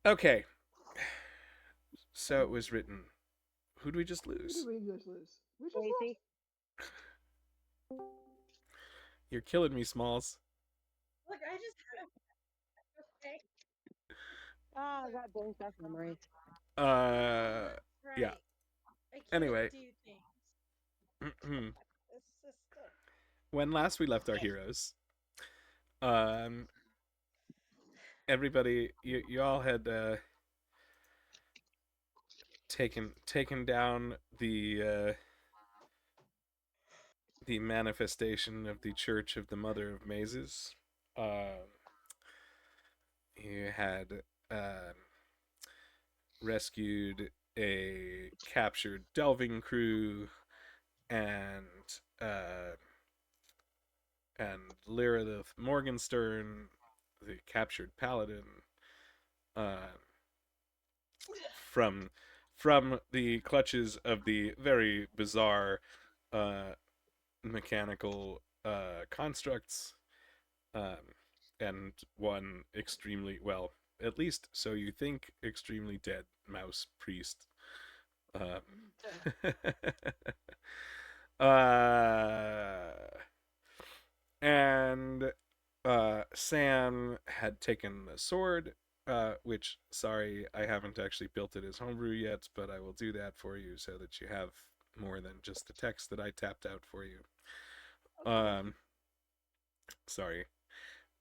Okay, so it was written. Who do we just Who did lose? we just lose? We just lost. Tracy. You're killing me, Smalls. Look, I just okay. Ah, that brings back memories. Uh, yeah. Right. I can't Anyway, do things. when It's just last we left our heroes, um, everybody, you all had taken down the manifestation of the Church of the Mother of Mazes. Um, you had um, rescued a captured delving crew and uh, and Lyraleth Morgenstern, the captured paladin, uh, from the clutches of the very bizarre uh, mechanical constructs, um, and one extremely well, at least so you think, extremely dead mouse priest. Um, uh, and Sam had taken the sword, which, sorry, I haven't actually built it as homebrew yet, but I will do that for you so that you have more than just the text that I tapped out for you. Um, sorry.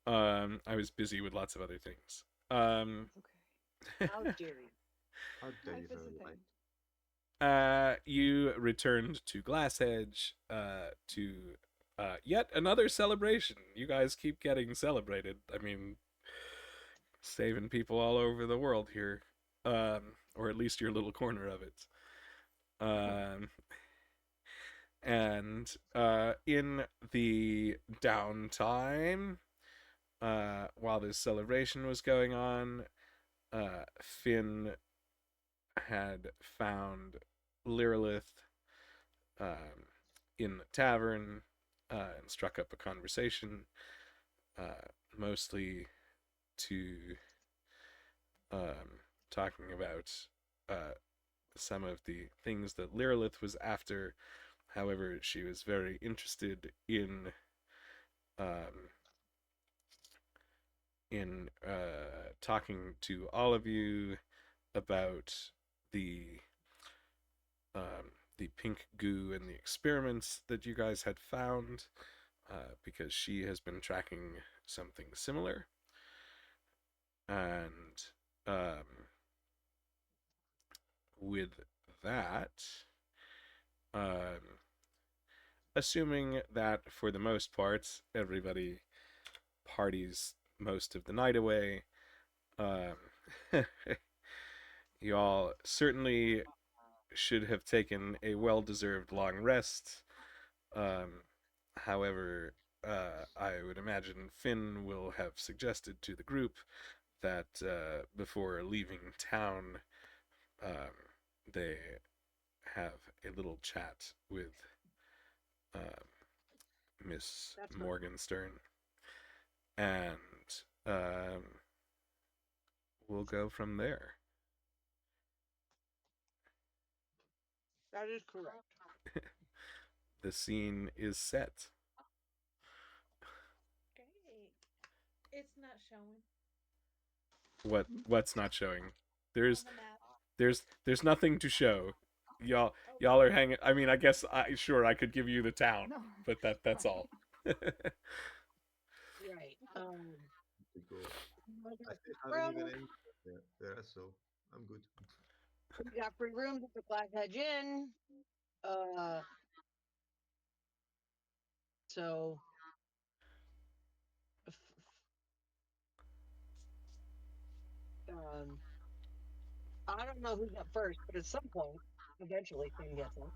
I was busy with lots of other things. Okay. How dare you? How dare you Life is very a light. thing. You returned to Glasshedge to yet another celebration. You guys keep getting celebrated. I mean, saving people all over the world here, or at least your little corner of it. Um, and in the downtime, while this celebration was going on, Fynn had found Lyraleth in the tavern and struck up a conversation, mostly to talking about some of the things that Lyraleth was after. However, she was very interested um, in talking to all of you about the the pink goo and the experiments that you guys had found, because she has been tracking something similar. And with that, um, assuming that for the most part everybody parties most of the night away, um, you all certainly should have taken a well-deserved long rest. Um, However, I would imagine Fynn will have suggested to the group that before leaving town, um, they have a little chat with um, Miss That's right. Morgenstern, and um, we'll go from there. That is correct. The scene is set. great. It's not showing What's not showing? on There's the map. there's nothing to show. Y'all Oh, y'all are hanging. I mean, I guess I could give you the town, No. but that's all. Right. Pretty cool. We I got still free haven't even rooms. entered there, so I'm good. We got free rooms at the Glasshedge Inn. Uh, so f- um, I don't know who's up first, but at some point, eventually, Finn gets up.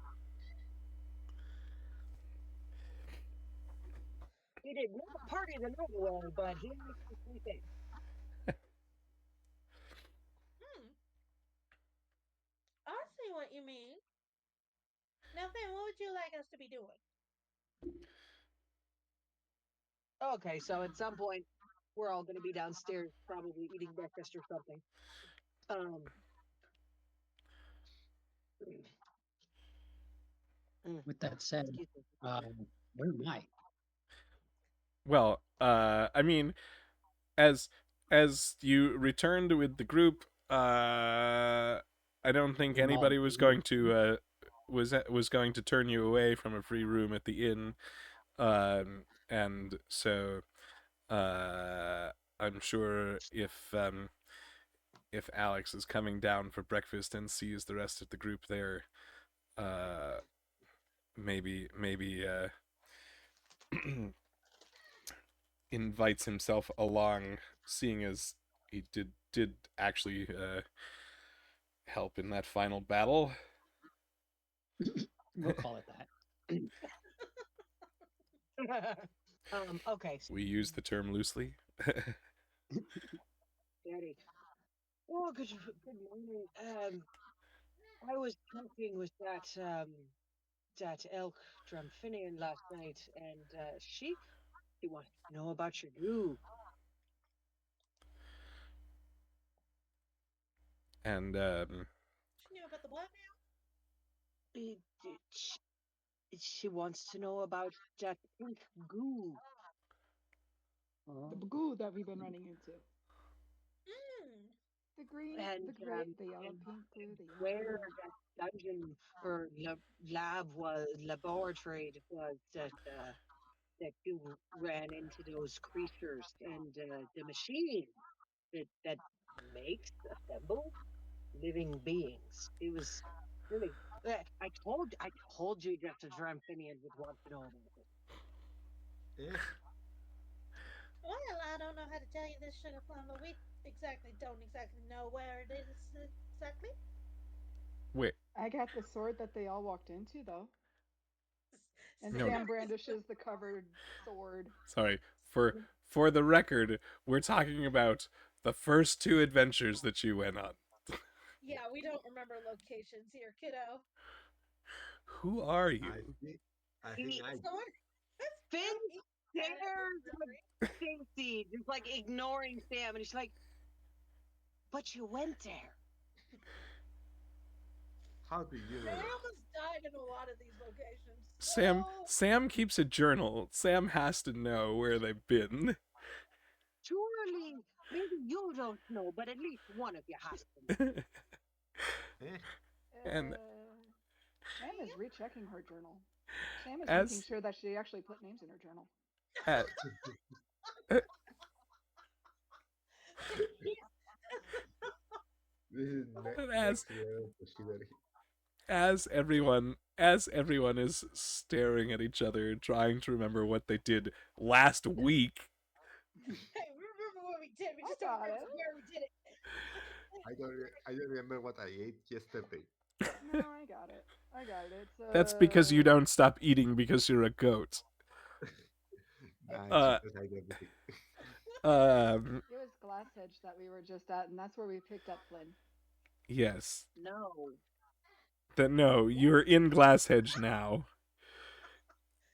He did not party the night away, but he likes to sleep in. hmm. I see what you mean. Now, Finn, what would you like us to be doing? Okay, so at some point, we're all going to be downstairs, probably eating breakfast or something. Um. With that said, Excuse me. where am I? Well, I mean, as you returned with the group, I don't think Well, anybody was going to was going to turn you away from a free room at the inn, and so I'm sure if Alex is coming down for breakfast and sees the rest of the group there, uh, maybe invites himself along, seeing as he did actually help in that final battle. We'll call it that. Okay. So We use the term loosely. Daddy. Oh, good morning. I was talking with that elk Dramphinian last night, and she wanted to know about your goo. And She knew about the blackmail. She wants to know about that pink goo. The goo that we've been running into. Mm. The green, And the gray, the yellow, pink goo, the yellow where goo. that dungeon or laboratory was that you ran into those creatures and the machine that makes assemble living beings. It was really. I told you that the Dramphinian would want to know about it. Eh, Well, I don't know how to tell you this, Sugar Plum, but we don't exactly know where it is exactly. wait, I got the sword that they all walked into, though. And No. Sam brandishes the covered sword. sorry for the record, we're talking about the first two adventures that you went on. Yeah, we don't remember locations here, kiddo. Who are you? I think I Someone, Finn Yeah, stares at Stacy, just like ignoring Sam, and she's like, "But you went there." How do you know I that? almost died in a lot of these locations. Sam keeps a journal. Sam has to know where they've been. Surely, maybe you don't know, but at least one of you has to know. Eh? And Sam is rechecking her journal. Sam is As- making sure that she actually put names in her journal. uh, This is As- next level considering. as everyone is staring at each other, trying to remember what they did last week. Hey, we remember what we did. We I just don't got remember it. where we did it. I don't remember what I ate yesterday. No, I got it. It's That's because you don't stop eating because you're a goat. Nah, it's Uh, because I got everything. It was Glasshedge that we were just at, and that's where we picked up Flynn. Yes. No. No, you're in Glasshedge now.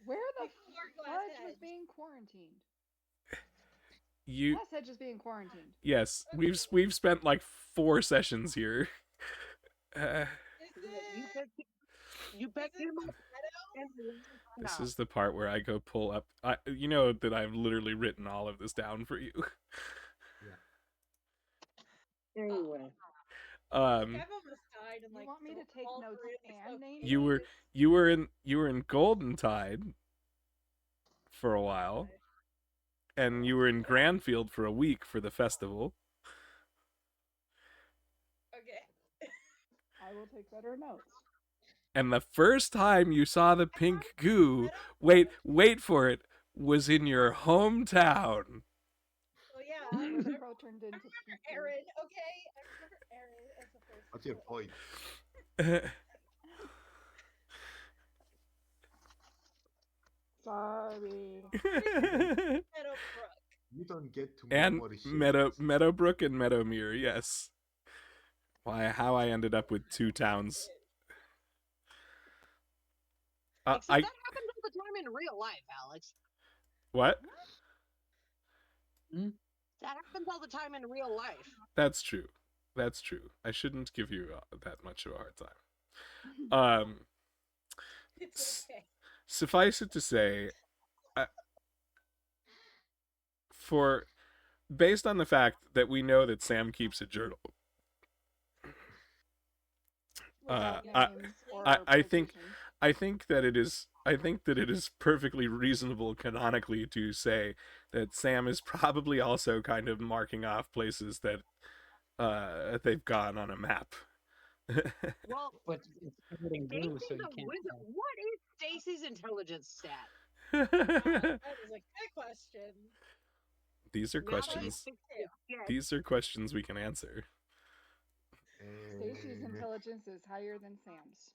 Where the Before fudge was Glasshedge. being quarantined? You Glasshedge is being quarantined. yes, we've spent like 4 sessions here. Is You picked him up. This is the part where I go pull up. You know that I've literally written all of this down for you. Anyway. I've almost died in You like want me to take all notes three of these and name locations. You were in Golden Tide for a while, and you were in Grandfield for a week for the festival. Okay. I will take better notes. And the first time you saw the pink goo, wait for it, was in your hometown. Oh yeah, I Where the remember crow turned into pink goo. Aaron. Okay, I remember Aaron as the first. What's your point? Sorry. Meadowbrook. You don't get to And memorize Meadowbrook and Meadowmere, yes. How I ended up with 2 towns. Except that happens all the time in real life, Alex. What? That happens all the time in real life. That's true. That's true. I shouldn't give you that much of a hard time. It's S- okay. Suffice it to say, uh, for based on the fact that we know that Sam keeps a journal, uh, Without I, names I, or I think, locations. I think that it is perfectly reasonable canonically to say that Sam is probably also kind of marking off places that they've gone on a map. Well, But it's covered in goo, so Stacy's you a can't wizard. tell. What is Stacy's intelligence stat? That is a good question. These are Not on questions. 22. yes. These are questions we can answer. Stacy's Uh, intelligence is higher than Sam's.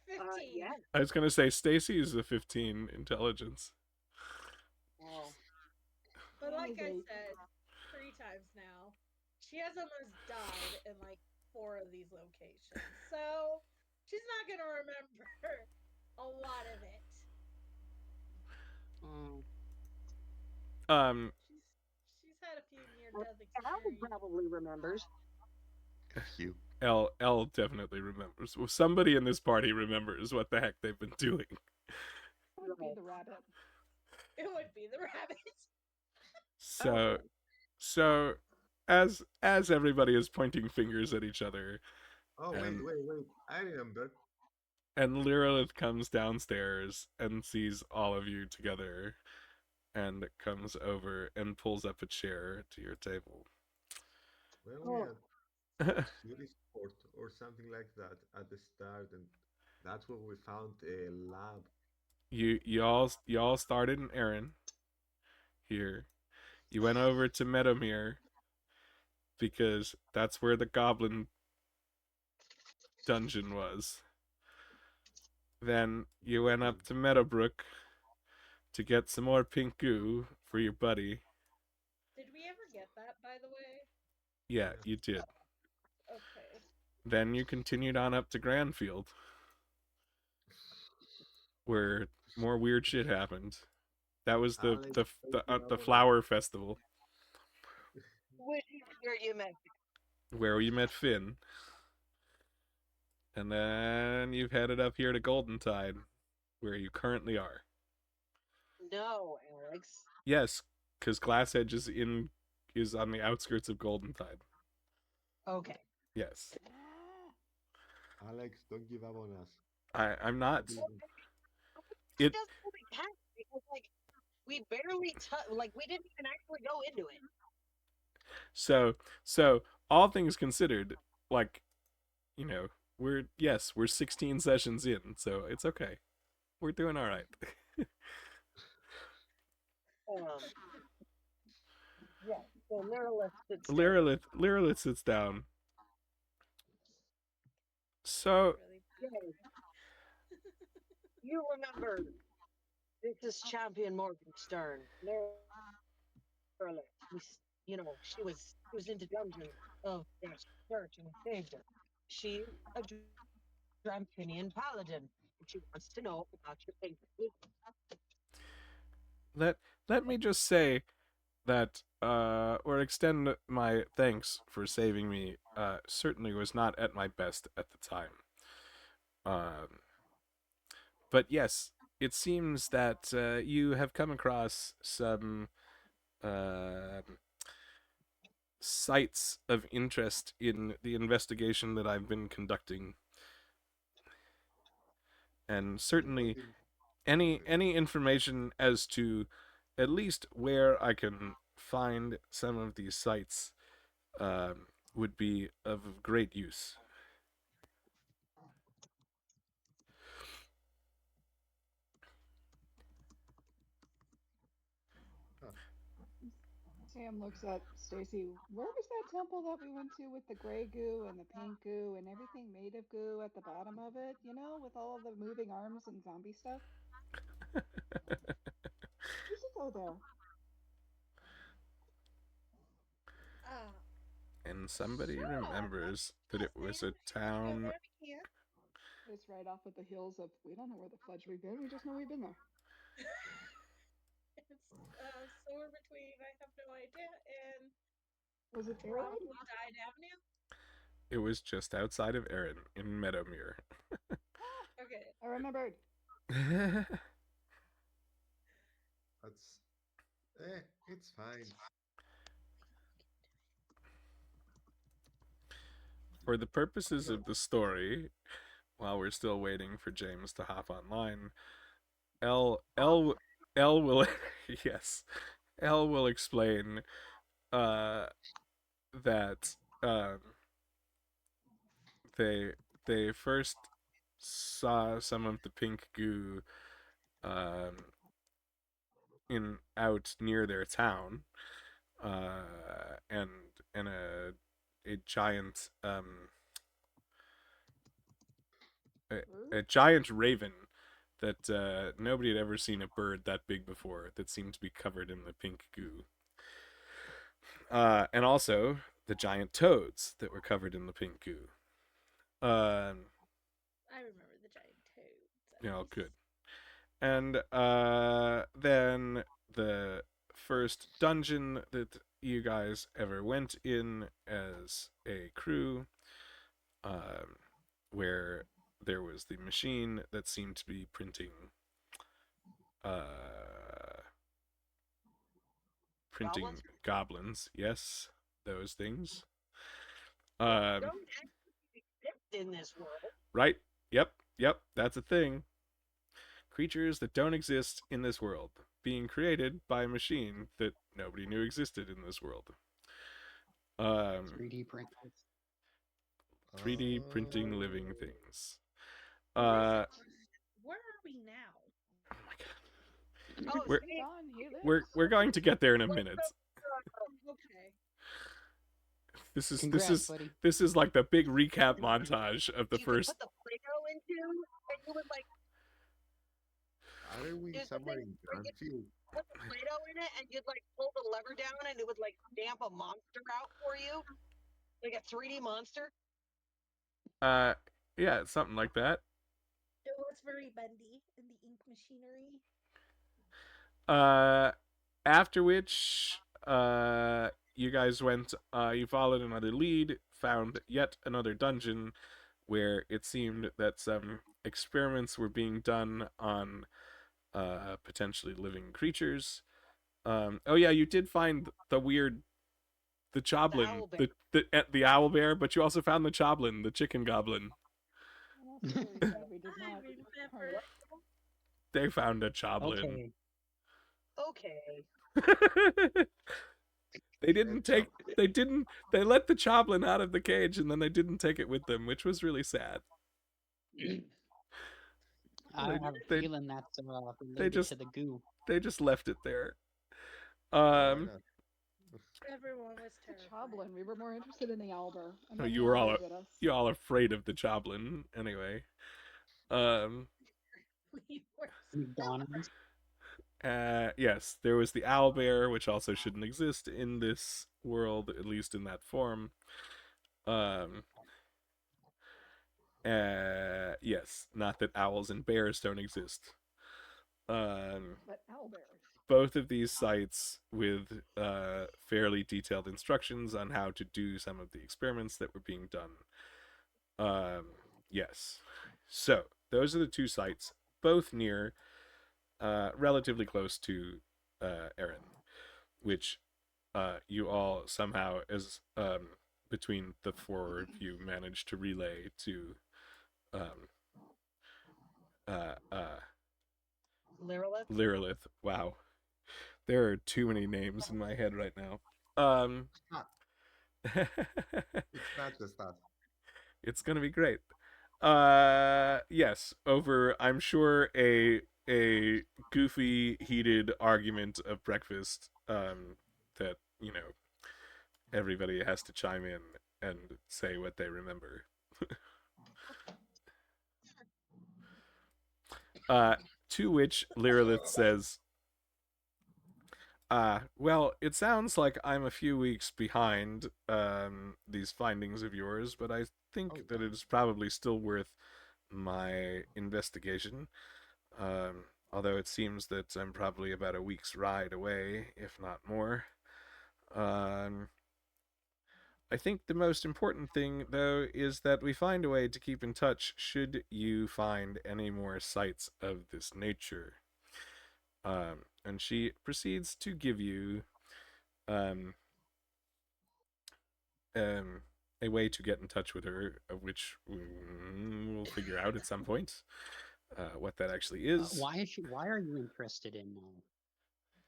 15. Yes. I was gonna say Stacy is a 15 intelligence. Oh, But Sam like is I 8. said 3 times now, she has almost died in like 4 of these locations. So she's not going to remember a lot of it. mm. Um, She's she's had a few near Well, death Al experiences. probably remembers. a few. L definitely remembers. Well, somebody in this party remembers what the heck they've been doing. That would be Right. the rabbit. It would be the rabbit. So Okay. so as everybody is pointing fingers at each other, Oh, wait, and wait, wait. I remember. Lyraleth comes downstairs and sees all of you together, and comes over and pulls up a chair to your table. Well, we Oh, had Fury Sport or something like that at the start, and that's where we found a lab. You all started an errand here. You went over to Meadowmere because that's where the goblin dungeon was. Then you went Okay. up to Meadowbrook to get some more pink goo for your buddy. Did we ever get that, by the way? Yeah, Yeah. you did. Okay. Then you continued on up to Grandfield, where more weird shit happened. That was Alex, don't give up the on us. flower festival which is where you met. where you met Fynn, and then you've headed up here to Golden Tide, where you currently are. No, Alex. Yes, because Glasshedge is on the outskirts of Golden Tide. Okay. Yes, Alex, don't give up on us. I'm I not. believe Well, in. that It doesn't really count because, like, we barely like we didn't even actually go into it. so so all things considered, like you know, we're 16 sessions in, so it's okay. We're doing all right. Um. Yeah. So Lyraleth sits down. Lyralith sits down. So Really? Yeah. You remember this is Champion Morgenstern. Lyraleth. She was in the dungeon of their church and saved her. She's a Dramphinian Paladin, and she wants to know about your favorite. let let me just say that or extend my thanks for saving me. Certainly was not at my best at the time. Um, but yes, it seems that you have come across some uh, sites of interest in the investigation that I've been conducting, and In what certainly in interest? any information as to at least where I can find some of these sites would be of great use. Huh. Sam looks at Stacy. Where was that temple that we went to with the gray goo and the pink goo and everything made of goo at the bottom of it? You know, with all of the moving arms and zombie stuff? We should go there. Ah, And somebody sure. remembers that Yeah, it was Sam, a we should just go town. there. We can. It's right off of the hills of, we don't know where the fudge we've been, we just know we've been there. It's somewhere between I have no idea and Was it Arrowhead? probably Died Avenue. It was just outside of Erin in Meadowmere. Okay. I remembered. That's it's fine. For the purposes No, of the story, while we're still waiting for James to hop online, L will yes, L will explain uh that they they first saw some of the pink goo um in out near their town, and and a giant Bird? a giant raven that nobody had ever seen a bird that big before that seemed to be covered in the pink goo. And also the giant toads that were covered in the pink goo. I remember the giant toads. At You know, least. good. And then the first dungeon that you guys ever went in as a crew, um, where there was the machine that seemed to be uh, printing Goblins goblins. Yes, those things. that Um, don't actually exist in this world. right? Yep. That's a thing. Creatures that don't exist in this world, being created by a machine that nobody knew existed in this world. 3D printers. 3D uh, printing living things. What is Uh, it? Where are we now? oh my god. Oh, We're see, Don, he we're lives. we're going to get there in a like minute. Okay. This Congrats, is buddy. this is like the big recap montage of the you could first. put the Play-Doh into, and you would like aren't we there's the somewhere thing in where you Dramfield? put the Play-Doh in it, and you'd like pull the lever down, and it would like stamp a monster out for you, like a 3D monster. Uh, yeah, something like that. It was very bendy in the ink machinery. Uh, After which, you guys went. You followed another lead, found yet another dungeon, where it seemed that some experiments were being done on potentially living creatures. Oh yeah, you did find the The choblin, owlbear. the owl bear, but you also found the choblin, the chicken goblin. I'm also very sad we did I not remember. part. They found a choblin. Okay. Okay. they didn't take. Chop. They didn't. They let the choblin out of the cage, and then they didn't take it with them, which was really sad. I They have a they feeling that's they related just to the goo. they just left it there. Why Um, not? Everyone was The terrified. Choblin. We were more interested in the owlbear, and then you he were all invited us. you all afraid of the choblin anyway. Um, We were McDonald's. Yes, there was the owlbear, which also shouldn't exist in this world, at least in that form. Um, yes, not that owls and bears don't exist. But owlbears. Both of these sites with fairly detailed instructions on how to do some of the experiments that were being done. Yes. So, those are the two sites, both near, relatively close to Erin, which you all somehow, as between the four of you, managed to relay to um, uh, Lyraleth. Lyraleth. Wow, there are too many names in my head right now. Um, Ah, it's not just us. it's gonna be great. Yes, over I'm sure a goofy, heated argument of breakfast. That everybody has to chime in and say what they remember. Uh, to which Lyralith says, well, it sounds like I'm a few weeks behind these findings of yours, but I Oh think that yeah. it is probably still worth my investigation. Although it seems that I'm probably about a week's ride away, if not more. Um, I think the most important thing, though, is that we find a way to keep in touch should you find any more sites of this nature. And she proceeds to give you um, um, a way to get in touch with her, which we'll figure out at some point what that actually is. Why are you interested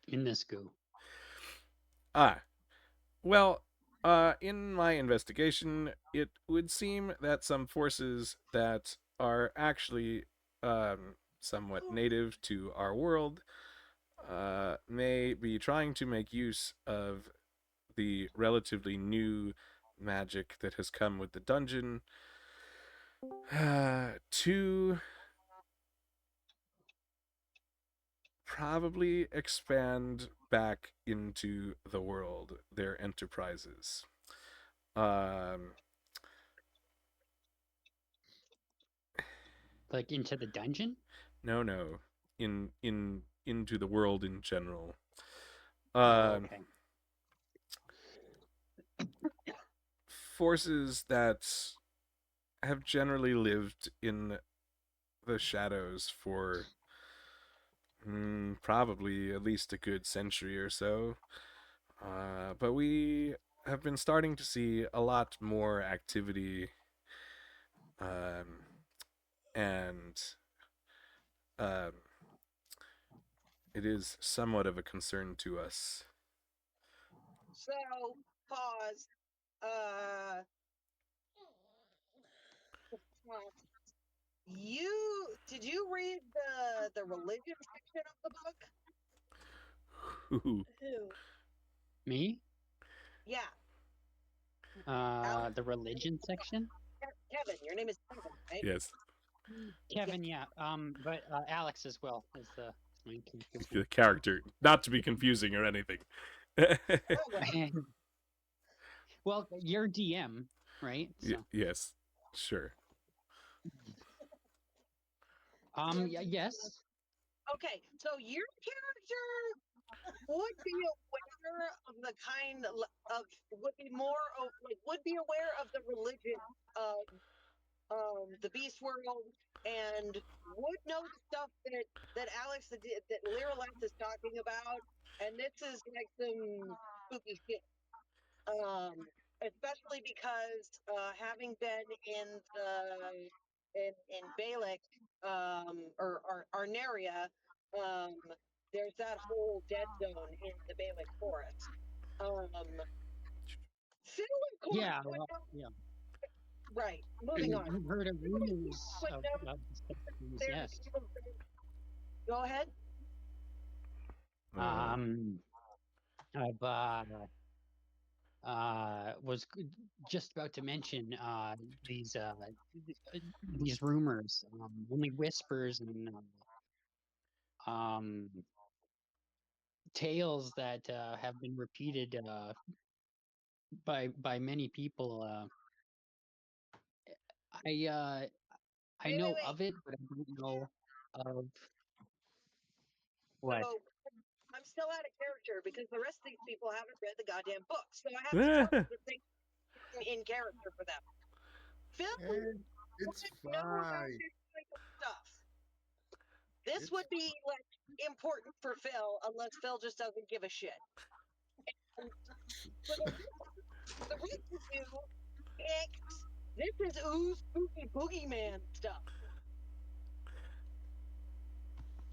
in this goo? Ah, well, in my investigation, it would seem that some forces that are actually somewhat native to our world may be trying to make use of the relatively new magic that has come with the dungeon to probably expand back into the world, their enterprises. Um, Like into the dungeon? no, in into the world in general. Oh, Um, okay. Forces that have generally lived in the shadows for probably at least a good century or so. But we have been starting to see a lot more activity, um, and um, it is somewhat of a concern to us. So, pause. Uh, did you read the religion section of the book? Who? Who? Me? Yeah, Alex, The religion section? Kevin. Your name is Kevin, right? Yes, Yeah. Kevin, yeah. But Alex as well is the main the confusion. character, not to be confusing or anything. Oh well. Well, you're DM, right? So, Yes, sure. yes. Okay, so your character would be aware of the kind of would be more of like would be aware of the religion of the beast world and would know the stuff that Alex that Lyraleth is talking about, and this is like some spooky shit. Especially because having been in in Balak or Arnaria, um, there's that whole dead zone in the Balak forest. Phil, of course, Yeah, would well, know. yeah. Right. Moving on. You've heard of Phil, of course, rumors would know of such things, there's yes. go ahead. Uh, Um, I've was just about to mention these rumors, only whispers and um tales that have been repeated by many people. I uh, I know Wait. of it, but I don't know of what. So I'm still out of character because the rest of these people haven't read the goddamn book. So I have to tell them the thing in character for them. Phil And it's wouldn't know about fine. this type of stuff. This It's would be like important for Phil unless Phil just doesn't give a shit. And for the rest of you, X, this is ooh spooky boogeyman stuff.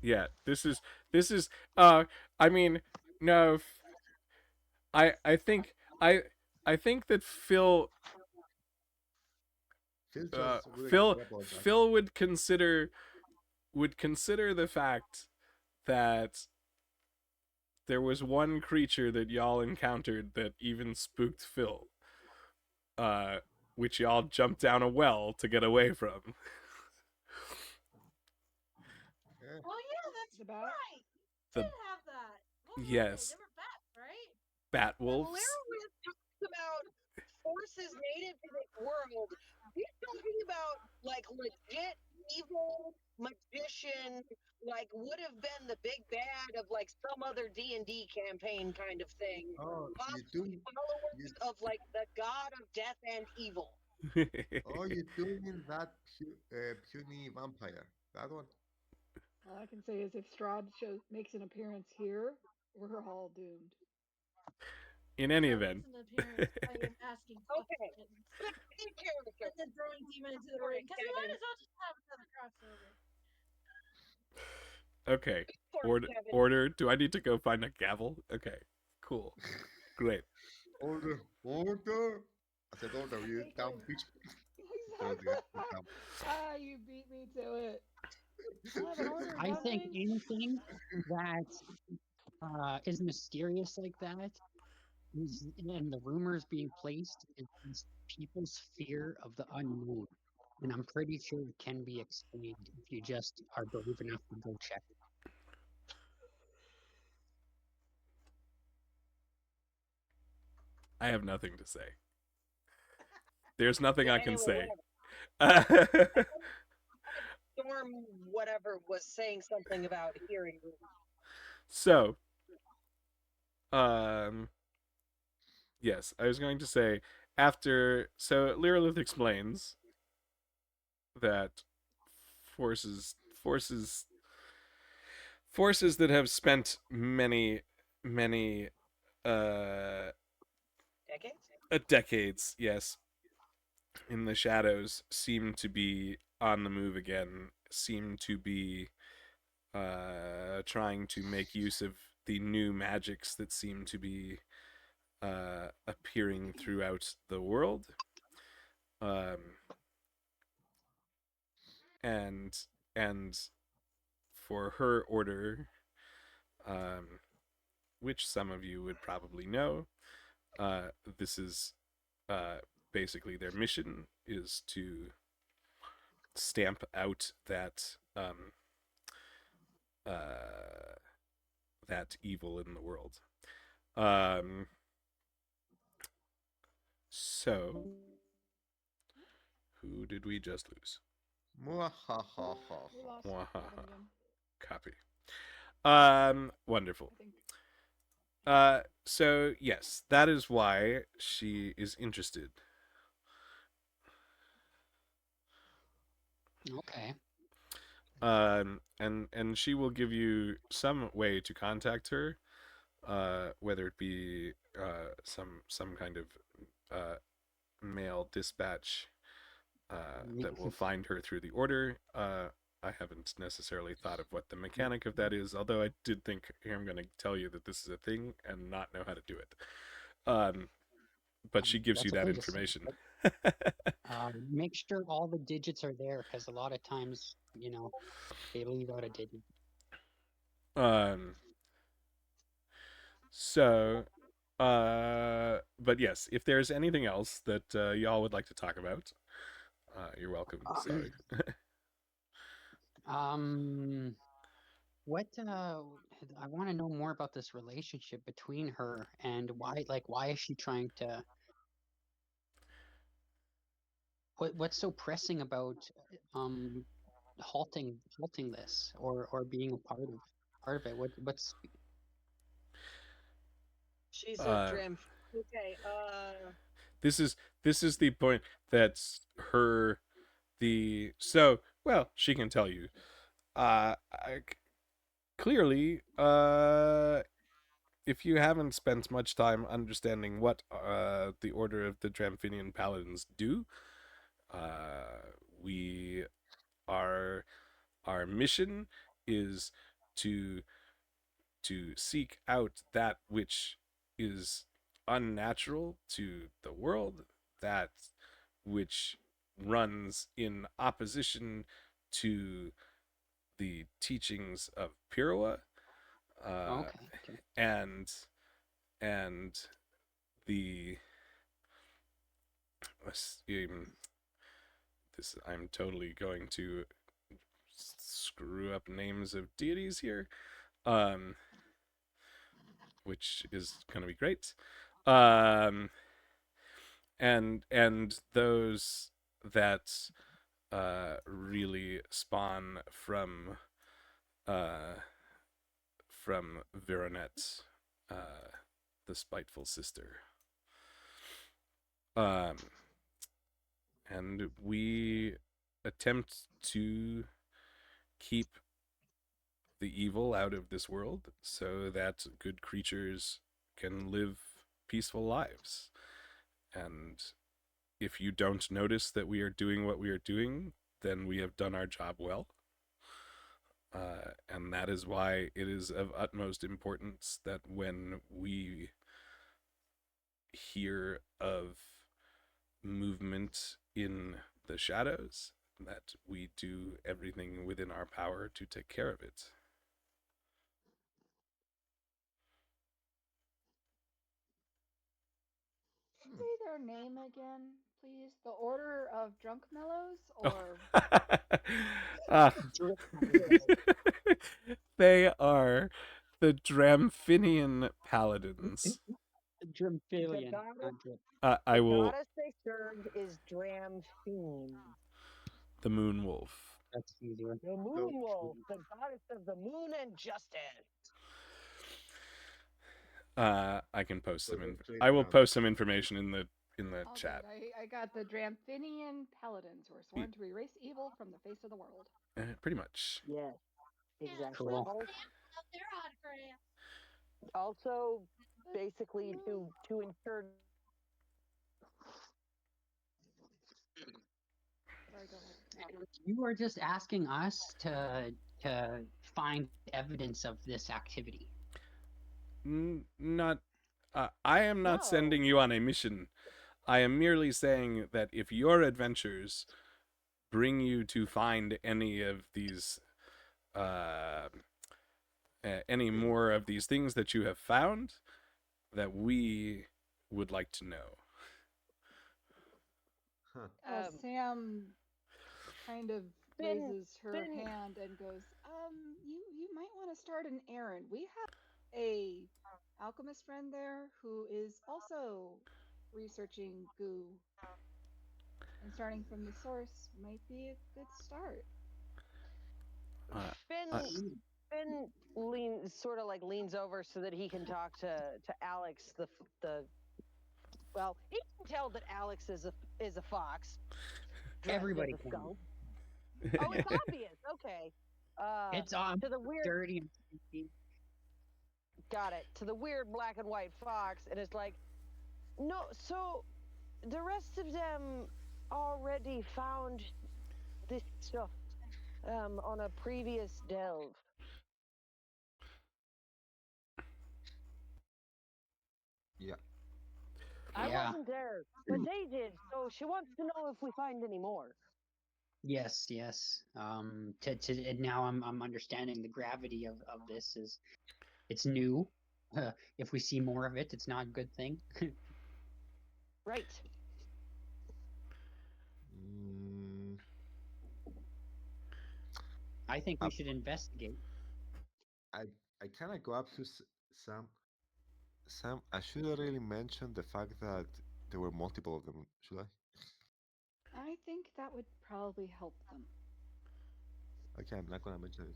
yeah, this is. I mean, no, I I think that Phil just would Phil apologize. Phil would consider the fact that there was one creature that y'all encountered that even spooked Phil, uh, which y'all jumped down a well to get away from. Yeah. Oh yeah, that's The bat? right. The Did have that. What were they? yes, They were bats, right? When Batwolves. Lyralith talks about forces native to this world, he's talking about like legit evil magician, like would have been the big bad of like some other D&D campaign kind of thing. Oh, Possibly you, followers of like the god of death and evil. you doing that puny vampire? That one? All I can say is if Strahd makes an appearance here, we're all doomed. In any Strahd makes event. an appearance by asking Okay, questions. in character. And then throwing demon into the ring. Because we might as well just have another crossover. Okay. Sorry, Kevin. Order. Do I need to go find a gavel? Okay. Cool. Great. Order, order! I said order, you Thank dumb you. bitch. Ah, you beat me to it. I haven't ordered I think nothing. anything that is mysterious like that and the rumors being placed is people's fear of the unknown. And I'm pretty sure it can be explained if you just are brave enough to go check. I have nothing to say. There's nothing I can Anyway, say. Storm, whatever, was saying something about hearing. So, yes, I was going to say so Lyraleth explains that forces that have spent many uh decades, yes, in the shadows seem to be on the move again, seem to be trying to make use of the new magics that seem to be appearing throughout the world. And for her order, which some of you would probably know, this is basically their mission is to stamp out that that evil in the world. So, who did we just lose? We lost Gavin again. Copy. Wonderful. I think. So yes, that is why she is interested. Okay. And she will give you some way to contact her, whether it be some kind of mail dispatch that will find her through the order. I haven't necessarily thought of what the mechanic of that is, although I did think here I'm going to tell you that this is a thing and not know how to do it. But she gives you that information. Make sure all the digits are there, because a lot of times, they leave out a digit. So, but yes, if there's anything else that y'all would like to talk about, you're welcome. Sorry. What I want to know more about this relationship between her and why is she trying to what's so pressing about halting this or being a part of it? What's She's a Dramp. Okay. This is the point that's her she can tell you. Clearly, if you haven't spent much time understanding what the Order of the Dramphinian Paladins do, we our mission is to seek out that which is unnatural to the world, that which runs in opposition to the teachings of Pirua, okay. and the this I'm totally going to screw up names of deities here, which is going to be great, and those that really spawn from uh, from Vironet, the spiteful sister. And we attempt to keep the evil out of this world so that good creatures can live peaceful lives. And if you don't notice that we are doing what we are doing, then we have done our job well. And that is why it is of utmost importance that when we hear of movement in the shadows, that we do everything within our power to take care of it. Say their name again, please. The Order of Drunk Mellows, Oh. or Drip They are the Dramphinian Paladins. The Dramphilian, goddess, not drip. I the will. goddess they serve is Dramphine, The Moon Wolf. That's easier. the moon wolf, the goddess of the moon and justice. I can post So some. there's three I will drums. post some information in the all chat. good. I got the Dramphinian Paladins who are sworn to erase evil from the face of the world. Pretty much. Yes, exactly. Cool. Love their autographs. Also, basically to ensure. Sorry, go ahead. And you are just asking us to find evidence of this activity. Not. I am not No. sending you on a mission. I am merely saying that if your adventures bring you to find any of these, any more of these things that you have found, that we would like to know. Huh. Sam kind of Fynn- raises her Fynn- hand and goes, you might want to start an errand. We have a alchemist friend there who is also researching goo, and starting from the source might be a good start. Finn leans over so that he can talk to Alex. The well, he can tell that Alex is a fox. dressed as Everybody a can. skunk. Oh, it's obvious. Okay. It's on To the weird. dirty and stinky. Got it. To the weird black and white fox, and it's like, no. So, the rest of them already found this stuff on a previous delve. Yeah. I Yeah. wasn't there, but they did. So she wants to know if we find any more. Yes, yes. And now I'm understanding the gravity of this is it's new. If we see more of it, it's not a good thing. Right. Mm, I think we I, should investigate. I, I kind of go up to Sam. Sam, I shouldn't really mention the fact that there were multiple of them, should I? I think that would probably help them. Okay, I'm not gonna mention it.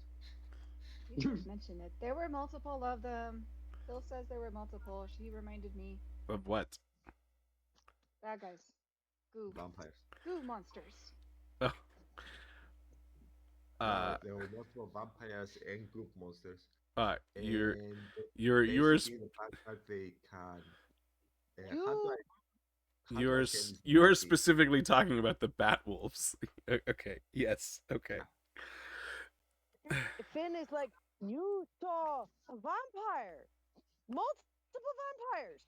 You just mentioned it. There were multiple of them. Phil says there were multiple. She reminded me. Of what? Bad guys. Goo. Vampires. Goo monsters. Oh. There were multiple vampires and group monsters. You're And yours. basically the fact that they can. You're say this you're nicely? specifically talking about the Batwolves. Okay. Yes. Okay. Finn is like, you saw a vampire, multiple vampires.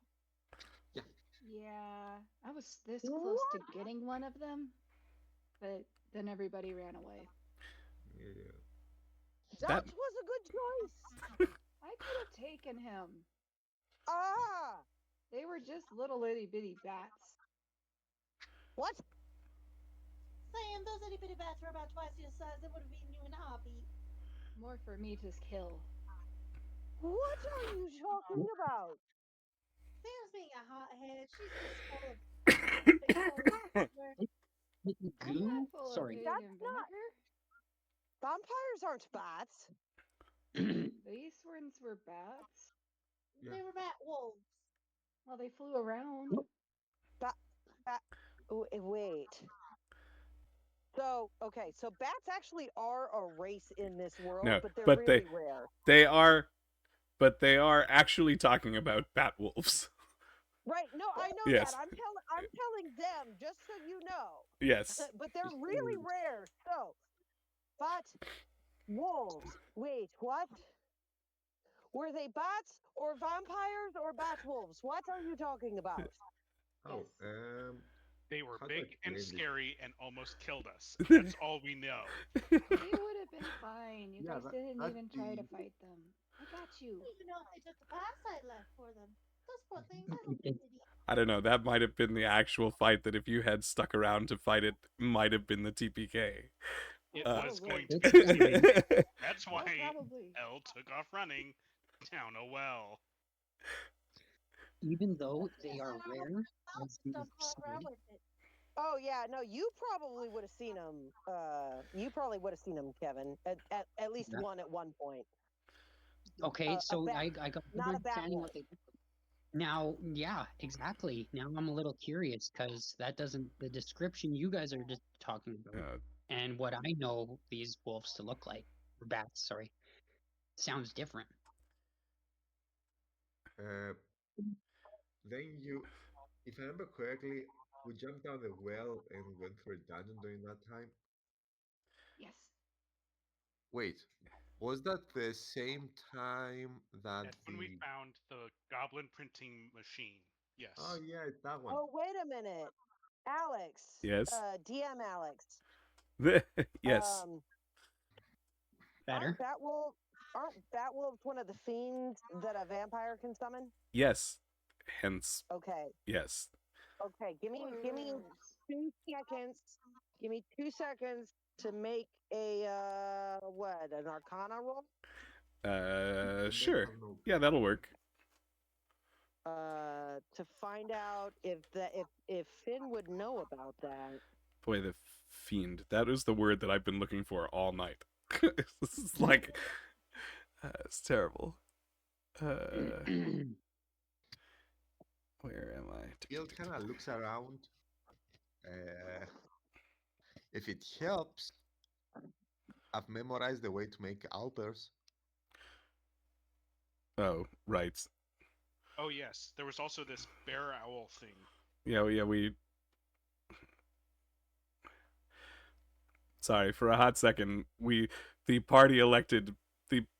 Yeah, I was this close to getting one of them, but then everybody ran away. Yeah. That was a good choice. I could have taken him. Ah, They were just little itty bitty bats. what? Sam, those itty bitty bats were about twice your size. They would have eaten you in a heartbeat. More for me to kill. What are you talking about? Sam's being a hothead. She's just full of I'm Goo? not full of Sorry. egg That's and not- vinegar. Vampires aren't bats. These ones were bats. Yeah. They were Batwolves. Well, they flew around. Ba- wait. So, okay, so bats actually are a race in this world, No, but they're but really rare. they are, but they are actually talking about Batwolves. Right? No, I know that. Yes. I'm telling them just so you know. Yes. But they're really rare. So, bat wolves. Wait, what? Were they bats or vampires or bat wolves? What are you talking about? Oh, Yes. They were how do I big and explain this? scary and almost killed us. That's all we know. They would have been fine. You Yeah, guys didn't that's even try to fight them. I got you. Even know if they took the paths I left for them. Those poor things, I hope they did eat. I don't know. That might have been the actual fight that if you had stuck around to fight it, might have been the TPK. It was Probably. going to It's be. funny. That's Oh, why probably. Elle took off running down a well. Even though they Yes, are I know. rare, I'll as you dump all around said, with it. Oh yeah, no, you probably would have seen them. You probably would have seen them, Kevin, at least Yeah. one at one point. Okay, A so bat, I got a good not a bat understanding wolf. what they look like. Now, yeah, exactly. Now I'm a little curious because that doesn't the description you guys are just talking about and what I know these wolves to look like, or bats, sorry, sounds different. Uh, then you, if I remember correctly, we jumped down the well and went for a dungeon during that time. Yes. Wait, was that the same time that That's when we the? found the goblin printing machine. Yes. Oh yeah, it's that one. Oh wait a minute, Alex, Yes. DM Alex. Yes. Better? Aren't Batwolves one of the fiends that a vampire can summon? Yes. Hence, Okay. yes. Okay. Give me Words. 2 seconds. Give me 2 seconds to make a an Arcana roll. Then Sure. have no- Yeah, that'll work. To find out if Fynn would know about that. Boy, the fiend. That is the word that I've been looking for all night. This is like, it's terrible. Where am I? Bill kind of looks around. If it helps, I've memorized the way to make owlbears. Oh, right. Oh yes, there was also this bear owl thing. Yeah, we. Sorry, for a hot second, the party elected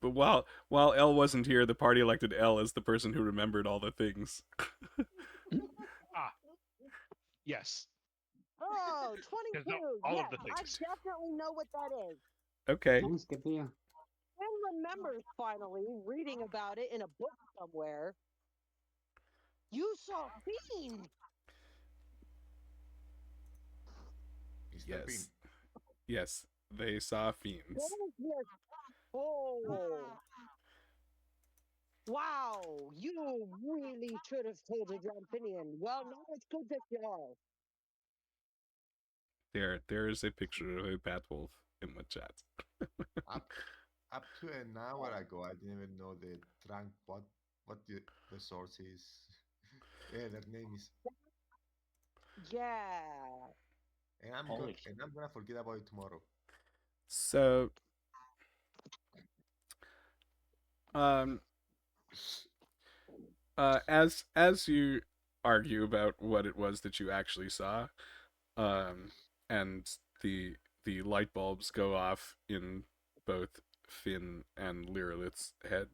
while Elle wasn't here, the party elected Elle as the person who remembered all the things. Ah, yes. Oh, 22. all Yes, of the I things. definitely know what that is. Okay. Sounds good for you. Fynn remembers finally reading about it in a book somewhere. You saw fiend. Is that being? Yes. Yes, they saw fiends. Yes. Oh. Wow, you really should have told a Dramphinian. Well, now it's good that you are. There is a picture of a Batwolf in the chat. Up to an hour ago, I didn't even know the trunk what the source is. Yeah, their name is. Yeah. And I'm Holy gonna forget about it tomorrow. So, as you argue about what it was that you actually saw, and the light bulbs go off in both Fynn and Lyraleth's head,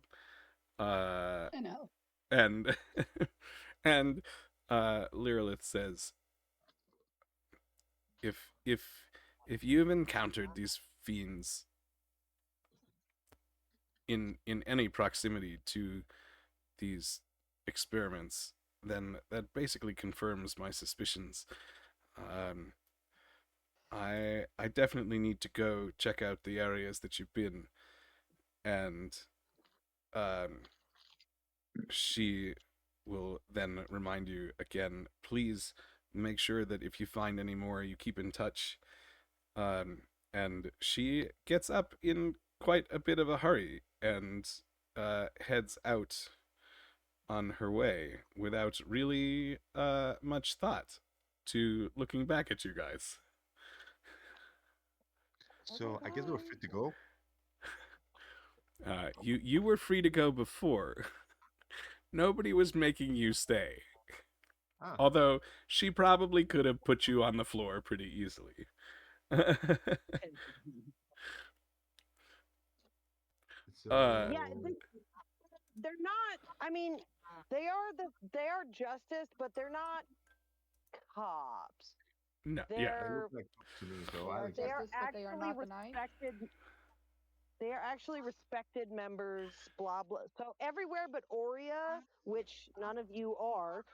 I know. and and Lyraleth says, if you've encountered these fiends in any proximity to these experiments, then that basically confirms my suspicions. I definitely need to go check out the areas that you've been, and she will then remind you again, please make sure that if you find any more, you keep in touch. And she gets up in quite a bit of a hurry and heads out on her way without really much thought to looking back at you guys. So I guess we're free to go. You were free to go before. Nobody was making you stay. Ah, Although she probably could have put you on the floor pretty easily. so Yeah, they're not. I mean, they are justice, but they're not cops. No, yeah. they They're look like cops to me. So They are Alex, they are justice, but they are actually not the knife. respected. They are actually respected members. Blah blah. So everywhere but Aurea, which none of you are,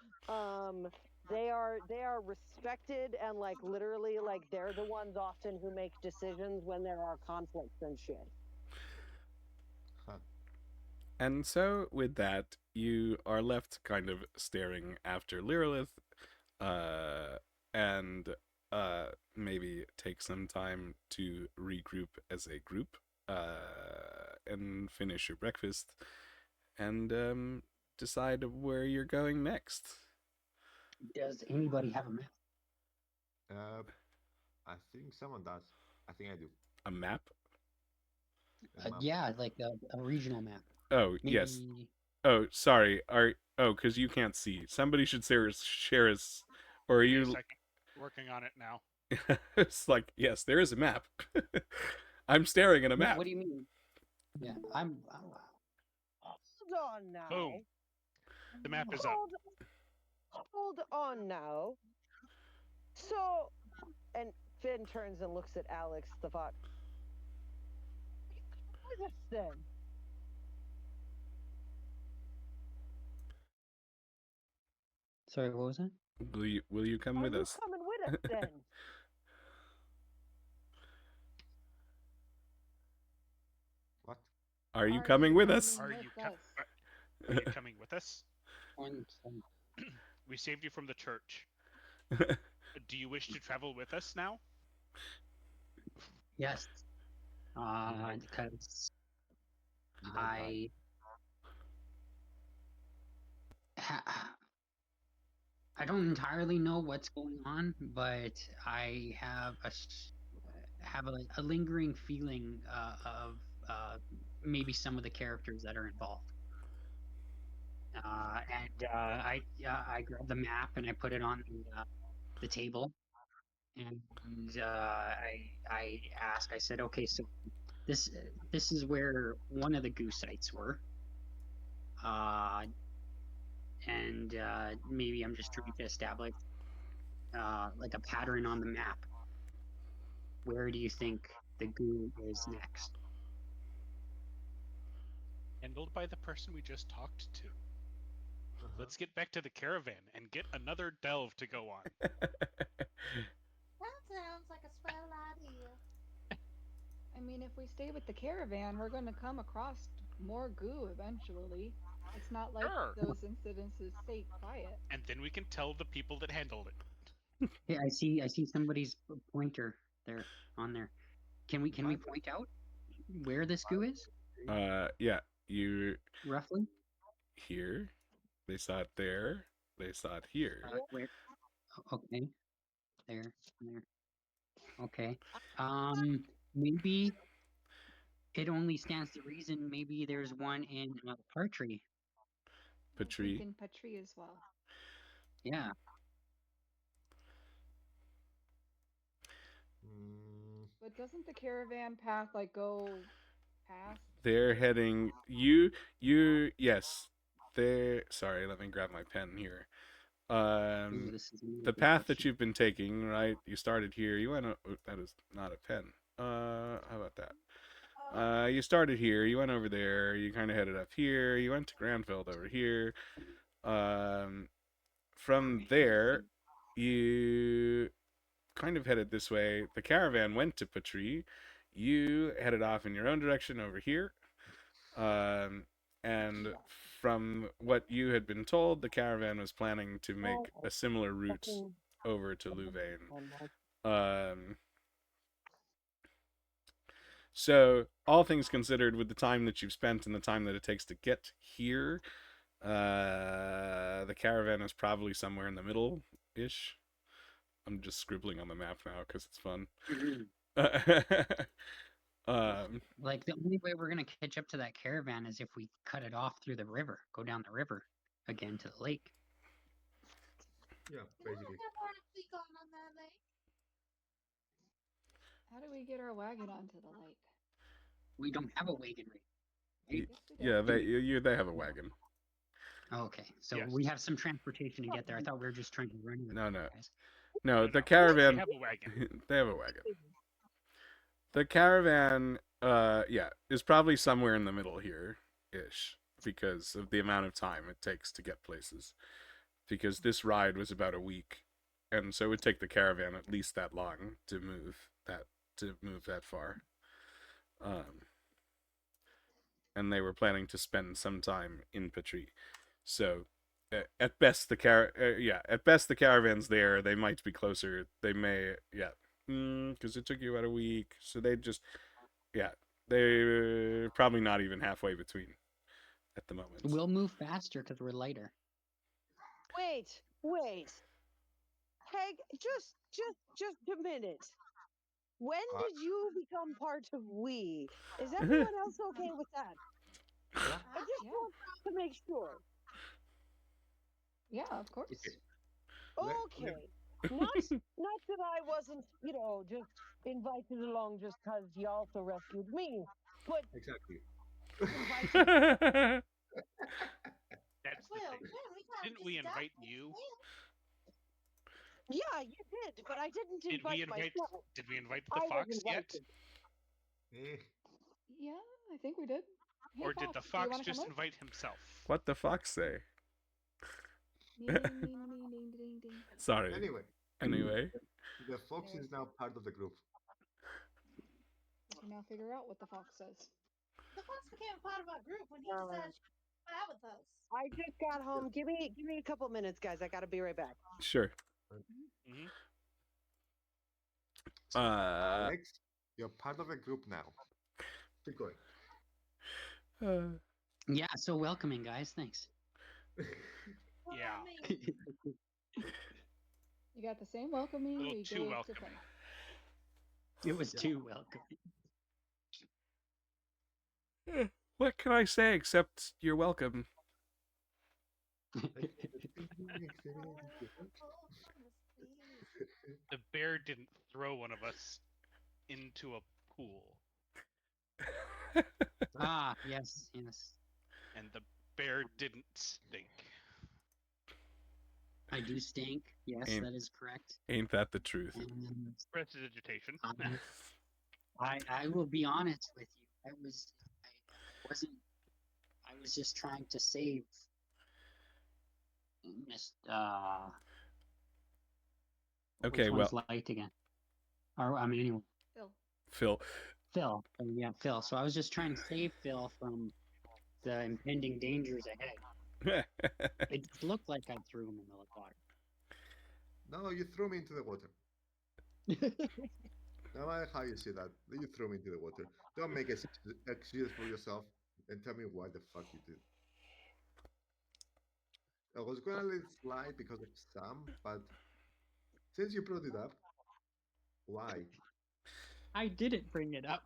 they are respected and like literally like they're the ones often who make decisions when there are conflicts and shit. huh. And so, with that, you are left kind of staring after Lyraleth, uh, and maybe take some time to regroup as a group, and finish your breakfast, and decide where you're going next. Does anybody have a map? I think someone does. I think I do. A map? A map. Yeah, like a regional map. Oh, Maybe. yes. Oh, sorry. Because you can't see. Somebody should share us, or are Wait a you? second. Working on it now. It's like, yes, there is a map. I'm staring at a map. What do you mean? Yeah, I'm Hold on now. Boom. The map is up. Hold on now. So, and Fynn turns and looks at Alex the fox. What is this then? sorry. What was that? Will you come Are with you us? coming with us then? What? Are you Are coming you with us? coming Are with you us? Are you coming with us? One, We saved you from the church. Do you wish to travel with us now? yes. Because You might die. I don't entirely know what's going on, but I have a lingering feeling of maybe some of the characters that are involved. I grabbed the map and I put it on the table, and I asked. I said, okay, so this is where one of the goose sites were. And maybe I'm just trying to establish like a pattern on the map. Where do you think the goo is next? Handled by the person we just talked to. Uh-huh. Let's get back to the caravan and get another delve to go on. That sounds like a swell idea. I mean, if we stay with the caravan, we're going to come across more goo eventually. It's not like Sure. those incidences stay quiet. And then we can tell the people that handled it. Hey, I see somebody's pointer there on there. Can we point out where this goo is Yeah, you roughly? here. They saw it there. They saw it here. Where? Okay, there. Okay. Maybe it only stands to reason. Maybe there's one in Partry. I was Patri. thinking Patri as well. Yeah. But doesn't the caravan path like go past? They're heading yes. They're sorry, let me grab my pen here. Ooh, this is The path that you've been taking, right? You started here. You went. That is not a pen. How about that? You started here. You went over there. You kind of headed up here. You went to Granfeld over here. From there, you kind of headed this way. The caravan went to Patri. You headed off in your own direction over here. And from what you had been told, the caravan was planning to make a similar route over to Louvain. So all things considered, with the time that you've spent and the time that it takes to get here, the caravan is probably somewhere in the middle ish. I'm just scribbling on the map now because it's fun. Like the only way we're gonna catch up to that caravan is if we cut it off through the river, go down the river again to the lake. Yeah, basically. How do we get our wagon onto the lake? We don't have a wagon right. Y- Yes, we do. yeah, they have a wagon. Oh, okay, so Yes. we have some transportation to get there. I thought we were just trying to run with No, it, no. guys. No, No, the no. caravan. They have a wagon. They have a wagon. The caravan, is probably somewhere in the middle here, ish, because of the amount of time it takes to get places. Because this ride was about a week, and so it would take the caravan at least that long to move that far. And they were planning to spend some time in Patry, so at best the caravan's there. They might be closer. They may, because it took you about a week, so they're probably not even halfway between at the moment. We'll move faster because we're lighter. Wait. Peg, just a minute. When did you become part of we? Is everyone else okay with that? Yeah. I just Yeah. want to make sure. Yeah, of course. Okay. Not that I wasn't, just invited along just because you also rescued me, but Exactly. invited. That's the thing. Didn't we invite you? Yeah, you did, but I didn't invite myself. Did we invite I the was fox yet? invited. Eh, Yeah, I think we did. Hey, Or did the do you fox wanna just come with? invite himself? What the fox say? Ding, ding, ding, ding, ding, ding. Sorry. Anyway. the fox is now part of the group. We can now figure out what the fox says. The fox became a part of our group when he decided to hang out with us. I just got home. Give me a couple minutes, guys. I gotta be right back. Sure. Mm-hmm. Alex, you're part of the group now. Keep going. Yeah, so welcoming, guys. Thanks. Well, Yeah. I mean, You got the same welcoming Little we too gave to welcoming. It was too welcoming. What can I say except you're welcome? The bear didn't throw one of us into a pool, Ah, yes. and the bear didn't stink. I do stink. Yes, Ain't- that is correct. Ain't that the truth? And Prestidigitation. I will be honest with you. I was just trying to save Miss Okay, which one's light again? Or anyway, Phil. Phil. Yeah, Phil. So I was just trying to save Phil from the impending dangers ahead. It looked like I threw him in the water. No, you threw me into the water. No matter how you see that, you threw me into the water. Don't make excuses for yourself and tell me why the fuck you did. I was gonna let it slide because of Sam, but since you brought it up, why? I didn't bring it up.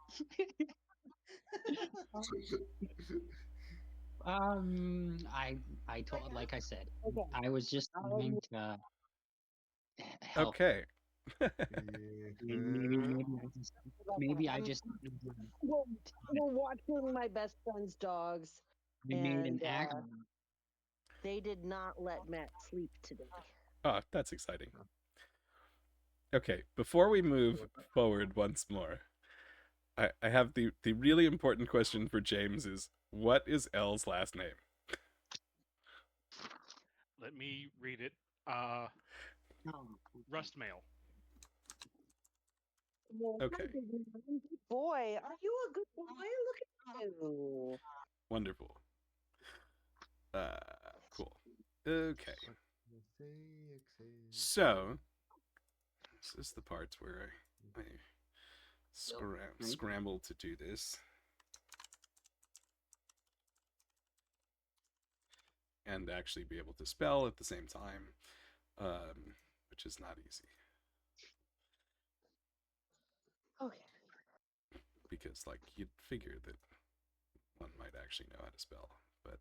I told, like I said, Okay. I was just trying to help. Okay. Maybe I just We're watching my best friend's dogs. we made an And, act. They did not let Matt sleep today. Oh, that's exciting. Okay, before we move forward once more, I have the really important question for James is, what is Elle's last name? Let me read it. Rustmail. Okay. Boy, are you a good boy? Look at you. Wonderful. Cool. Okay. So, this is the part where I scramble to do this. and actually be able to spell at the same time, which is not easy. Okay. Because, like, you'd figure that one might actually know how to spell, but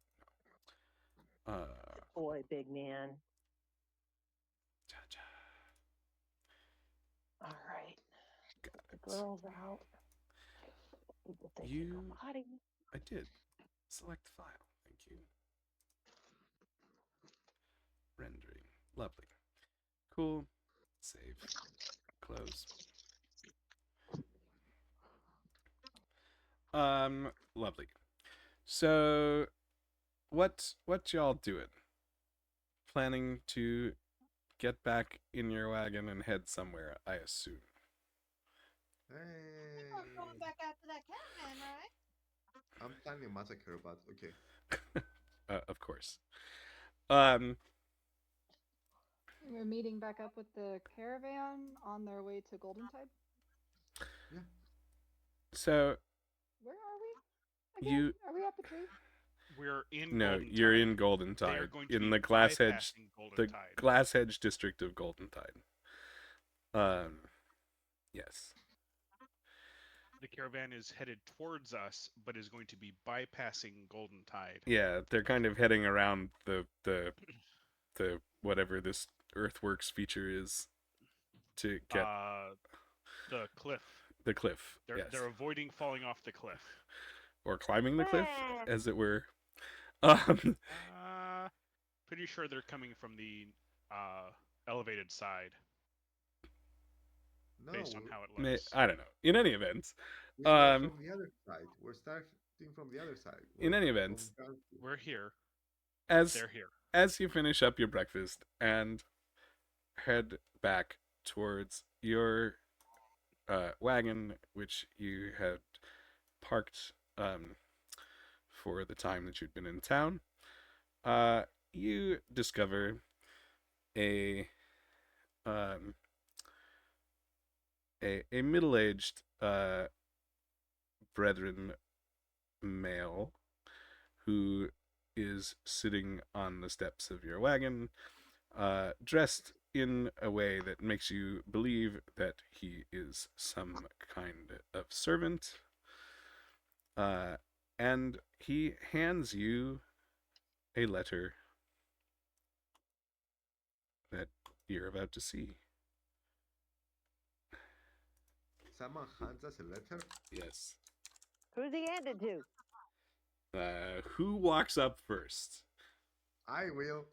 no. Boy, big man. All right. Got The it. girls out. Thank you, body. I did. Select file. Thank you. Rendering. Lovely. Cool. Save. Close. Lovely. So, what y'all doing? Planning to get back in your wagon and head somewhere, I assume. Hey. We're going back out to that caravan, right? I'm planning a massacre, but okay. Of course. We're meeting back up with the caravan on their way to Goldentide. Yeah. So Where are we? Again? Are we up a tree? We're in no, Goldentide. you're in They Goldentide, are going to in be the Glasshedge, bypassing the Goldentide. Glasshedge district of Goldentide. Yes. The caravan is headed towards us, but is going to be bypassing Goldentide. Yeah, they're kind of heading around the whatever this earthworks feature is to get the cliff. the cliff. Yes. They're avoiding falling off the cliff. Or climbing the cliff, as it were. Pretty sure they're coming from the elevated side. No, based on how it looks. I don't know. In any event, we start from the other side. We're starting from the other side. In any event, we're here. They're here. As you finish up your breakfast and head back towards your wagon, which you had parked for the time that you'd been in town, you discover a middle-aged brethren male who is sitting on the steps of your wagon, dressed in a way that makes you believe that he is some kind of servant. And he hands you a letter that you're about to see. Someone hands us a letter? Yes. Who's he handed to? Who walks up first? I will.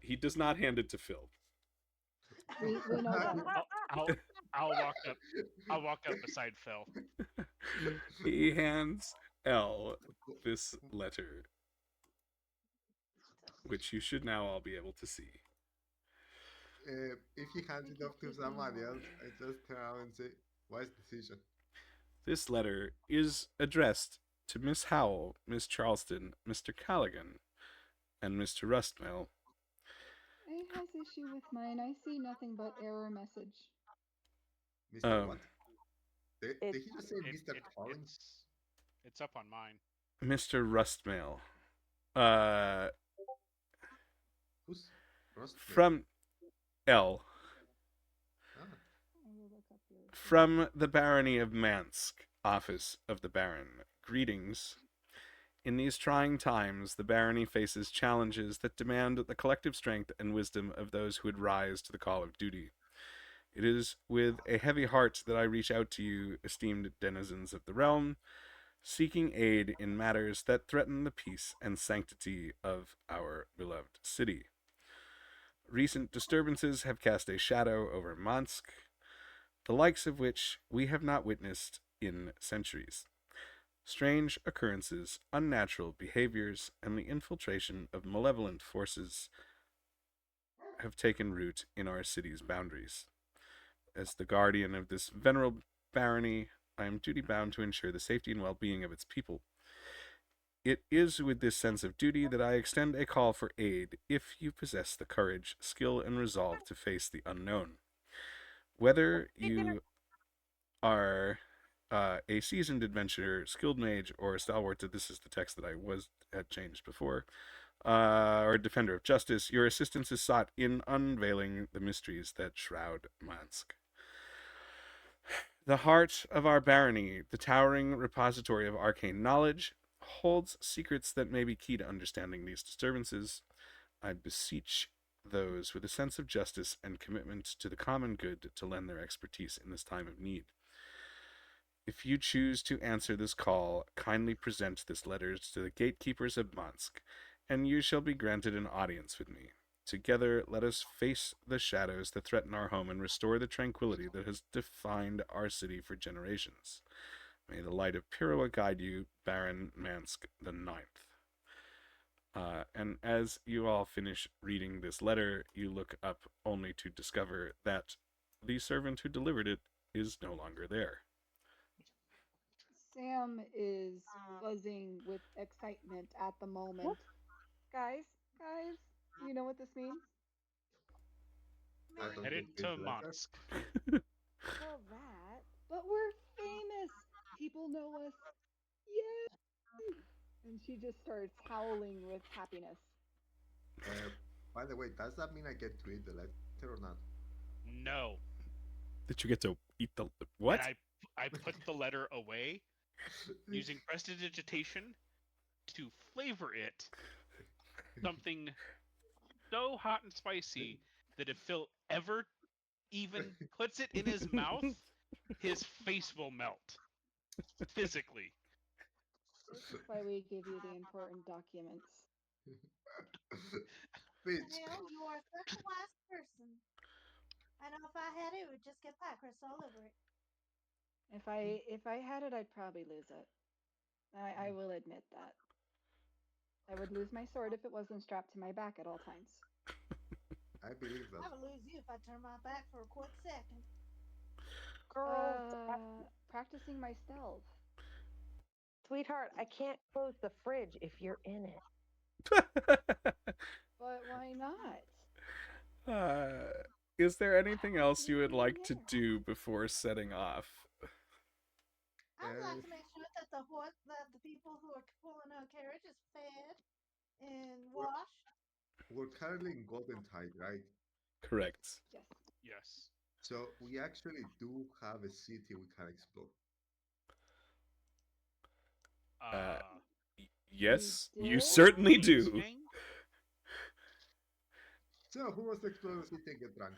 He does not hand it to Phil. We know that. I'll walk up. I'll walk up beside Phil. He hands Elle this letter, which you should now all be able to see. If he hands it off to somebody else, I just turn around and say, "Wise decision." This letter is addressed to Miss Howell, Miss Charleston, Mr. Callaghan, and Mr. Rustmell. It has issue with mine. I see nothing but error message. Mr. What? Did he just say Mr. Collins? It's up on mine. Mr. Rustmell. Who's Rustmell? From L. From the Barony of Mansque, office of the Baron. Greetings. In these trying times, the barony faces challenges that demand the collective strength and wisdom of those who would rise to the call of duty. It is with a heavy heart that I reach out to you, esteemed denizens of the realm, seeking aid in matters that threaten the peace and sanctity of our beloved city. Recent disturbances have cast a shadow over Mansque, the likes of which we have not witnessed in centuries. Strange occurrences, unnatural behaviors, and the infiltration of malevolent forces have taken root in our city's boundaries. As the guardian of this venerable barony, I am duty-bound to ensure the safety and well-being of its people. It is with this sense of duty that I extend a call for aid if you possess the courage, skill, and resolve to face the unknown. Whether you are a seasoned adventurer, skilled mage, or a stalwart, this is the text that I had changed before, or defender of justice, your assistance is sought in unveiling the mysteries that shroud Mansque. The heart of our barony, the towering repository of arcane knowledge, holds secrets that may be key to understanding these disturbances. I beseech those with a sense of justice and commitment to the common good to lend their expertise in this time of need. If you choose to answer this call, kindly present this letter to the gatekeepers of Mansque, and you shall be granted an audience with me. Together, let us face the shadows that threaten our home and restore the tranquility that has defined our city for generations. May the light of Pirua guide you, Baron Mansque the Ninth. And as you all finish reading this letter, you look up only to discover that the servant who delivered it is no longer there. Sam is buzzing with excitement at the moment. Guys, guys, you know what this means? I Me. don't Headed yet read to the letter. Mansk. Well, that. But we're famous. People know us. Yay! And she just starts howling with happiness. Uh, by the way, does that mean I get to read the letter or not? No. Did you get to eat the And what? I put the letter away using prestidigitation to flavor it something so hot and spicy that if Phil ever even puts it in his mouth, his face will melt. Physically. This is why we give you the important documents. Bitch. Neil, you are such a wise person. I know if I had it, it would just get pie crust all over it. If I had it, I'd probably lose it. I will admit that. I would lose my sword if it wasn't strapped to my back at all times. I believe that. I would lose you if I turned my back for a quick second. Girls, Practicing my stealth. sweetheart, I can't close the fridge if you're in it. But why not? Is there anything else you would Leave me like in to there. do before setting off? I would like Uh, to make sure that the people who are pulling our carriage is fed and we're, washed. we're currently in Golden Tide, right? Correct. Yes. Yes. So we actually do have a city we can explore. Uh, Uh, We yes, you did? certainly Thanks, do. gang. So who wants to explore the city and get drunk?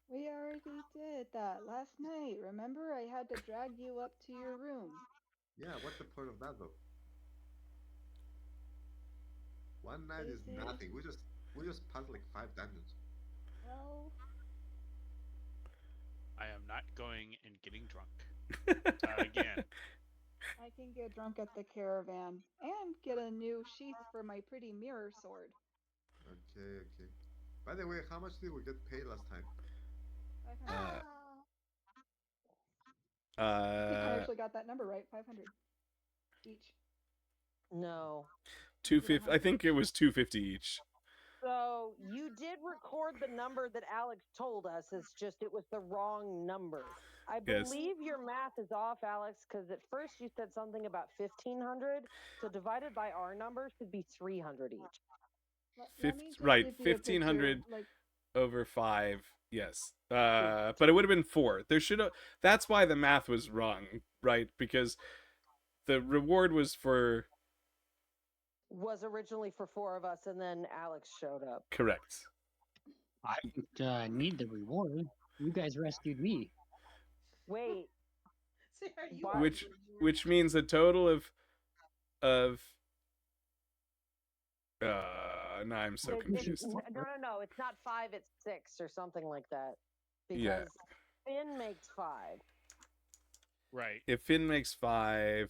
We already did that last night. Remember, I had to drag you up to your room. Yeah, what's the point of that though? One night is Stacy, nothing. We just passed like 5 dungeons. well, I am not going and getting drunk. Again. I can get drunk at the caravan and get a new sheath for my pretty mirror sword. Okay, okay. By the way, how much did we get paid last time? 500. uh, Oh, I think I uh, actually got that number right. 500 each. No. two Was it fifty. I 100? think it was 250 each. So you did record the number that Alex told us. It's just it was the wrong number. I Yes. believe your math is off, Alex, because at first you said something about 1,500. So divided by our number should be 300 each. Let me just Right, give you a picture of 1,500 like. over 5. Yes. Is But it would have been 4. There should have. That's why the math was wrong, right? Because the reward was for. was originally for 4 of us, and then Alex showed up. Correct. I don't need the reward. You guys rescued me. Wait, see, are you Why- are Which weird. which means a total of now I'm so confused. no, it's not 5, it's 6 or something like that. Yeah. Because Fynn makes 5. Right. If Fynn makes 5,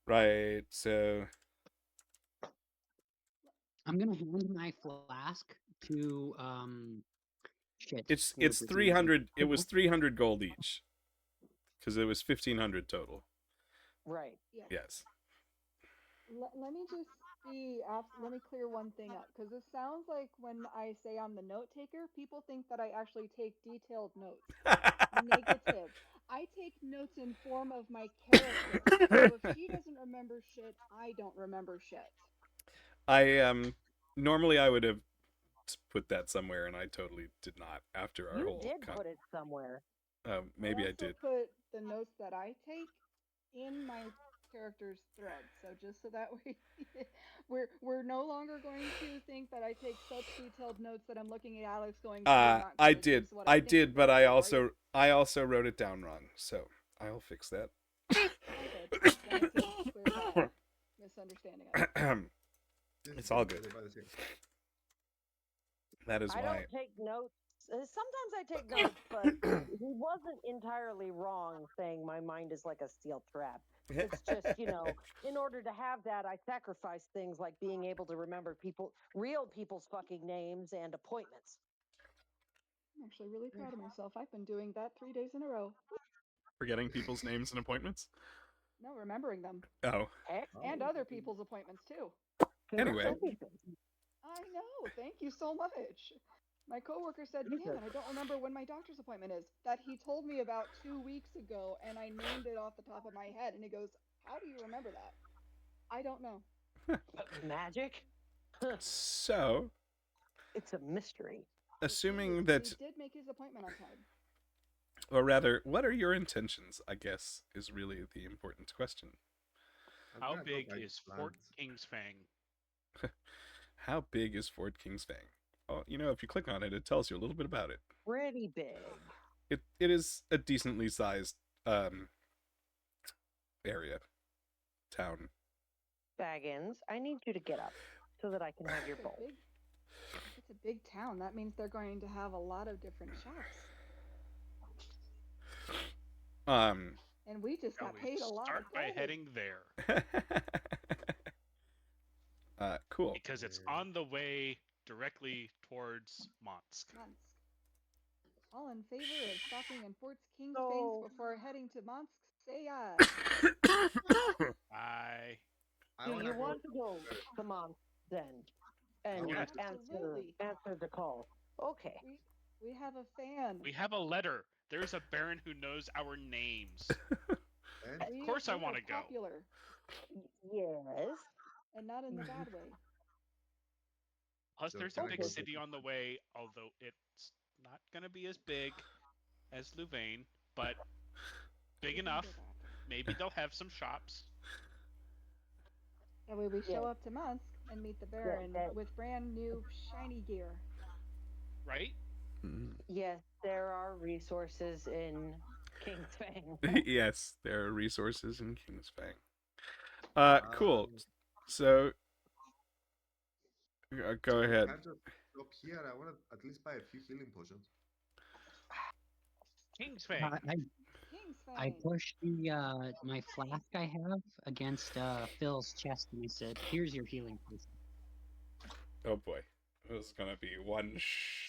right? So I'm gonna hand my flask to shit. it's whoever's name is. 300. It was 300 gold each because it was 1,500 total. Right. Yeah. Yes. Let me just let me clear one thing up because this sounds like when I say I'm the note taker, people think that I actually take detailed notes. Negative. I take notes in form of my character. So if she doesn't remember shit, I don't remember shit. Normally I would have put that somewhere, and I totally did not after our You whole. did put it somewhere. Maybe I also did. put the notes that I take in my character's thread, so just so that way we're no longer going to think that I take such detailed notes that I'm looking at Alex going, "You're not I going to did. use what I I think did, you're but going to, are you?" I also wrote it down wrong, so I'll fix that. Oh, good. Then it clears that misunderstanding up. It's all good. That is I why. don't take notes. Sometimes I take notes, but he wasn't entirely wrong saying my mind is like a steel trap. It's just, in order to have that, I sacrifice things like being able to remember real people's fucking names and appointments. I'm actually really proud of myself. I've been doing that 3 days in a row. Forgetting people's names and appointments. No, remembering them. Oh. And other people's appointments too. Anyway. I know. Thank you so much. My coworker said, "Damn it, I don't remember when my doctor's appointment is." That he told me about 2 weeks ago, and I named it off the top of my head. And he goes, "How do you remember that?" I don't know. Magic? So, It's a mystery. assuming that, he did make his appointment on time. or rather, what are your intentions? I guess is really the important question. How big is Fort Kingsfang? How big is Fort Kingsfang? Oh, if you click on it, it tells you a little bit about it. Pretty big. It is a decently sized area, town. Baggins, I need you to get up so that I can have your bowl. It's a big town. That means they're going to have a lot of different shops. And we just got paid a lot. Start by heading there. Cool. Because it's on the way directly towards Mansque. All in favor of stopping in Fort Kingsfang before heading to Mansque, say aye. Aye. Do you want to go to Mansque then? And answer the call. Okay. We have a fan. We have a letter. There's a baron who knows our names. Of course I want to go. Popular. Yes. And not in the bad way. Plus, there's a big city on the way, although it's not going to be as big as Louvain, but big enough. Maybe they'll have some shops. That way we show up to Mansque and meet the Baron with brand new shiny gear. Right? Yes, there are resources in Kingsfang. Yes, there are resources in Kingsfang. Cool. So, go ahead. I just stop here. I want to at least buy a few healing potions. Kingsfang. I pushed my flask I have against Phil's chest, and I said, "Here's your healing potion." Oh boy, this is gonna be one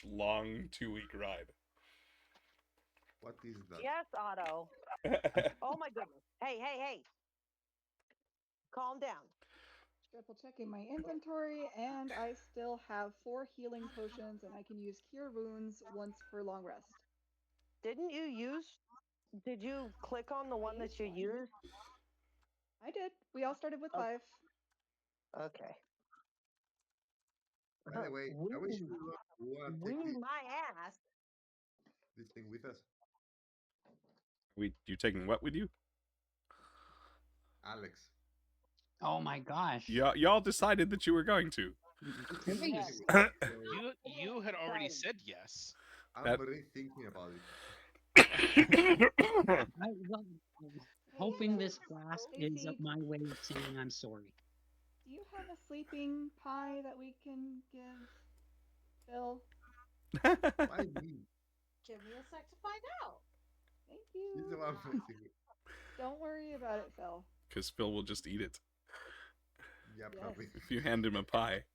long 2-week ride. What is that? Yes, Otto. Oh my goodness! Hey! Calm down. Triple checking my inventory, and I still have 4 healing potions, and I can use Cure Wounds once per long rest. Did you click on the one that you used? I did. We all started with 5. Okay. By the way, I wish we want to take my ass. This thing with us. You taking what with you? Alex. Oh my gosh. Y'all decided that you were going to. You had already said yes. I'm really thinking about it. Hoping this glass is my way of saying I'm sorry. Do you have a sleeping pie that we can give Phil? Why me? Give me a sec to find out. Thank you. He's the one fixing it. Don't worry about it, Phil. Because Phil will just eat it. Yeah, probably. If you hand him a pie.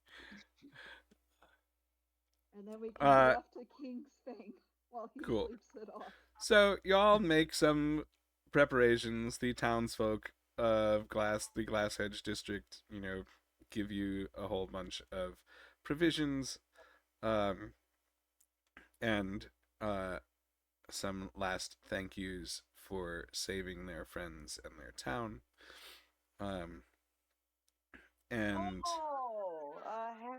And then we can go off to Kingsfang while he sleeps it off. So y'all make some preparations. The townsfolk of the Glasshedge district, give you a whole bunch of provisions, and some last thank yous for saving their friends and their town. And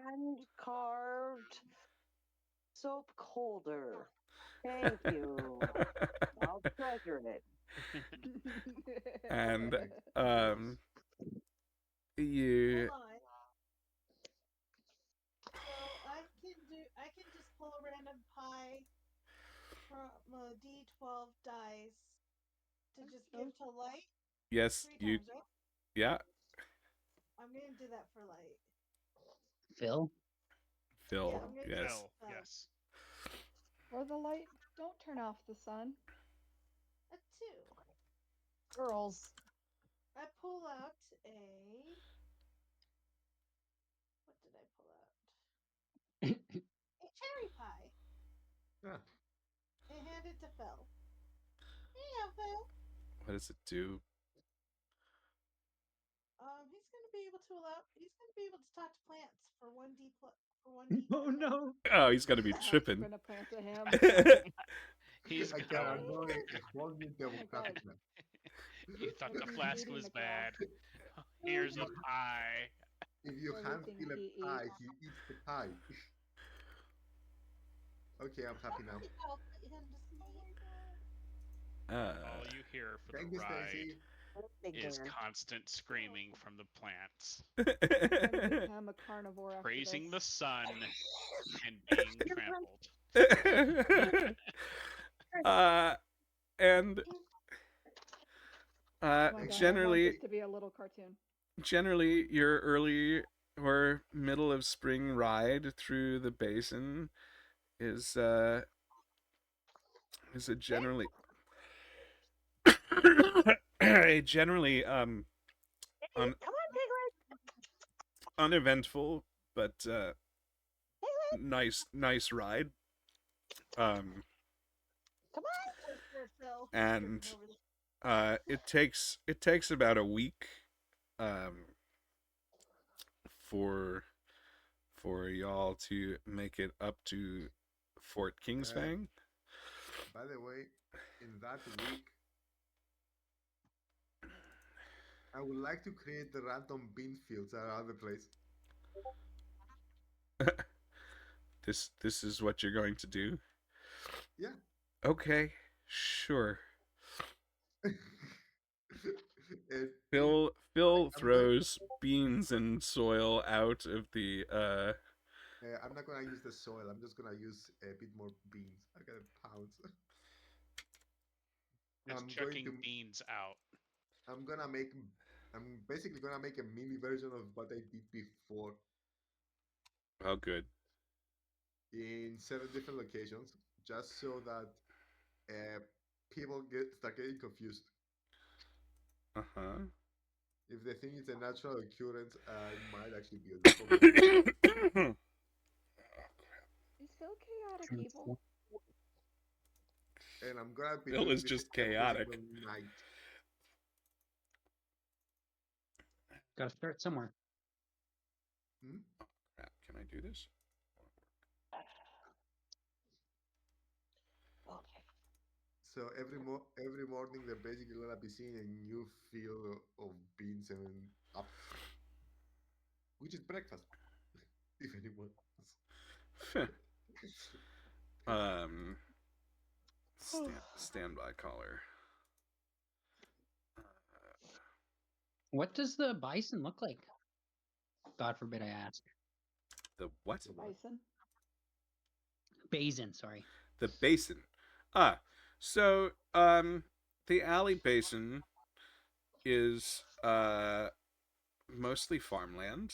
hand carved soap holder. Thank you. I'll treasure it. And Hold you on. So I can just pull a random pie from a D12 dice to just give to light yes, 3 times, right? yeah, I'm gonna do that for light. Phil? Phil, Yeah, I'm gonna do yes. Hell, that. yes. For the light, don't turn off the sun. A 2. Girls. I pull out a. What did I pull out? A cherry pie. Yeah. And hand it to Phil. Yeah, Phil. What does it do? He's gonna be able to talk to plants for 1d for 1d10. Oh no. Oh, he's gonna be The house tripping. gonna plant to him. He's I can annoy a whole new Oh my God. demographic now. You thought Maybe the he's flask reading was the glass. bad. Here's a pie. If you hand Everything him he a pie, eats. he eats the pie. Okay, I'm happy now. I'll put him to sleep. All you hear for Thank the you, ride Stacy. is Again. constant screaming from the plants, He's gonna become a carnivore after praising the this. sun and being trampled. And Oh my God, I want generally, this to be a little cartoon. your early or middle of spring ride through the basin is a generally a generally Come on, Piglet. uneventful but Piglet. nice ride. Come on. Poor Phil. And Tripping over the- it takes about a week for y'all to make it up to Fort Kingsfang. By the way, in that week, I would like to create the random bean fields around the place. This is what you're going to do? Yeah. Okay, sure. And Phil I'm throws beans and soil out of the I'm not gonna use the soil. I'm just gonna use a bit more beans. I got pounds. It's I'm going chucking to. beans out. I'm gonna make. I'm basically gonna make a mini version of what I did before oh good. in 7 different locations, just so that people start getting confused. Uh-huh. If they think it's a natural occurrence, it might actually be a goblin. Is Phil chaotic evil? And I'm gonna be Phil doing is this just every chaotic. single night. Gotta start somewhere. Hmm? Crap, can I do this? Okay. So every morning they're basically gonna be seeing a new field of beans and apples, which is breakfast, if anyone. Standby caller. What does the bison look like? God forbid I ask. The what? Bison. Basin, sorry. The basin. So the alley basin is mostly farmland.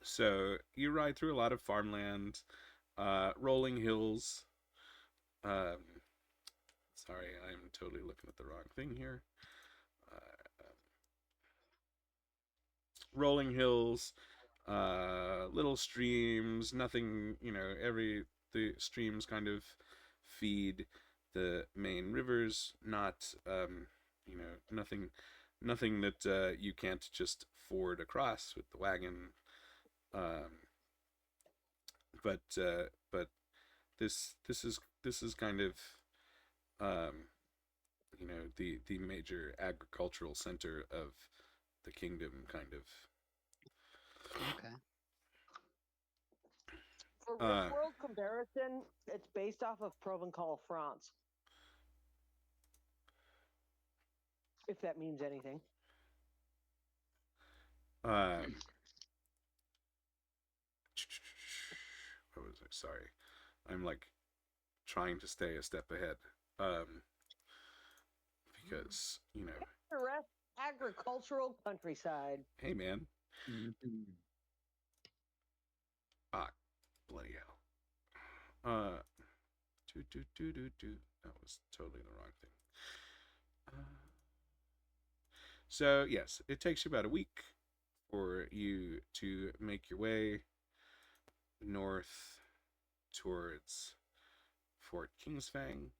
So you ride through a lot of farmland, rolling hills. Sorry, I'm totally looking at the wrong thing here. Rolling hills, little streams, nothing, the streams kind of feed the main rivers, not, nothing that you can't just ford across with the wagon. But this is kind of, the major agricultural center of the kingdom, kind of. Okay. For Uh, real world comparison, it's based off of Provencal, France. If that means anything. what was I? Sorry, I'm like trying to stay a step ahead. Because Picturesque agricultural countryside. hey man, Mhm. bloody hell. That was totally the wrong thing. So yes, it takes you about a week for you to make your way north towards Fort Kingsfang.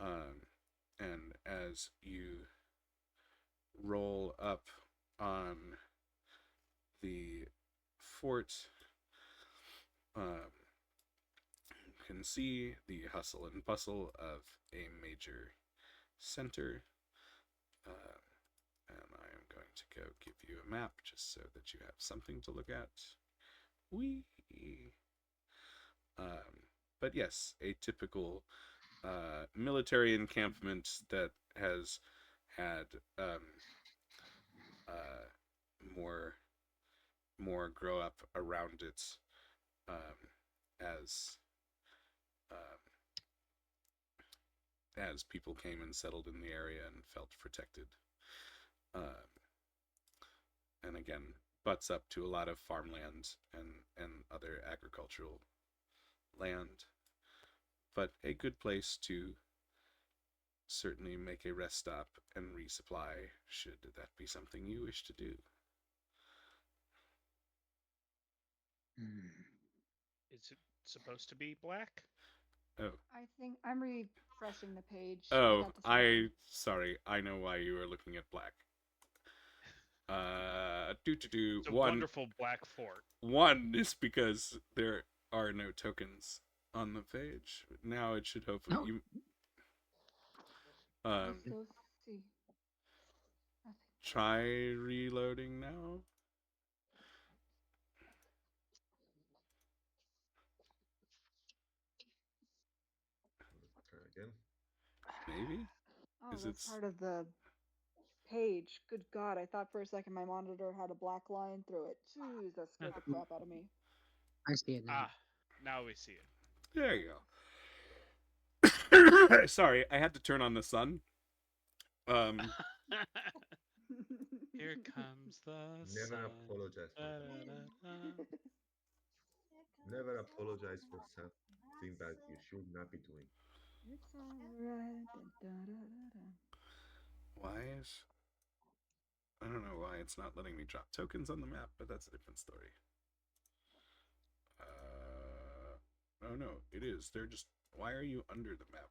And as you roll up on the fort, you can see the hustle and bustle of a major center. And I am going to go give you a map just so that you have something to look at. Whee! But yes, a typical military encampment that has had more grow up around it as as people came and settled in the area and felt protected. And again, butts up to a lot of farmland and other agricultural land, but a good place to certainly make a rest stop and resupply should that be something you wish to do. Is it supposed to be black? Oh. I think I'm refreshing the page. Oh, got the same thing. sorry, I know why you were looking at black. It's a one. wonderful black fort. One is because there are no tokens on the page. Now it should hopefully Oh. you. I still see nothing. Try reloading now. Try again. Maybe. Oh, Is that's it's part of the page. Good God, I thought for a second my monitor had a black line through it. Jeez, that scared the crap out of me. I see it now. Now we see it. there you go. Sorry, I had to turn on the sun. Here comes the Never sun. apologize for that. Never apologize for something that you should not be doing. It's alright. Why is I don't know why it's not letting me drop tokens on the map, but that's a different story. Oh no, it is. They're just. Why are you under the map?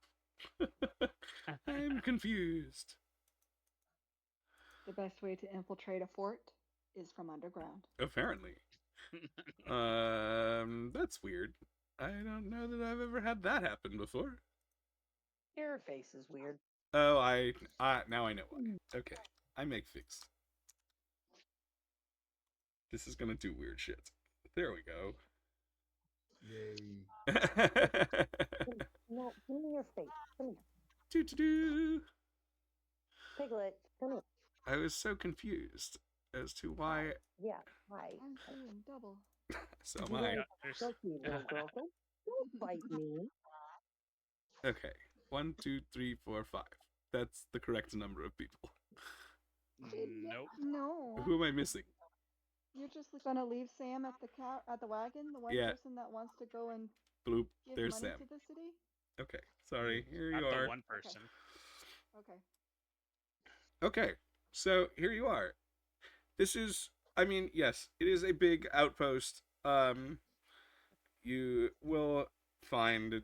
I'm confused. The best way to infiltrate a fort is from underground. Apparently. That's weird. I don't know that I've ever had that happen before. Your face is weird. Oh, now I know why. Okay, I make figs. This is gonna do weird shit. There we go. Yay. No, give me your face. Come here. Do. Piglet, come here. I was so confused as to why. Yeah, hi. I'm doing double. So You am I. little silky little girl. Don't bite me. Okay, 1, 2, 3, 4, 5. That's the correct number of people. Nope. No. Who am I missing? You're just gonna leave Sam at the wagon, the one Yeah. person that wants to go and Bloop. give There's money Sam. to the city? Okay, sorry. Here you Not are. the one person. Okay. Okay, so here you are. This is, I mean, yes, it is a big outpost. You will find,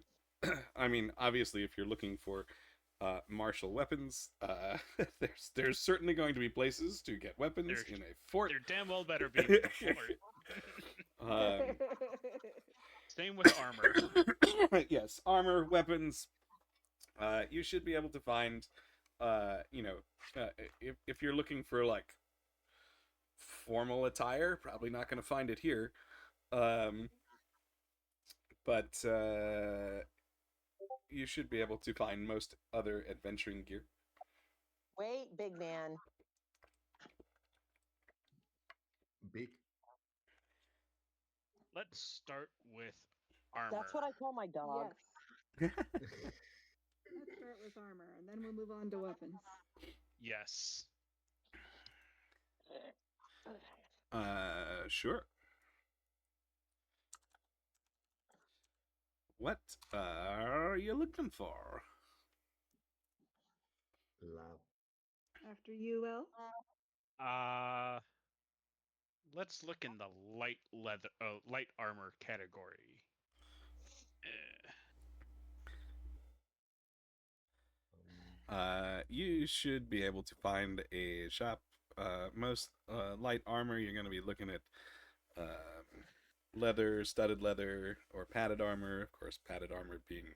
I mean, obviously, if you're looking for martial weapons, there's certainly going to be places to get weapons in a fort. There damn well better be a fort. Same with armor. Yes, armor, weapons. You should be able to find, if you're looking for like formal attire. Probably not going to find it here. Um, but you should be able to find most other adventuring gear. Wait, big man. Big. Let's start with armor. That's what I call my dog. Yes. Let's start with armor, and then we'll move on to weapons. Yes. Sure. What are you looking for? Lab. After you, El. Uh, let's look in the light armor category. You should be able to find a shop. Most light armor, you're going to be looking at leather, studded leather, or padded armor. Of course, padded armor being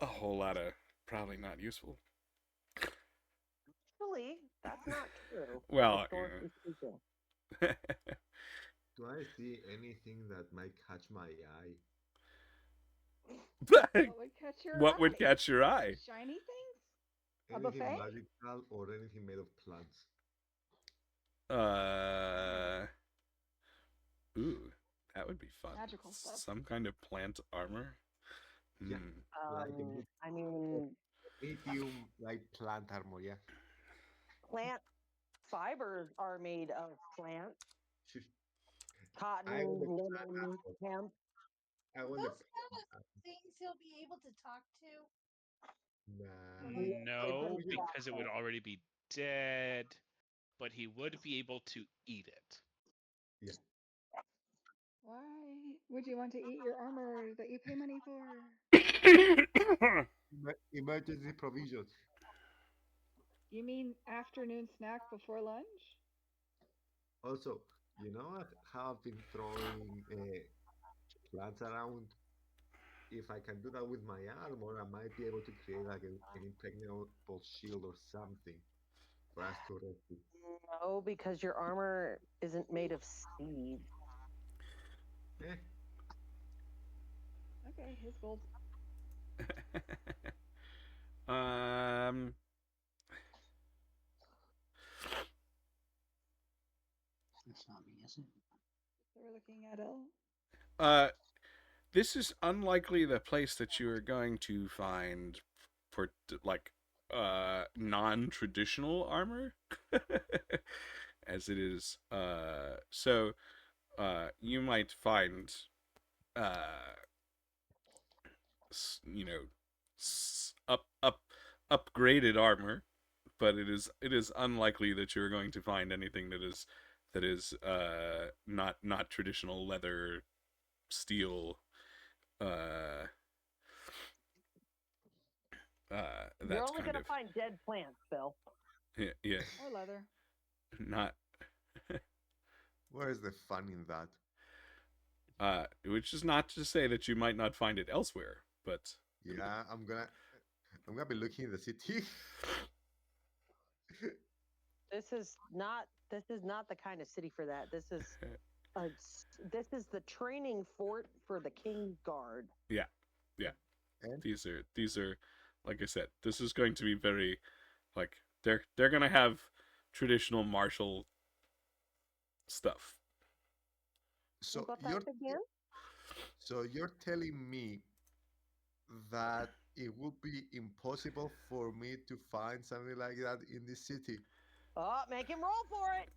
a whole lot of probably not useful. Actually, that's not true. Well, historically speaking. Do I see anything that might catch my eye? What would catch your what eye? would catch your eye? Shiny things? A Anything buffet? magical or anything made of plants? Ooh, that would be fun. Magical stuff. Some kind of plant armor. Yeah. Like a I mean, medium like plant armor, yeah. plant fibers are made of plants. Shush. I Cotton, want the plant linen, armor. hemp. I want Those the kind of things he'll be able to talk to. Nah. No, Exactly. because it would already be dead, but he would be able to eat it. Yeah. Why would you want to eat your armor that you pay money for? Emergency provisions. You mean afternoon snack before lunch? Also, how I've been throwing plants around. If I can do that with my armor, I might be able to create like an impregnable shield or something for us to rescue. No, because your armor isn't made of seed. Eh, Okay, his gold. um. That's not me, is it? So we're looking at L. This is unlikely the place that you are going to find for like non-traditional armor, as it is. So you might find you know upgraded armor, but it is unlikely that you're going to find anything that is not traditional leather, steel, You're that's only kind going of to find dead plants, Phil. yeah, Or leather. not where is the fun in that? which is not to say that you might not find it elsewhere, but Yeah, I'm gonna be looking in the city. This is not the kind of city for that. This is the training fort for the King's Guard. yeah. And These are like I said, this is going to be very like they're gonna have traditional martial stuff. so Got you're that again? so you're telling me that it would be impossible for me to find something like that in this city. Oh, make him roll for it.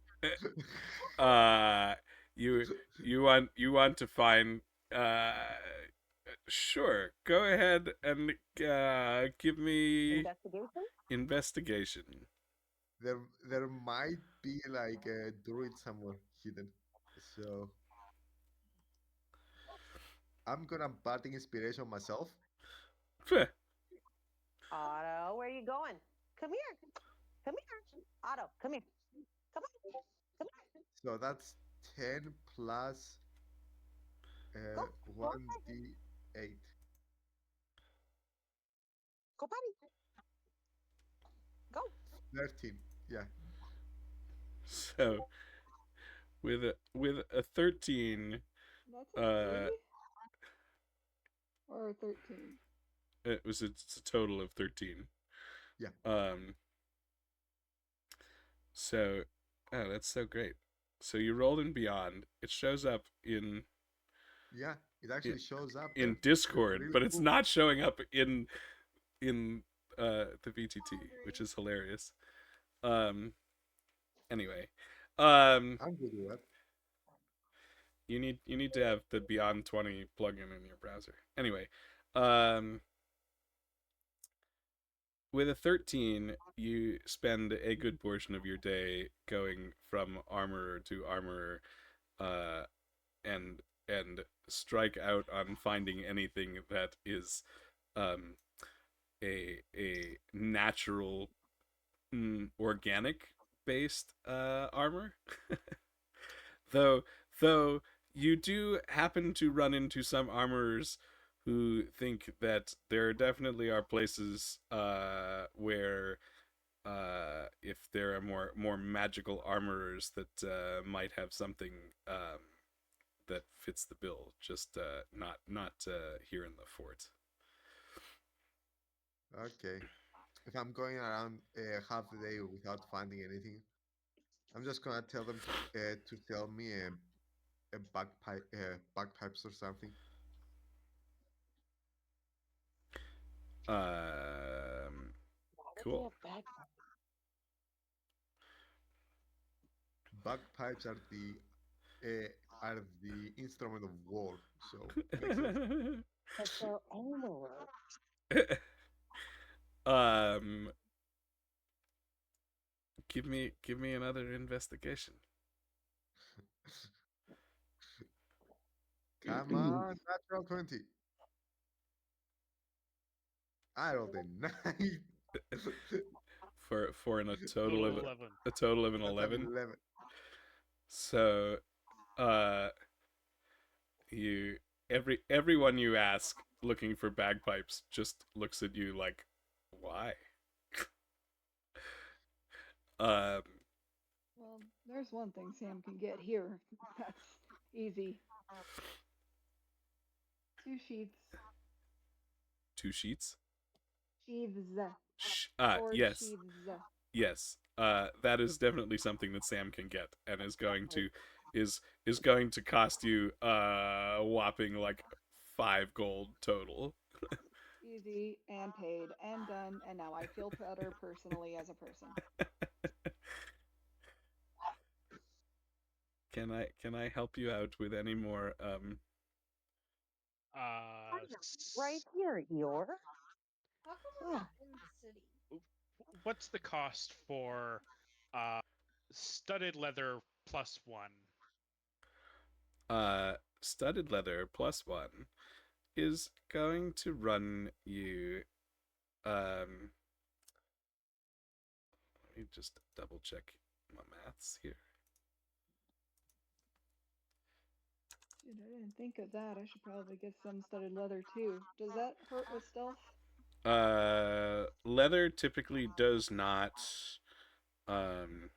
You want to find sure, go ahead and give me Investigation? investigation. There might be like a druid somewhere hidden. So I'm gonna bardic inspiration myself. Otto, where are you going? Come here. Come here. Otto, come here. Come on. Come here. So that's 10 plus Go. 1d8. Go, buddy. Go. 13. Yeah. So with a 13, That's a uh, 3 or a 13. it's a total of 13. Yeah. Um. So, oh, that's so great. So you rolled in Beyond. It shows up Yeah, it actually shows up in there. Discord, Really but it's cool. not showing up in the VTT, which is hilarious. Um. Anyway, I'm good with that. you need to have the Beyond 20 plugin in your browser. Anyway, um, with a 13, you spend a good portion of your day going from armorer to armorer, uh, and strike out on finding anything that is um, a natural, organic based armor. though though you do happen to run into some armorers who think that there definitely are places where if there are more magical armorers that might have something that fits the bill, just not here in the fort. Okay. If I'm going around half the day without finding anything, I'm just gonna tell them to sell me a bagpipes or something. Why would they Cool. have bagpipes? Bagpipes are the instrument of war, so makes sense. But they're armorer. um, give me another investigation. Come on, natural 20. I rolled a 9. For Total of 11. a total of an That's an 11. 11. So, uh, you everyone you ask looking for bagpipes just looks at you like, why? um, Well, there's one thing Sam can get here. That's easy. 2 sheets. 2 sheets. Sheaths. Sword Yes, sheaths. yes. That is definitely something that Sam can get, and is going to cost you a whopping like 5 gold total. Easy and paid and done, and now I feel better personally as a person. Can I help you out with any more Right here, Eeyore. How come we're not in the city? What's the cost for uh, studded leather +1? studded leather +1 is going to run you let me just double check my maths here. Dude, I didn't think of that. I should probably get some studded leather too. Does that hurt with stealth? Leather typically does not um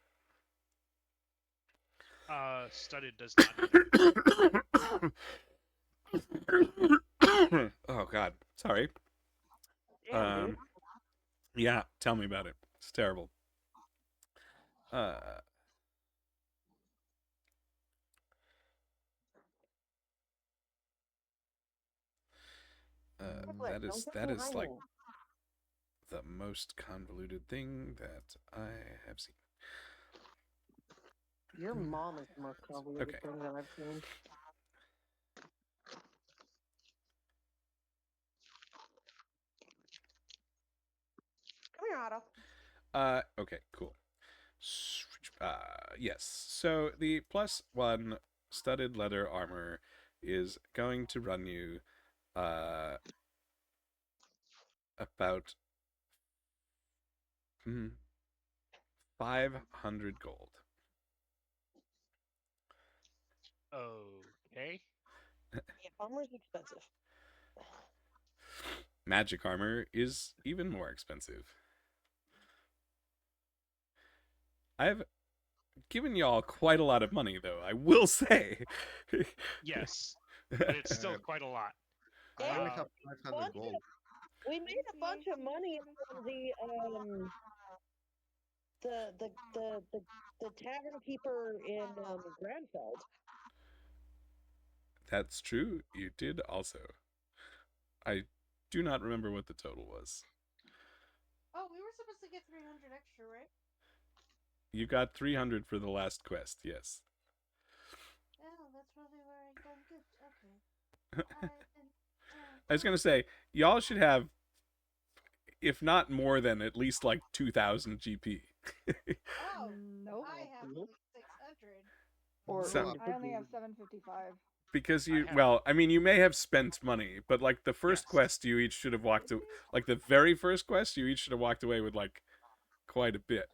Studded does not either. oh god, sorry. Damn, dude. Yeah, tell me about it. It's terrible. Uh Tablet, don't get that is like behind me. the most convoluted thing that I have seen. Your mom is the most convoluted Okay. thing that I've seen. Come here, Otto. Okay, cool. Yes. So the +1 studded leather armor is going to run you about 500 gold. Okay. Yeah, armor's expensive. Magic armor is even more expensive. given y'all quite a lot of money, though. I will say. Yes, but it's still quite a lot. I only And have 500 gold. we made a bunch of money on the tavern keeper in Granfeld. That's true. You did also. I do not remember what the total was. Oh, we were supposed to get 300 extra, right? You got 300 for the last quest, yes. Oh, that's probably where I done good. Okay. I was going to say, y'all should have, if not more than at least like 2,000 GP. Oh, Nope. I have at least 600. Or So- I only have 755. Because I have- well, I mean, you may have spent money, but like the first Yes. quest, you each should have walked, like the very first quest, you each should have walked away with like quite a bit,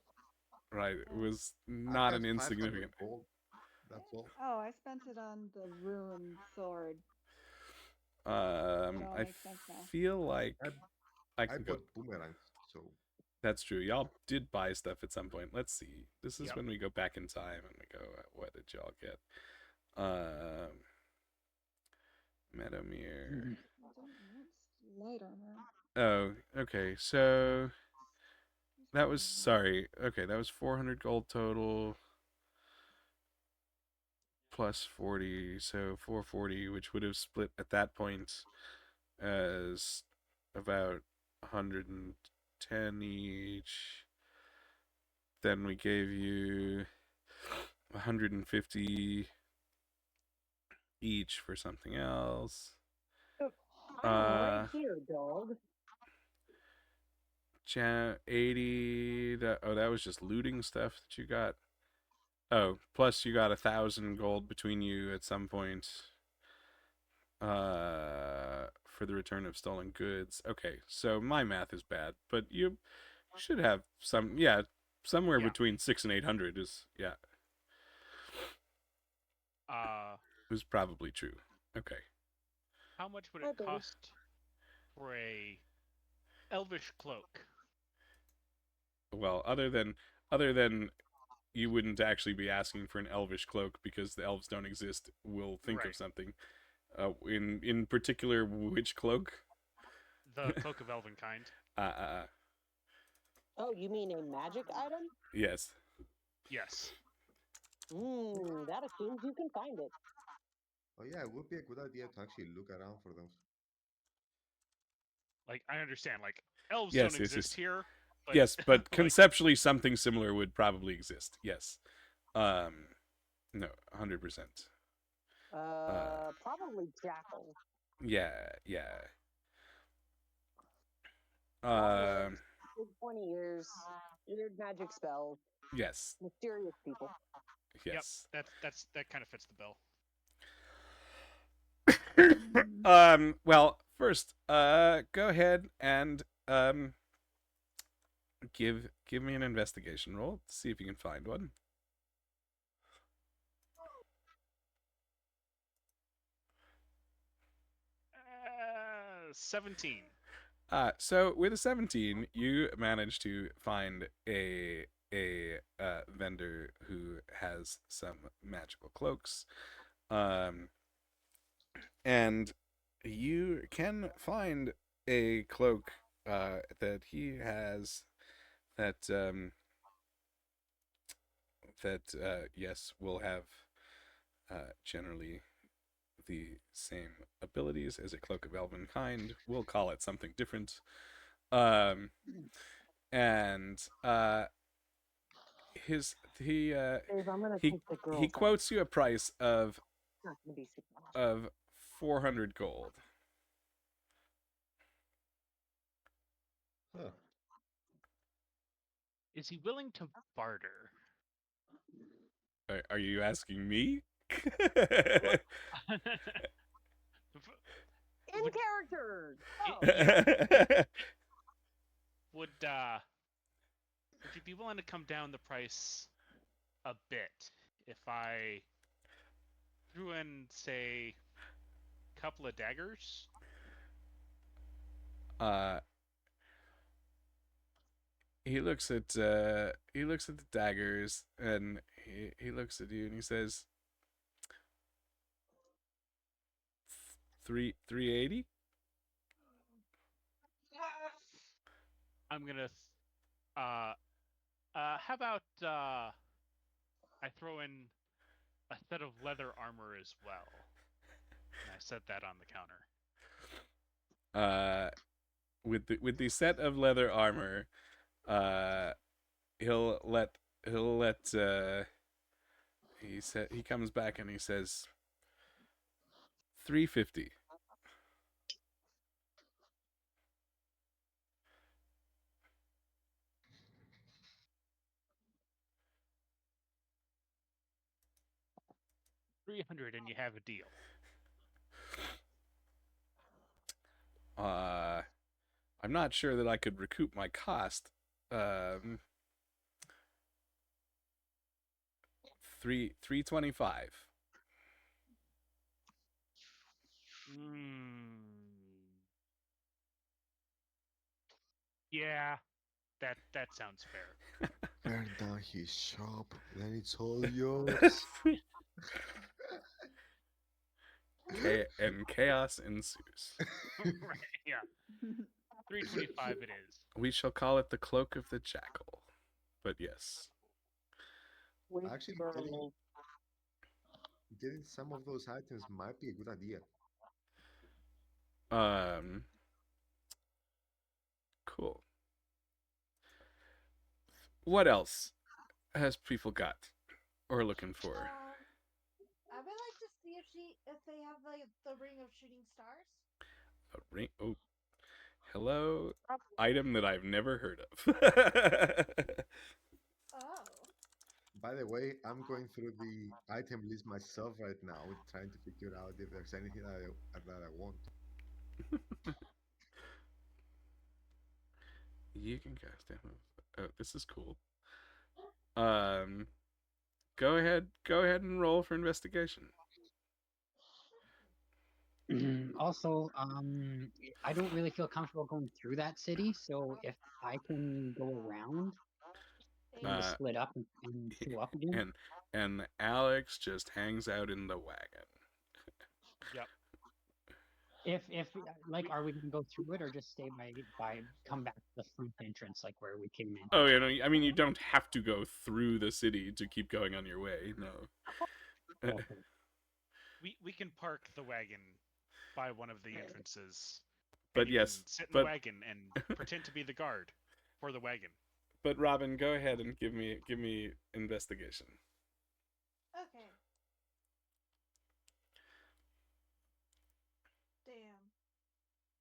right? It was not I an have 500 insignificant. gold. That's all. Oh, I spent it on the rune sword. all I makes sense now. feel like I I can go. bought boomerangs, so That's true. Y'all did buy stuff at some point. Let's see. This is Yep. when we go back in time and we go, what did y'all get? Meadowmere. I don't want light armor. Oh, okay. So that was sorry. Okay, that was 400 gold total plus 40, so 440, which would have split at that point as about 110 each. Then we gave you 150 each for something else. I'm right here, dog. 80. That was just looting stuff that you got. Oh, plus you got 1,000 gold between you at some point. For the return of stolen goods. Okay, so my math is bad, but you should have some. Yeah, somewhere Yeah. between 600 and 800 is is probably true. Okay. How much would Hi, it baby. cost for a elvish cloak? Well, other than you wouldn't actually be asking for an elvish cloak because the elves don't exist. We'll think Right. of something. In particular, which cloak? The cloak of elven kind. Oh, you mean a magic item? Yes. Yes. That assumes you can find it. oh yeah, it would be a good idea to actually look around for those. Like I understand, like elves Yes, don't yes, exist yes. here. But, Yes, but like, conceptually, something similar would probably exist. Yes. No, 100%. Probably jackal. Yeah, yeah. Long legs, big pointy ears, weird magic spells, Yes, mysterious people. yes. that kind of fits the bill. Well, first, go ahead and give me an investigation roll. See if you can find one. Uh, 17. So with a 17, you manage to find a vendor who has some magical cloaks, and you can find a cloak that he has that yes will have generally the same abilities as a cloak of elven kind. We'll call it something different. And Dave, I'm gonna he take the girls he out. quotes you a price of It's not gonna be super much. 400 gold. Huh. Is he willing to barter? Are you asking me? In Would- character. It- Oh. yeah. Would you be willing to come down the price a bit if I threw in, say, a couple of daggers? he looks at the daggers, and he looks at you and he says, 380. I'm gonna. How about I throw in a set of leather armor as well, and I set that on the counter. With the set of leather armor, uh, he'll let he comes back and he says 350. 300, and you have a deal. I'm not sure that I could recoup my cost. 325. Yeah, that sounds fair. Burn down his shop, then it's all yours. And chaos ensues. Right, yeah. 325 it is. We shall call it the cloak of the jackal. But yes. Actually, getting some of those items might be a good idea. Cool. What else has people got or looking for? I would like to see if they have like the ring of shooting stars. A ring. Oh, hello. Item that I've never heard of. Oh. By the way, I'm going through the item list myself right now, trying to figure out if there's anything that I want. You can cast damage. Oh, this is cool. Go ahead and roll for investigation. Also, I don't really feel comfortable going through that city, so if I can go around and just split up and show up again. And Alex just hangs out in the wagon. Yep. If like, are we gonna go through it or just stay by come back to the front entrance, like where we came in? Oh, you know, I mean, you don't have to go through the city to keep going on your way. No. Okay. We can park the wagon by one of the entrances. But and you yes, can sit in but the wagon and pretend to be the guard for the wagon. But Robin, go ahead and give me investigation. Okay. Damn.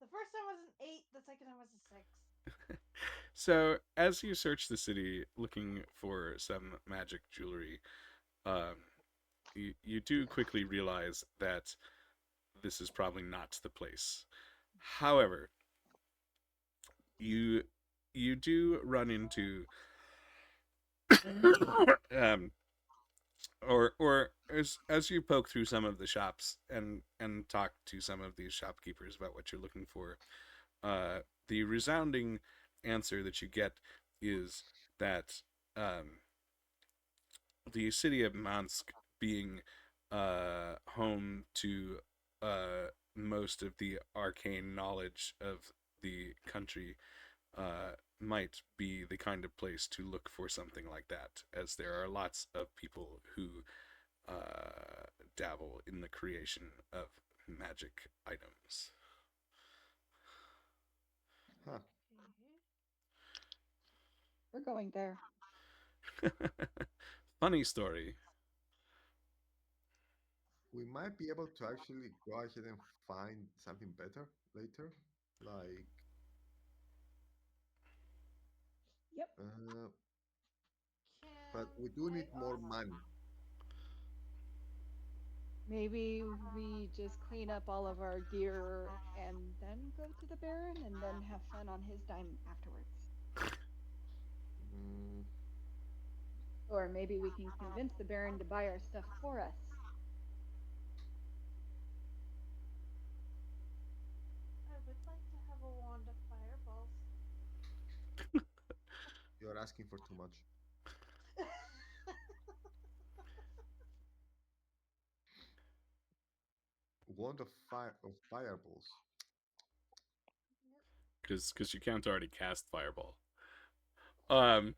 The first time was an 8, the second time was a 6. So, as you search the city looking for some magic jewelry, you do quickly realize that this is probably not the place. However, you do run into or as you poke through some of the shops and talk to some of these shopkeepers about what you're looking for, the resounding answer that you get is that the city of Mansque, being home to most of the arcane knowledge of the country, might be the kind of place to look for something like that, as there are lots of people who dabble in the creation of magic items. Huh. We're going there. Funny story. We might be able to actually go ahead and find something better later. Like, Yep. but we do need more money. Maybe we just clean up all of our gear and then go to the Baron and then have fun on his dime afterwards. Mm, Or maybe we can convince the Baron to buy our stuff for us. I would like to have a wand of fireballs. you You're asking for too much. Wand of fireballs. Because you can't already cast fireball. Um,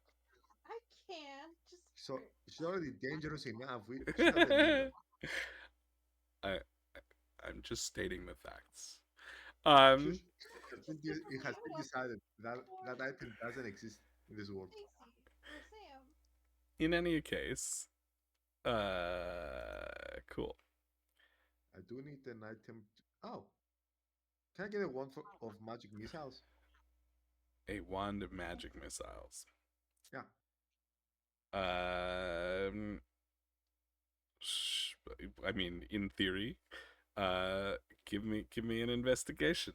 I can just. So it's already dangerous enough. She doesn't need that. I I'm just stating the facts. Shush. Um, It has been What decided that for that item doesn't exist in this world. Stacy or Sam? in any case, cool. I do need an item. Oh, can I get a wand of magic missiles? A wand of magic missiles. Yeah. Um, I mean, in theory, uh, give me an investigation.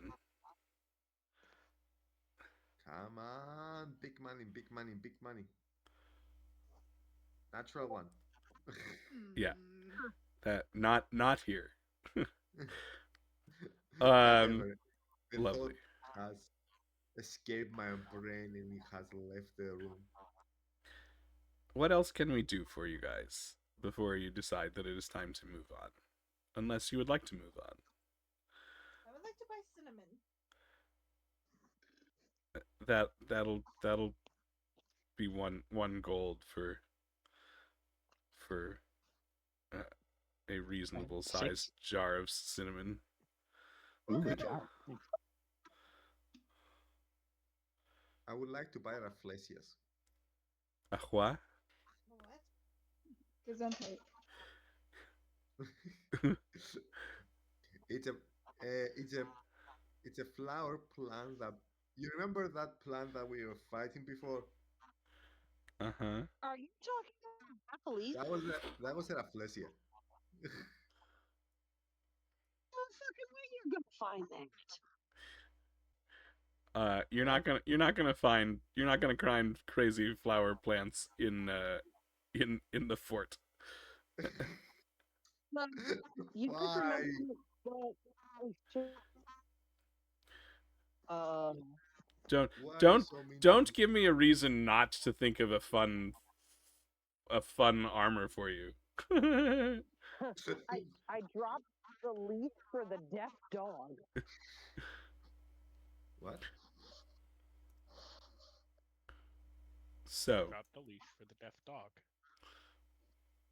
Come on, big money, big money, big money. Natural one. Yeah. Hmm. That not here. Whatever. The thought Lovely. has escaped my brain and it has left the room. What else can we do for you guys before you decide that it is time to move on? Unless you would like to move on. I would like to buy cinnamon. That'll be one gold for uh, a reasonable sized 6. jar of cinnamon. Ooh, a jar. Thanks. I would like to buy Rafflesias. A what? What? Gesundheit. It's a, it's a flower plant that you remember that plant that we were fighting before. Uh-huh. Are you talking about police? That was a Rafflesia. No fucking way you're gonna find that. You're not gonna find crazy flower plants in the fort. But you just Why? remember that. Don't Why are you don't so mean to don't me? give me a reason not to think of a fun armor for you. I dropped the leash for the deaf dog. What? So Drop the leash for the deaf dog.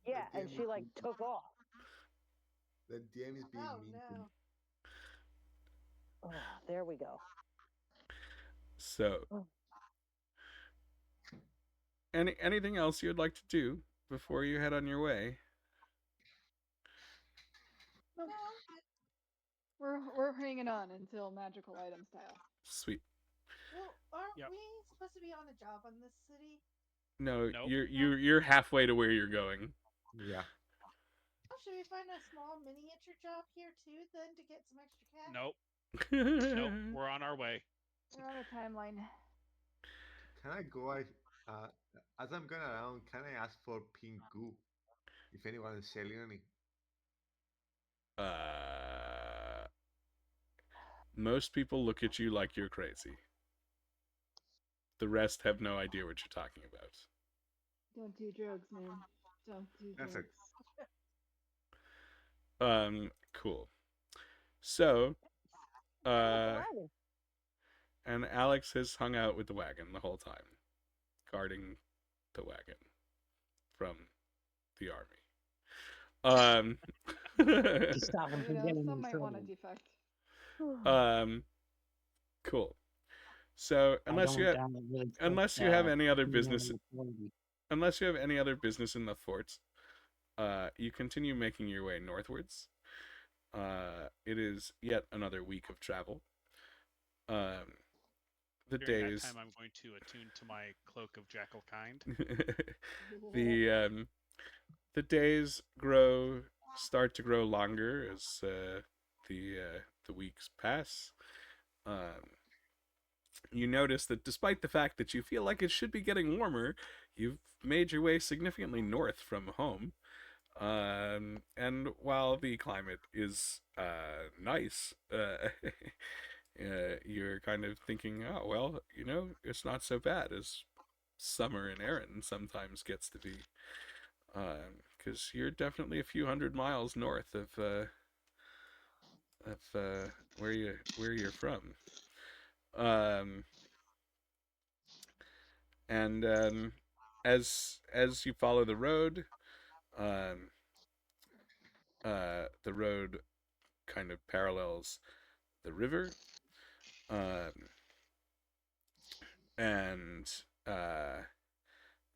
Yeah, The and DM she is like took off. The DM is being Oh mean to me. no. Oh, there we go. so anything else you'd like to do before you head on your way? No, No. we're hanging on until magical item style. Sweet. Well, aren't Yep. we supposed to be on a job on this city? No, Nope. you're halfway to where you're going. Yeah. Oh, should we find a small miniature job here too, then, to get some extra cash? Nope. Nope. We're on our way. We're on a timeline. Can I go? As I'm going around, can I ask for pink goo? If anyone is selling any. Most people look at you like you're crazy. The rest have no idea what you're talking about. Don't do drugs, man. Don't do That's drugs. Cool. So, and Alex has hung out with the wagon the whole time, guarding the wagon from the army. To stop him You from know, getting some in might want a trouble. defect. Cool. So unless you have any other business, unless you have any other business in the fort, you continue making your way northwards. It is yet another week of travel. The During days. that time, I'm going to attune to my cloak of jackal kind. The days start to grow longer as the weeks pass. You notice that despite the fact that you feel like it should be getting warmer, you've made your way significantly north from home. And while the climate is nice, you're kind of thinking, oh, well, it's not so bad as summer in Erin sometimes gets to be, because you're definitely a few hundred miles north of where you're from. Um, and as you follow the road, um, the road kind of parallels the river, um, and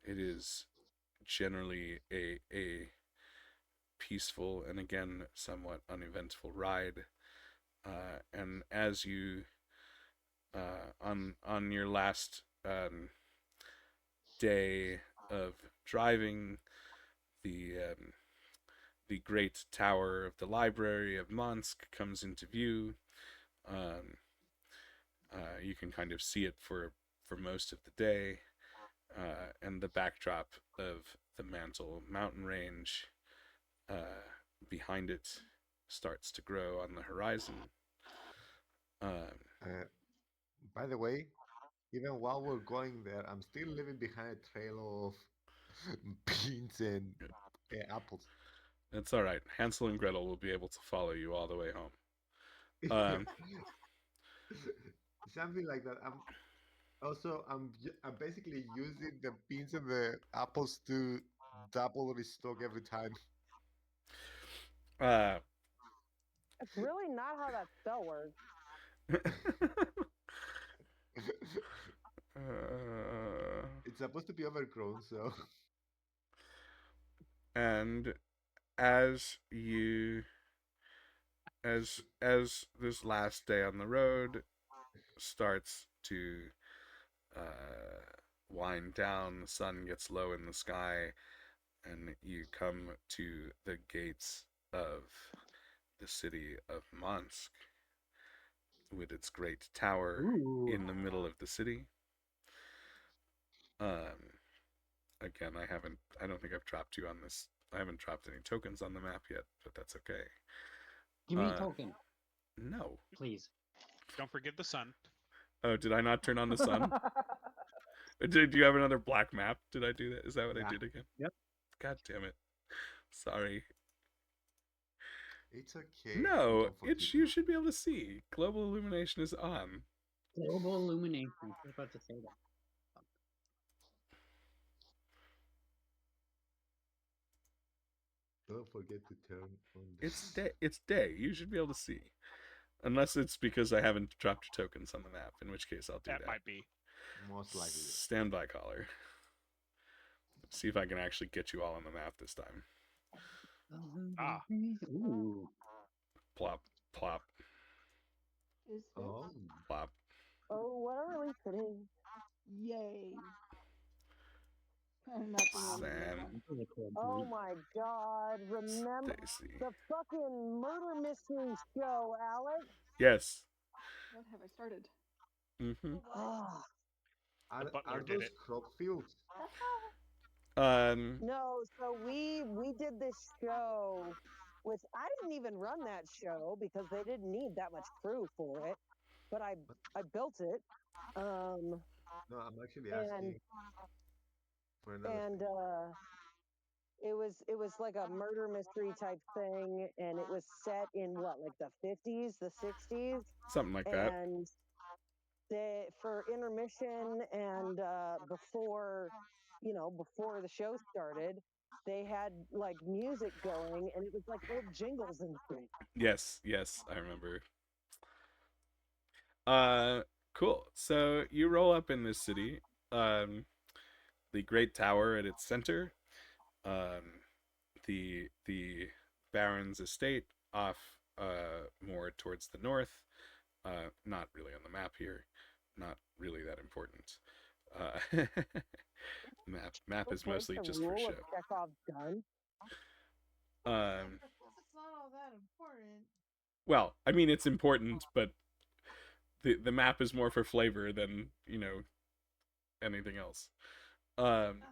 it is generally a peaceful and again somewhat uneventful ride. And as you on your last day of driving, the the great tower of the library of Mansque comes into view. Um, you can kind of see it for most of the day, and the backdrop of the Mantle mountain range behind it starts to grow on the horizon. Um, Uh, by the way, even while we're going there, I'm still leaving behind a trail of beans and apples. it's all right. Hansel and Gretel will be able to follow you all the way home. Um, Something like that. I'm basically using the beans and the apples to double restock every time. uh, That's really not how that spell works. It's supposed to be overgrown, so and as you as this last day on the road starts to wind down, the sun gets low in the sky, and you come to the gates of the city of Mansque with its great tower Ooh. in the middle of the city. Um, again, I don't think I've dropped you on this. I haven't dropped any tokens on the map yet, but that's okay. Give me a token, No. please. Don't forget the sun. Oh, did I not turn on the sun? Do you have another black map? Did I do that? Is that what I Yeah. did again? Yep. God damn it. Sorry. it's okay. No, Don't forgive you you. should be able to see. Global illumination is on. Global illumination. I was about to say that. Don't forget to turn on the. It's day. It's day. You should be able to see. Unless it's because I haven't dropped your tokens on the map, in which case I'll do That that. might be. Most likely. Yes. Stand by, caller. See if I can actually get you all on the map this time. Ah. Ooh. Plop, plop, Is this? Oh, plop. Oh, what a relief it is. Yay. Not being able to get Sam. one. Oh my God. Remember Stacy. the fucking murder mystery show, Alex? Yes. What have I started? Mm-hmm. Oh, The butler are did those it. crop fields? no, so we did this show with I didn't even run that show because they didn't need that much crew for it, but I built it. No, I'm actually And asking for another and thing. it was like a murder mystery type thing, and it was set in what, like the 50s, the 60s, Something like that. and for intermission and before before the show started, they had like music going, and it was like old jingles and shit. Yes, yes, I remember. Cool. So you roll up in this city. The great tower at its center. Um, the Baron's estate off more towards the north. Not really on the map here. Not really that important. Map is Break mostly the just for rule show. of Chekhov's gun. It's not all that important. Well, I mean it's important, but the map is more for flavor than anything else. Um,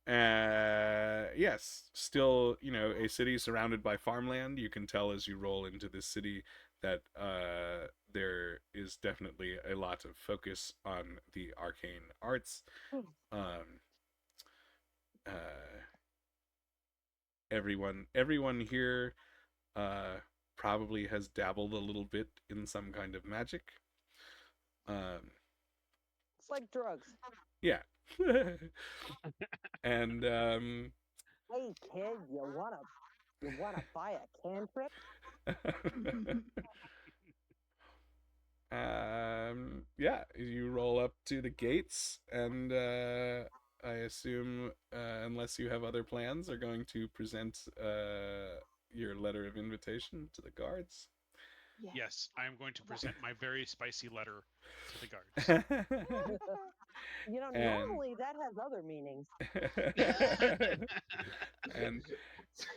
yes, still a city surrounded by farmland. You can tell as you roll into this city that there is definitely a lot of focus on the arcane arts. Um, uh, everyone here probably has dabbled a little bit in some kind of magic. Um, It's like drugs. yeah, and Hey kid, you wanna buy a cantrip? yeah, you roll up to the gates, and I assume, unless you have other plans, are going to present your letter of invitation to the guards. Yes. Yes, I am going to present my very spicy letter to the guards. You know, And- normally that has other meanings.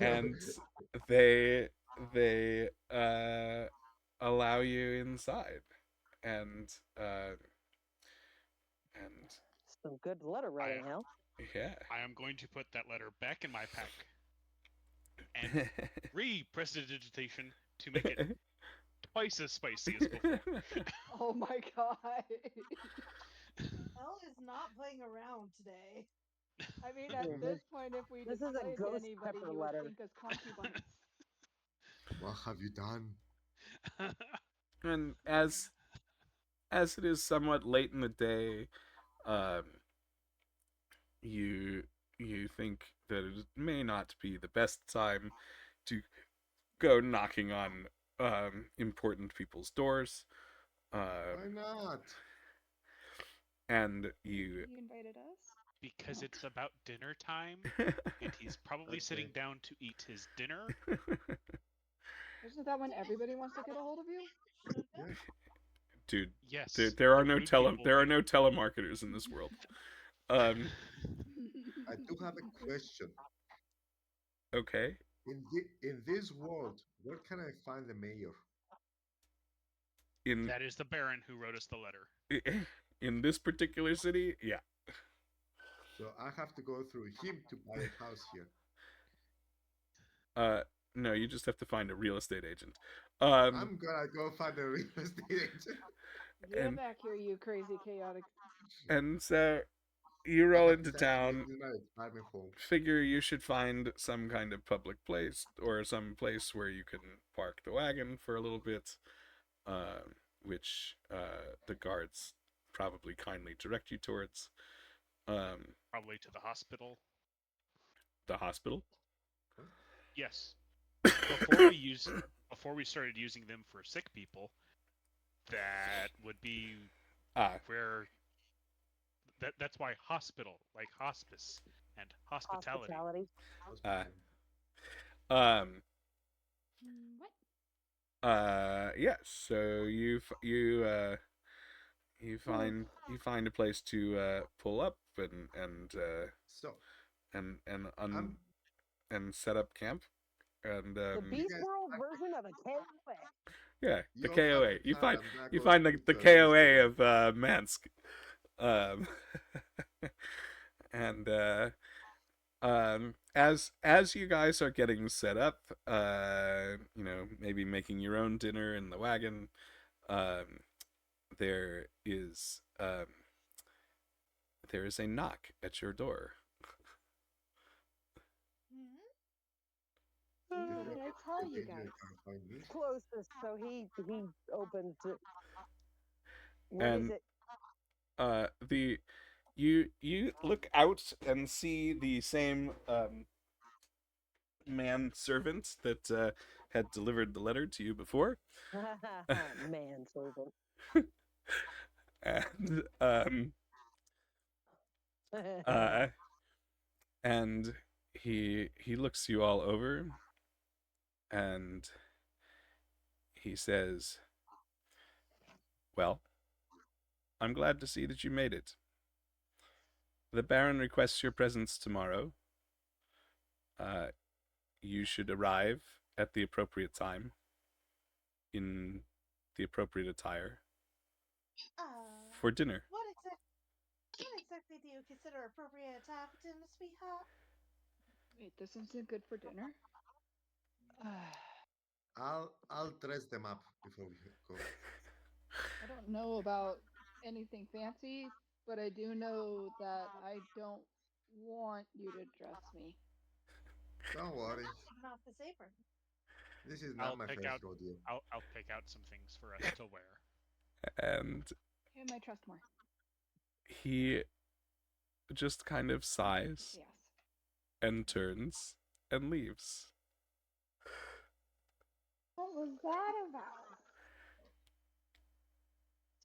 and they allow you inside, and and Some good letter writing, Hal. yeah. I am going to put that letter back in my pack and re-prestidigitation to make it twice as spicy as before. Oh my god. Elle is not playing around today. I mean, Yeah, at this point, if we this is a displayed to ghost anybody, pepper you letter. would think us concubines. What have you done? And as it is somewhat late in the day, um, you think that it may not be the best time to go knocking on important people's doors. Why not? And you You invited us? Because it's about dinner time, and he's probably Okay. sitting down to eat his dinner. Isn't that when everybody wants to get a hold of you? Yes. dude, Yes, there are the no rude people. there are no telemarketers in this world. I do have a question. Okay. In this world, where can I find the mayor? In That is the Baron who wrote us the letter. in this particular city, yeah. So I have to go through him to buy a house here. No, you just have to find a real estate agent. I'm gonna go find a real estate agent. Get And back here, you crazy, chaotic. so you I roll have into decided town. this is my retirement home. Figure you should find some kind of public place or some place where you can park the wagon for a little bit, which the guards probably kindly direct you towards. Probably to the hospital. The hospital. Yes. Before we started using them for sick people, that would be where that's why hospital, like hospice and hospitality. Hospitality. What? Yeah. So you find a place to pull up So and I'm set up camp, and The Beast guys- World version of a KOA. yeah, the You all KOA. have to You tell find I'm not you going find to the the KOA rest of Mansque, and as you guys are getting set up, maybe making your own dinner in the wagon, there is a knock at your door. What did I tell the you danger guys? can't find me. Closest, so he opens it. What And is it? You look out and see the same man servant that had delivered the letter to you before, Man servant. and and he looks you all over, and he says, "Well, I'm glad to see that you made it. The Baron requests your presence tomorrow. You should arrive at the appropriate time, in the appropriate attire, for dinner." What exactly do you consider appropriate time for dinner, sweetheart? Wait, this isn't good for dinner? I'll dress them up before we go. I don't know about anything fancy, but I do know that I don't want you to dress me. Don't I'm worry. not taking off this apron. This is not I'll my pick first out rodeo. I'll pick out some things for us to wear. And Who might trust more? he just kind of sighs Yes. and turns and leaves. What was that about?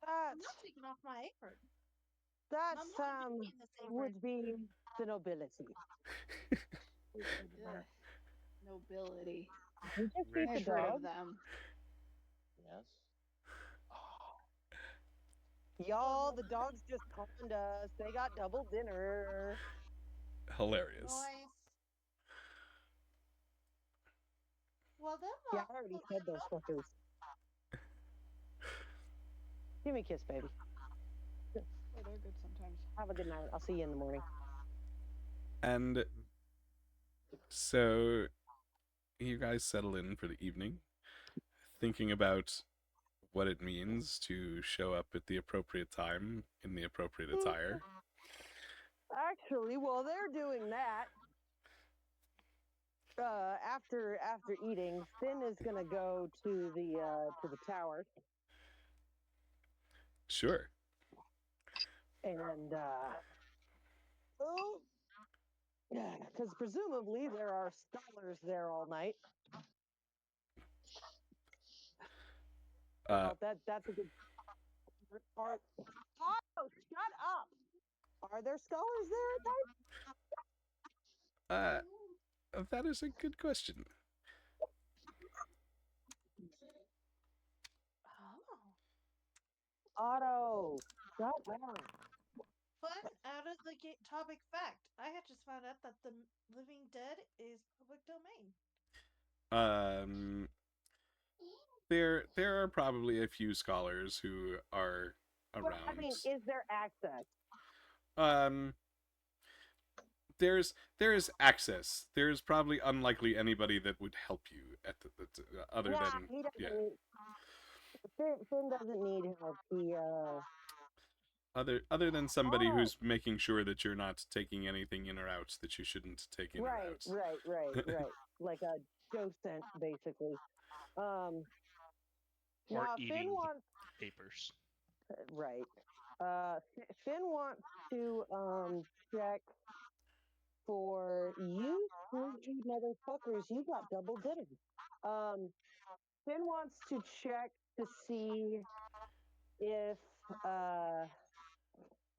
I'm That not taking off my apron. that I'm not um taking this apron. would be the nobility. Ugh. Nobility. Did you feed the I've heard dog? of them. Yes. Y'all, the dogs just conned us. They got double dinner. Hilarious. Noise. Well, then Yeah, I already fed those fuckers. Give me a kiss, baby. Oh, they're good sometimes. Have a good night. I'll see you in the morning. And so you guys settle in for the evening, thinking about what it means to show up at the appropriate time in the appropriate attire. Actually, while they're doing that, after eating, Fynn is gonna go to the tower Sure. and because presumably there are scholars there all night. Uh, That's a good. Oh, shut up! Are there scholars there at night? that is a good question. Oh. Otto, shut up. Fun out of the topic fact. I had just found out that the Living Dead is public domain. There are probably a few scholars who are around. Well, I mean, is there access? There is access. There's probably unlikely anybody that would help you at other than he doesn't yeah. need. Fynn doesn't need help. He Other than somebody Oh. who's making sure that you're not taking anything in or out that you shouldn't take in or out. Right. Like a docent, basically. Or Now eating Fynn wants papers. right. Fynn wants to check for you sneaky motherfuckers. You got double dinner. Fynn wants to check to see if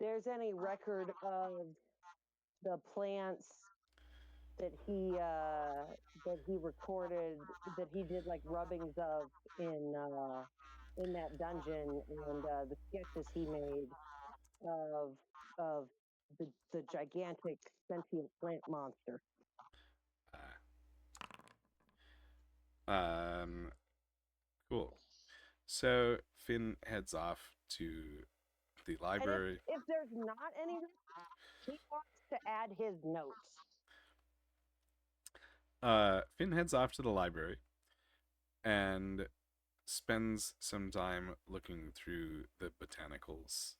there's any record of the plants that he recorded, that he did like rubbings of in that dungeon, and the sketches he made of the gigantic sentient plant monster. Cool. So Fynn heads off to the library. And if there's not any, he wants to add his notes. Fynn heads off to the library and spends some time looking through the botanicals,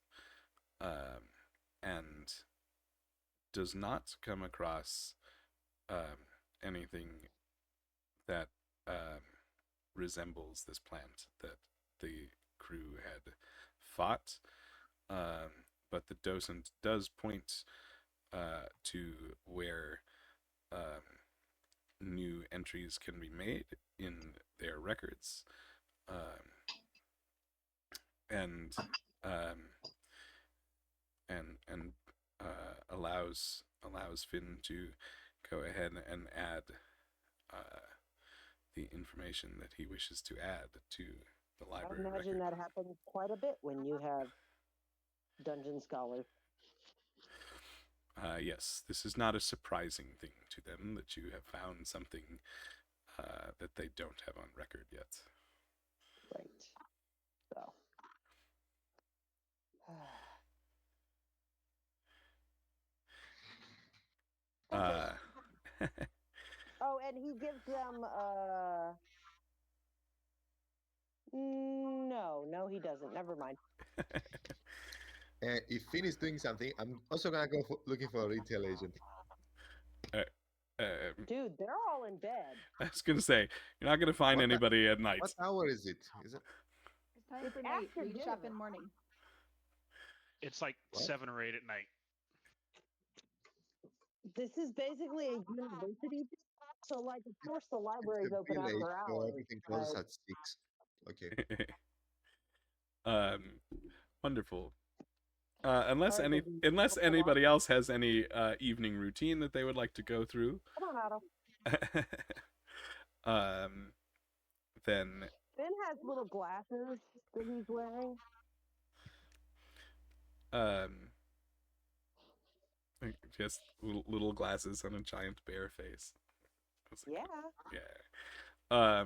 and does not come across anything that resembles this plant that the crew had fought. But the docent does point to where new entries can be made in their records, and allows Fynn to go ahead and add the information that he wishes to add to the library I imagine record. that happens quite a bit when you have dungeon scholars. Yes, this is not a surprising thing to them that you have found something that they don't have on record yet. Right. So. Oh, and he gives them No, he doesn't. Never mind. If Finn is doing something, I'm also gonna go looking for a retail agent. Dude, they're all in bed. I was gonna say you're not gonna find What anybody at night. What hour is it? Is it It's time It's for night. after We shop dinner. in morning. It's like What? 7 or 8 at night. This is basically a university. So, like, of course, the it's library's a open village, after so hours. everything closes at 6. Okay. Wonderful. Unless Sorry, unless anybody else has any evening routine that they would like to go through, Come on, Otto. then Finn has little glasses that he's wearing. just little glasses and a giant bear face. Yeah. Yeah.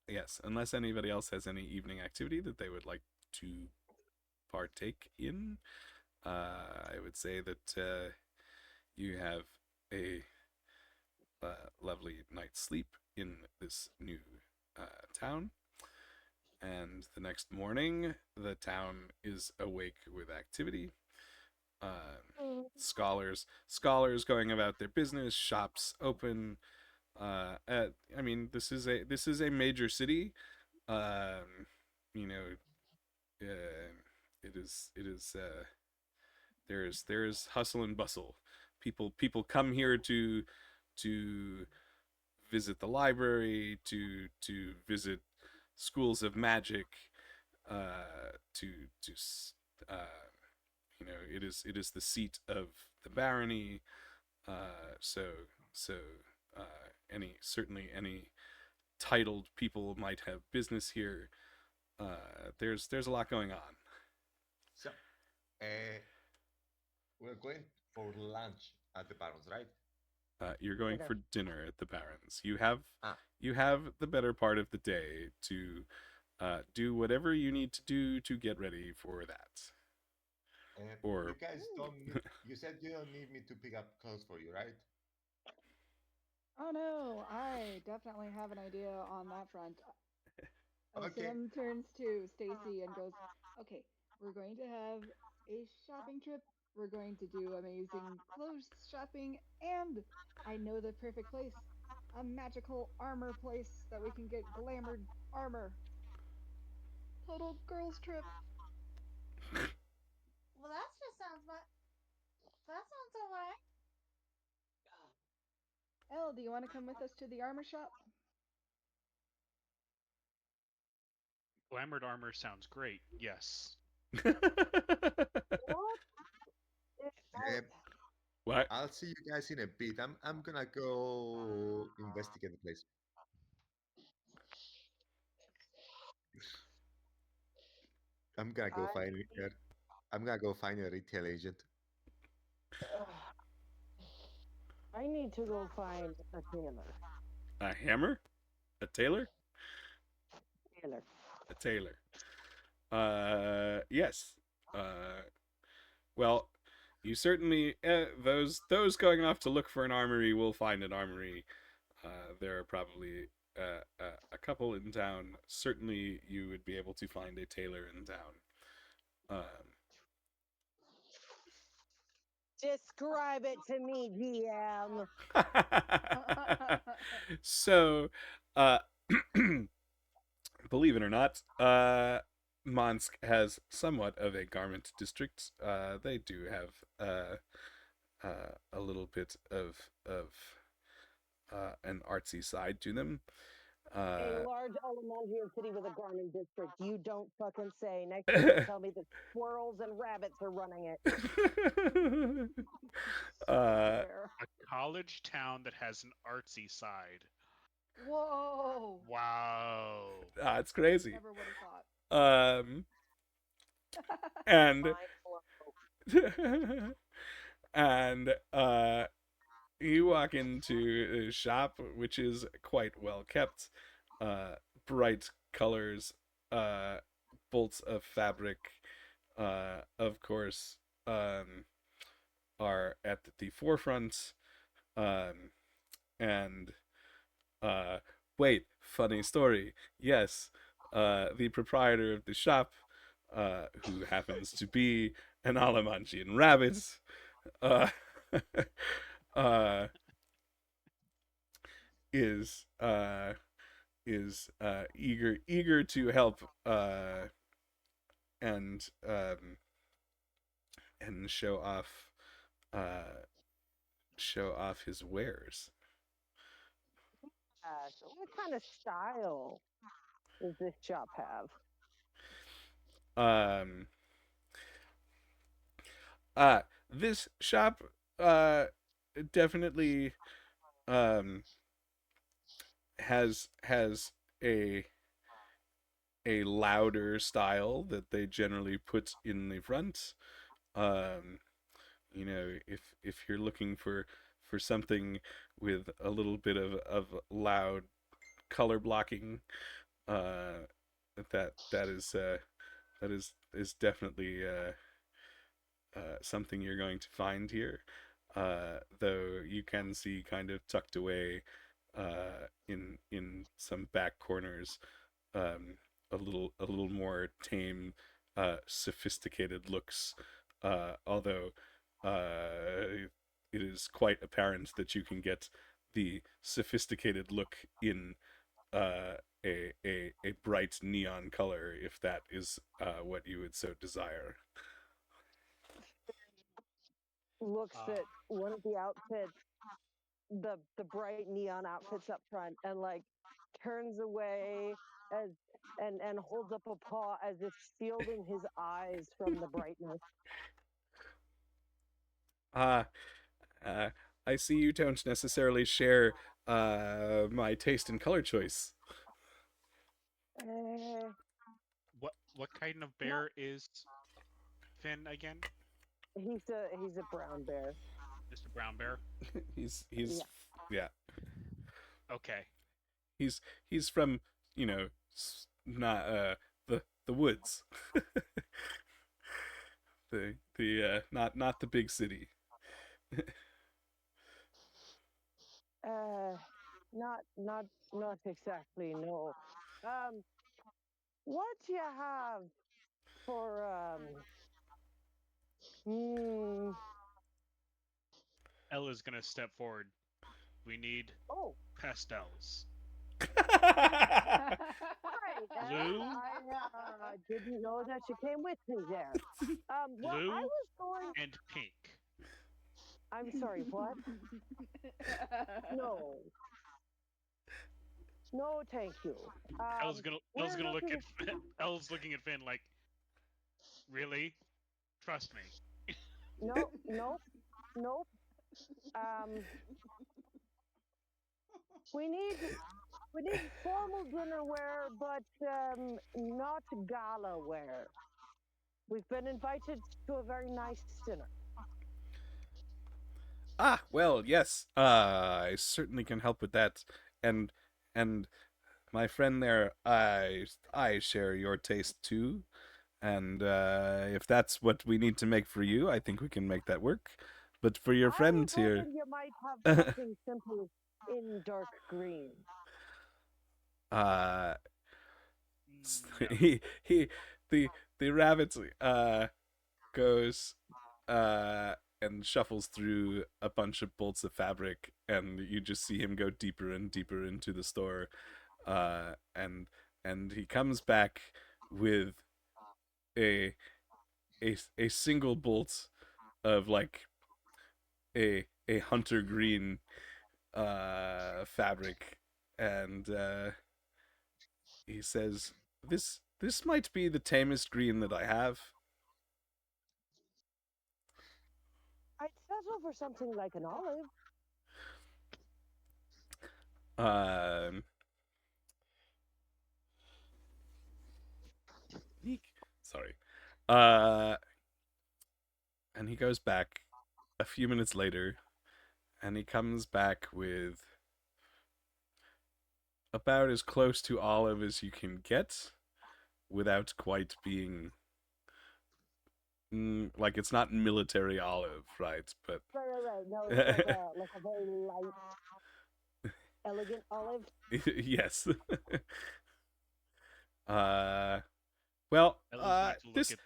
Yes, unless anybody else has any evening activity that they would like to partake in, I would say that you have a lovely night's sleep in this new town. And the next morning, the town is awake with activity. Scholars going about their business, shops open. I mean, this is a major city. You know, it is there is hustle and bustle. People come here to visit the library, to visit schools of magic, to it is the seat of the barony. So any titled people might have business here. There's a lot going on. So, we're going for lunch at the Barons, right? You're going Dinner. for dinner at the Barons. You have the better part of the day to do whatever you need to do to get ready for that. Or you guys don't. You said you don't need me to pick up clothes for you, right? Oh no, I definitely have an idea on that front. Okay. Sam turns to Stacy and goes, "Okay, we're going to have a shopping trip. We're going to do amazing clothes shopping, and I know the perfect place. A magical armor place that we can get glamored armor. Total girls trip." Well, that just sounds that sounds alright. Elle, do you want to come with us to the armor shop? Glamored armor sounds great. Yes. What? I'll see you guys in a bit. I'm gonna go investigate the place. I'm gonna go find her. I'm gonna go find a retail agent. I need to go find a tailor. A hammer? A tailor? Tailor. A tailor. Yes. Well, you certainly those going off to look for an armory will find an armory. There are probably a couple in town. Certainly, you would be able to find a tailor in town. Describe it to me, GM. So, believe it or not, Mansque has somewhat of a garment district. They do have a little bit of an artsy side to them. A large Alamangian city with a garment district. You don't fucking say. Next thing you tell me that squirrels and rabbits are running it. A college town that has an artsy side. Whoa! Wow. It's crazy. Never would have thought. And and you walk into a shop which is quite well kept. Bright colors, bolts of fabric, of course, are at the forefront, and wait, funny story. Yes, the proprietor of the shop, who happens to be an Alamanchian rabbit, uh, uh, is eager to help, and and uh, show off his wares. So what kind of style does this shop have? Um, uh, this shop definitely um has a louder style that they generally put in the front. Um, if you're looking for something with a little bit of loud color blocking, uh, that is definitely something you're going to find here. Though you can see kind of tucked away in some back corners, a little more tame, sophisticated looks. Although it is quite apparent that you can get the sophisticated look in uh, a bright neon color if that is what you would so desire. Looks Uh, at one of the outfits, the bright neon outfits up front, and like turns away as and holds up a paw as if shielding his eyes from the brightness. Ah, I see you don't necessarily share my taste in color choice. Uh, what kind of no, bear is Finn again? he's a brown bear. Just a brown bear. He's Yeah. yeah, Okay. he's he's from, not the woods. Not the big city. Uh, not exactly. No. Um, what do you have for Hmm. Ella's gonna step forward. We need Oh, pastels. right. Blue, I didn't know that you came with me there. Well, I blue, was going. and pink. I'm sorry. What? No. No, thank you. Ella's We're gonna look looking. at Ella's looking at Finn like, really? Trust me. No, no, no. Um, we need we need formal dinner wear, but not gala wear. We've been invited to a very nice dinner. Ah, well, yes. I certainly can help with that. And and my friend there, I share your taste too. And if that's what we need to make for you, I think we can make that work. But for your I was friend here, hoping you might have something simple in dark green. uh, No. he the rabbit goes and shuffles through a bunch of bolts of fabric, and you just see him go deeper and deeper into the store, and he comes back with a a single bolt of like a hunter green fabric, and he says, this might be the tamest green that I have. I'd settle for something like an olive. Um, Sorry. Uh, and he goes back a few minutes later, and he comes back with about as close to olive as you can get without quite being like it's not military olive, right? But Right. No, it's like a very light. Elegant olive. Yes. Well, Ellen's going to look at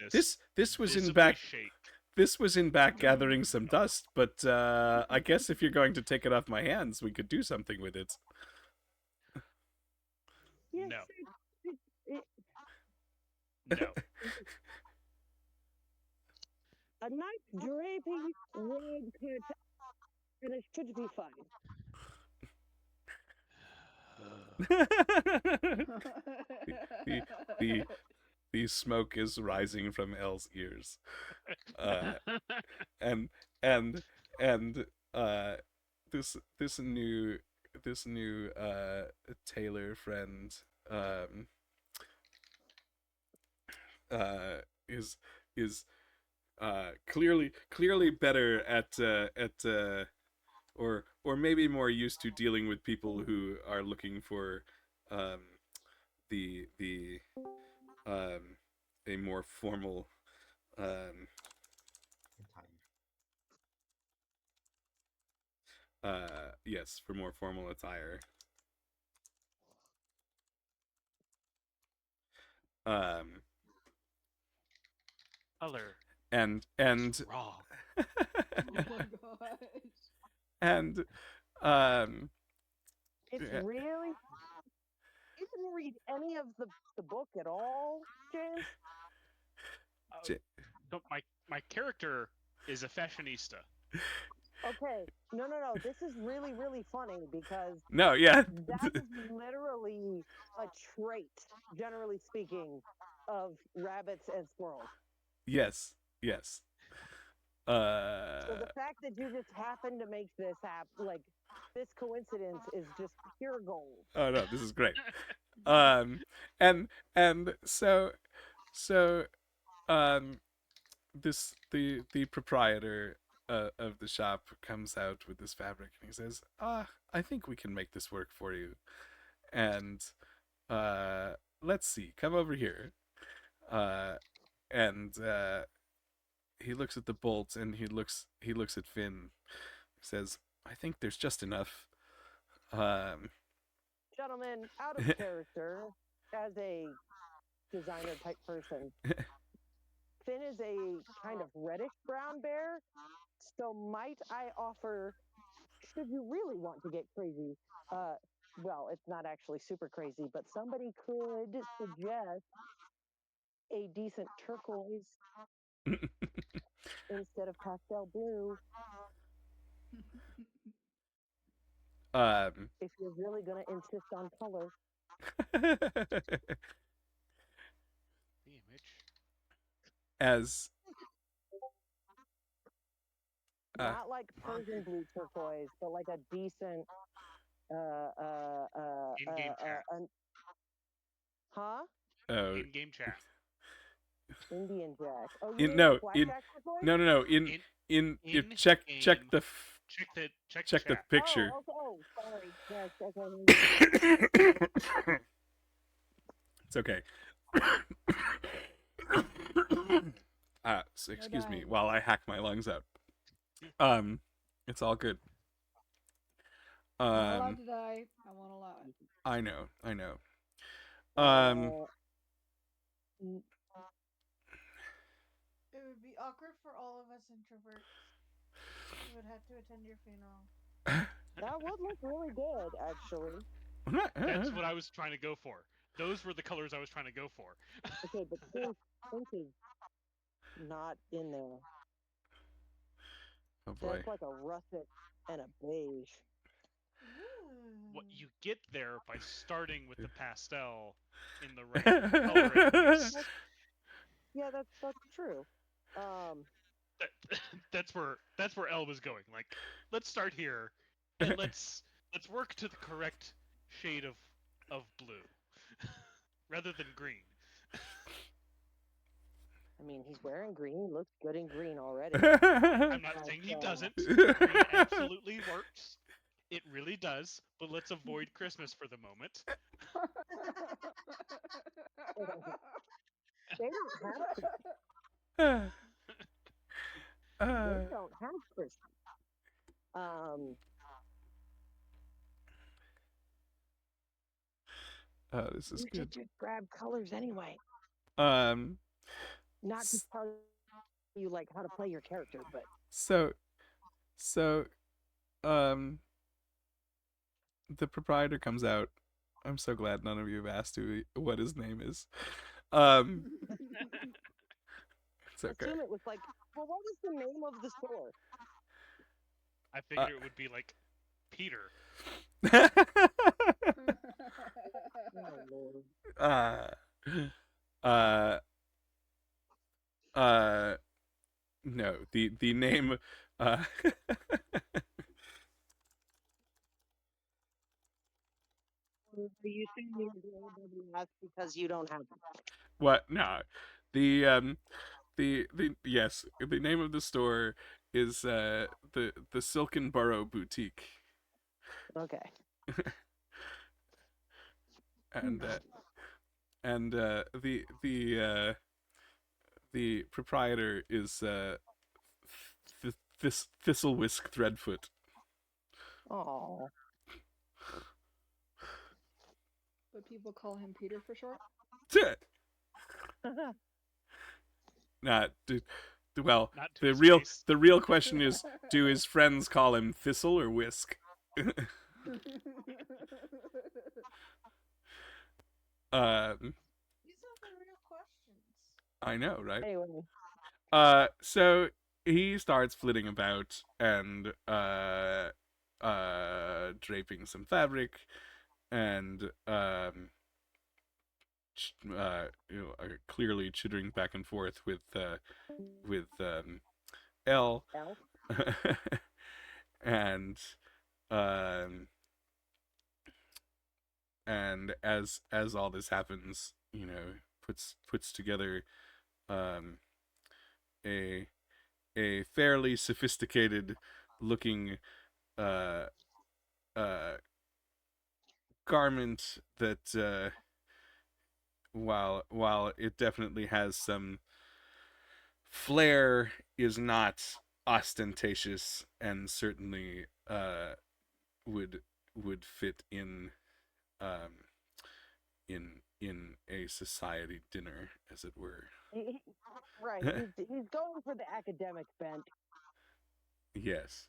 this was in visibly back shake. this was in back gathering some dust, but I guess if you're going to take it off my hands, we could do something with it. Yes, No. it, No. a nice draping red cut, and it should be fine. the, the the smoke is rising from Elle's ears, and this new tailor friend is clearly better at or maybe more used to dealing with people who are looking for the a more formal yes, for more formal attire. Color And wrong. Oh my gosh. and It's yeah. really. You didn't read any of the book at all, James? No, my character is a fashionista. Okay. No. This is really, really funny because No, yeah. that is literally a trait, generally speaking, of rabbits and squirrels. Yes. So the fact that you just happen to make this happen, like this coincidence, is just pure gold. Oh no, this is great. And so this the proprietor of the shop comes out with this fabric and he says, I think we can make this work for you. And let's see, come over here. And he looks at the bolt and he looks at Fynn. He says, I think there's just enough. Gentlemen, out of character, as a designer type person, Fynn is a kind of reddish brown bear, so might I offer, should you really want to get crazy, well, it's not actually super crazy, but somebody could suggest a decent turquoise instead of pastel blue. If you're really going to insist on color. The image. As not like Persian blue turquoise, but like a decent in-game chat. Huh? In-game chat. Indian Jack. Oh, In no check the picture. Oh, sorry. Yes, okay. It's okay. So excuse me while I hack my lungs out. It's all good. I'm not allowed to die. I won't allow it. I know. It would be awkward for all of us introverts. We would have to attend your funeral. That would look really good, actually. That's what I was trying to go for. Those were the colors I was trying to go for. Okay, but pink is not in there. Oh boy. That's like a russet and a beige. What you get there by starting with the pastel in the right color at least. Yeah, that's true. That's where Elle was going. Like, let's start here and let's work to the correct shade of blue rather than green. I mean, he's wearing green. He looks good in green already. I'm not saying he doesn't. Green absolutely works. It really does. But let's avoid Christmas for the moment. They don't have they don't have Christmas. This is You should good. just grab colors anyway. Um, Not to s- tell you like how to play your character, but so so um, the proprietor comes out. I'm so glad none of you have asked what his name is. Um, it's okay. assume it was like, well, what was the name of the store? I Uh, figured it would be like Peter. Oh Lord. uh, uh, uh, no, the name, uh, Are you saying you're doing that because you don't have them? what? No, the yes, the name of the store is the Silken Burrow Boutique, Okay. and the proprietor is this Thistlewisk Threadfoot. Oh. But people call him Peter for short. Not well. Not to The his real face. the real question is, do his friends call him Thistle or Whisk? um, These are the real questions. I know, right? Anyway, So he starts flitting about and draping some fabric and clearly chittering back and forth with L, Elf. and um, and as all this happens, puts together um, a a fairly sophisticated looking uh, uh, garment that while it definitely has some flair, is not ostentatious and certainly would would fit um, in a society dinner, as it were. Right. He's going for the academic bent. Yes.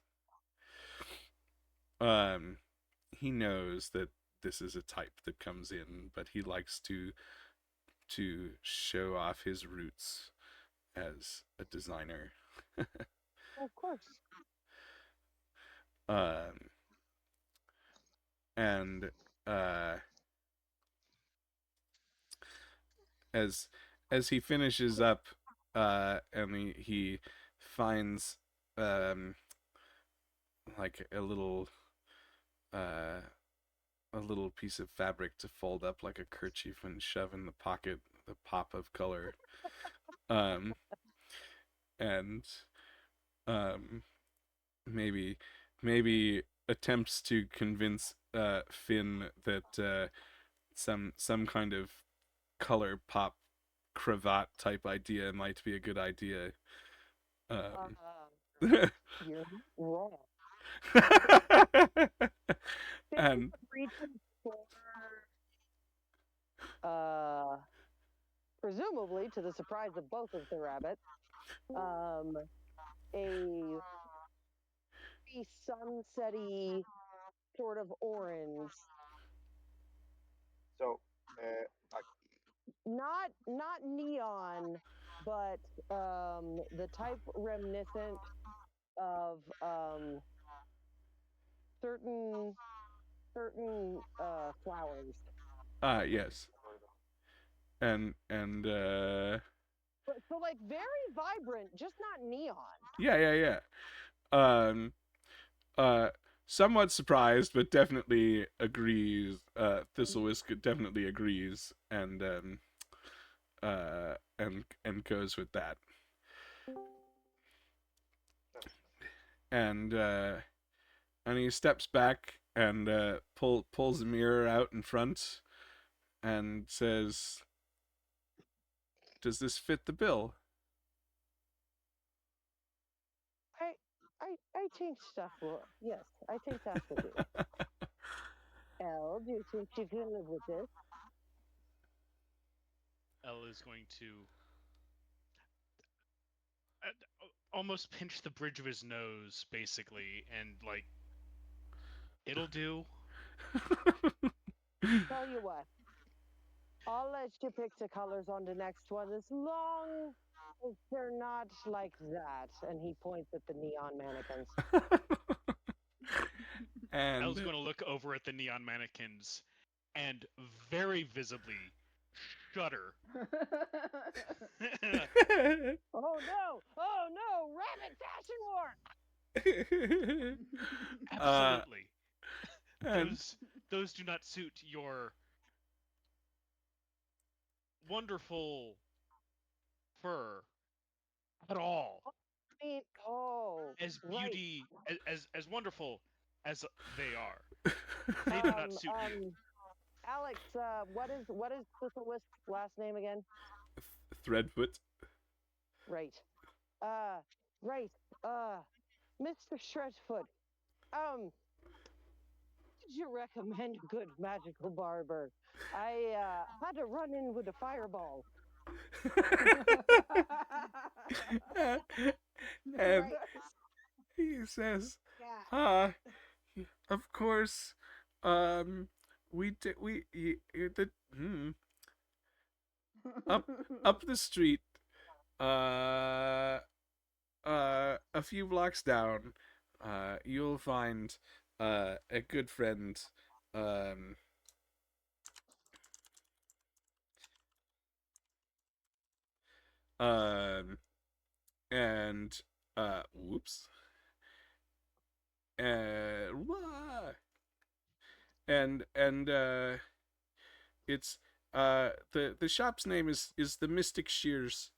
He knows that this is a type that comes in, but he likes to show off his roots as a designer. Of course. um, and as as he finishes up, and he finds like uh, a little piece of fabric to fold up like a kerchief and shove in the pocket, the pop of color, um, and um, maybe maybe attempts to convince Fynn that some kind of color pop cravat type idea might be a good idea. Um, You're wrong. and Reaches for, presumably to the surprise of both of the rabbits, a sunsetty sort of orange. So, like, Not neon, but the type reminiscent of certain flowers. yes, and So like very vibrant, just not neon. yeah. Um, uh, somewhat surprised, but definitely agrees. Thistlewisk definitely agrees, and goes with that. And he steps back and pulls a mirror out in front and says, "Does this fit the bill?" I change stuff. Well, yes, I think that will do. Elle, do you think you can live with this? Elle is going to almost pinch the bridge of his nose, basically, and like, it'll do. Tell you what, I'll let you pick the colors on the next one as long as they're not like that. And he points at the neon mannequins. Elle's and going to look over at the neon mannequins and very visibly shudder. Oh no! Oh no! Rabbit fashion war! uh, Absolutely. and Those do not suit your wonderful fur at all. Oh, As right. beauty as wonderful as they are, they do not Um, suit you. um, Alex, what is Whistlewisk's last name again? Threadfoot. Right. Uh, right. Uh, Mr. Shredfoot. Would you recommend a good magical barber? I had to run in with a fireball. And Right. he says, Yeah. of course, we did, the, up, up the street, uh, a few blocks down, you'll find, a good friend, um, um, and, whoops, wah. And it's the shop's name is the Mystic Shears,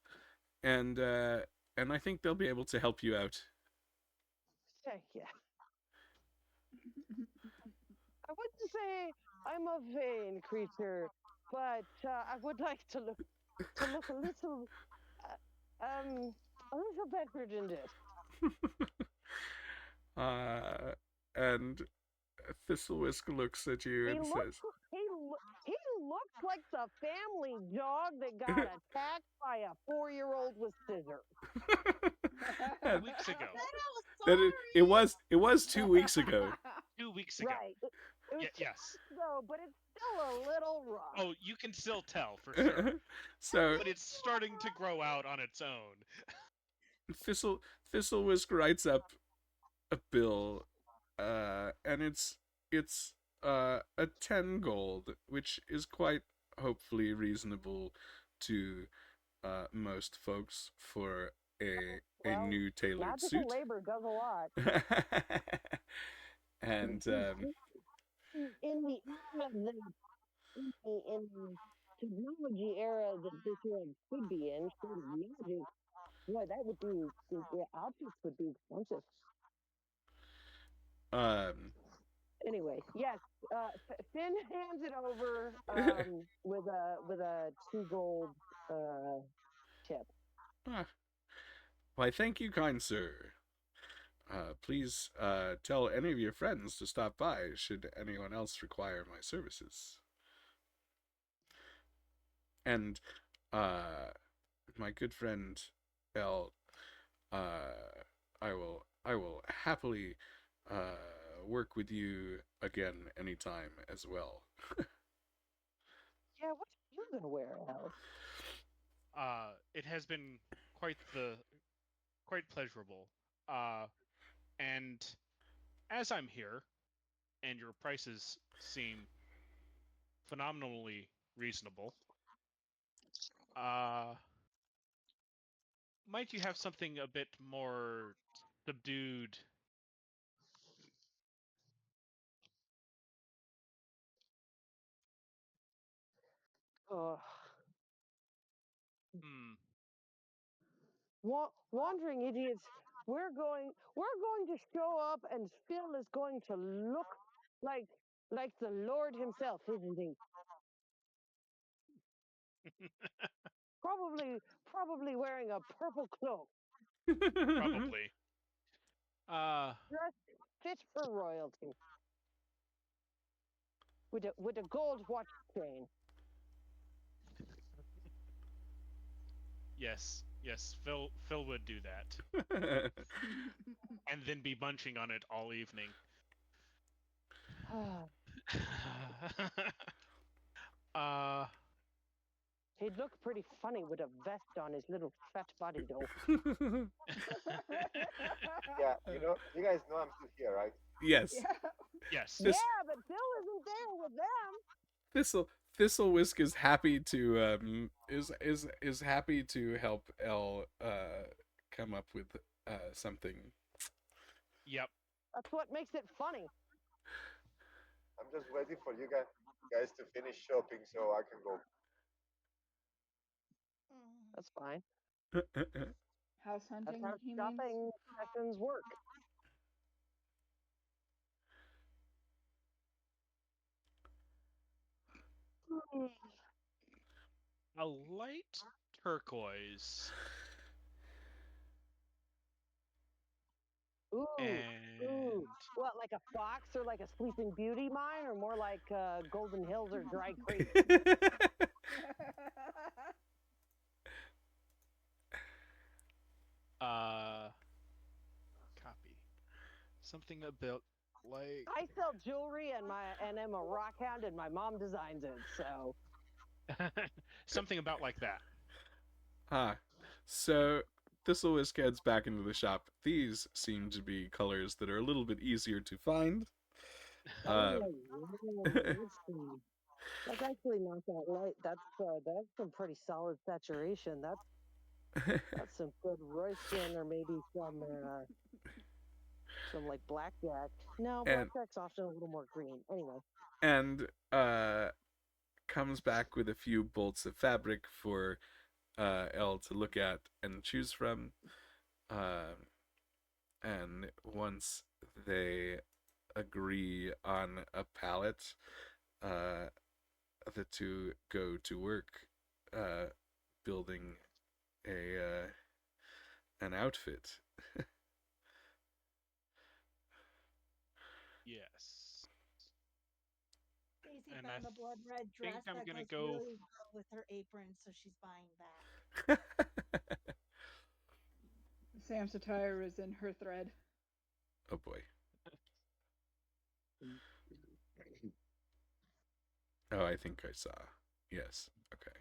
and I think they'll be able to help you out. Thank you. I wouldn't say I'm a vain creature, but I would like to look a little better than this. And Thistlewisk looks at you He and looks says, he looks like the family dog that got attacked by a 4-year-old with scissors. and 2 weeks ago. that it was 2 weeks ago. 2 weeks ago. Right. It was Yes. no, but it's still a little rough. Oh, you can still tell for sure. So But it's starting to grow out on its own. Thistlewisk writes up a bill, and it's a 10 gold, which is quite hopefully reasonable to most folks for a Well, new tailored magical suit. labor does a lot. And In the era that in the technology era that this world could be in, sort of magic, boy, that would be the objects would be expensive. um Anyway, yes, Finn hands it over with a 2 gold tip. why, thank you, kind sir. Please tell any of your friends to stop by should anyone else require my services. And my good friend El, I will happily work with you again anytime as well. Yeah, what are you gonna wear, Al? It has been quite pleasurable. And as I'm here, and your prices seem phenomenally reasonable, uh, might you have something a bit more subdued? Uh, Hmm. wandering idiots. We're going to show up, and Phil is going to look like like the Lord himself, isn't he? Probably wearing a purple cloak, Probably. Uh, dressed fit for royalty, with a gold watch chain. Yes, yes, Phil would do that, and then be munching on it all evening. uh, He'd look pretty funny with a vest on his little fat body, though. Yeah, you guys know I'm still here, right? Yes. Yeah. yes. This Yeah, but Phil isn't there with them. Thistle is happy to is happy to help Elle come up with something. Yep. That's what makes it funny. I'm just waiting for you guys to finish shopping so I can go. That's fine. House That's hunting, how he means. shopping sessions work. A light turquoise. Ooh, And ooh. What, like a fox or like a Sleeping Beauty mine, or more like Golden Hills or Dry Creek? copy. Something about like I sell jewelry and I'm a rock hound and my mom designs it, so something about like that. Ah, so Thistle heads back into the shop. These seem to be colors that are a little bit easier to find. yeah, let's see. That's actually not that light. That's some pretty solid saturation. That's some good Royston or maybe some like blackjack. No, and blackjack's often a little more green. Anyway. and comes back with a few bolts of fabric for Elle to look at and choose from. And once they agree on a palette, the two go to work building an outfit. Yes. Daisy And found I a blood red think dress I'm that gonna goes go. really well with her apron, so she's buying that. Sam's attire is in her thread. Oh boy. Oh, I think I saw. Yes. Okay.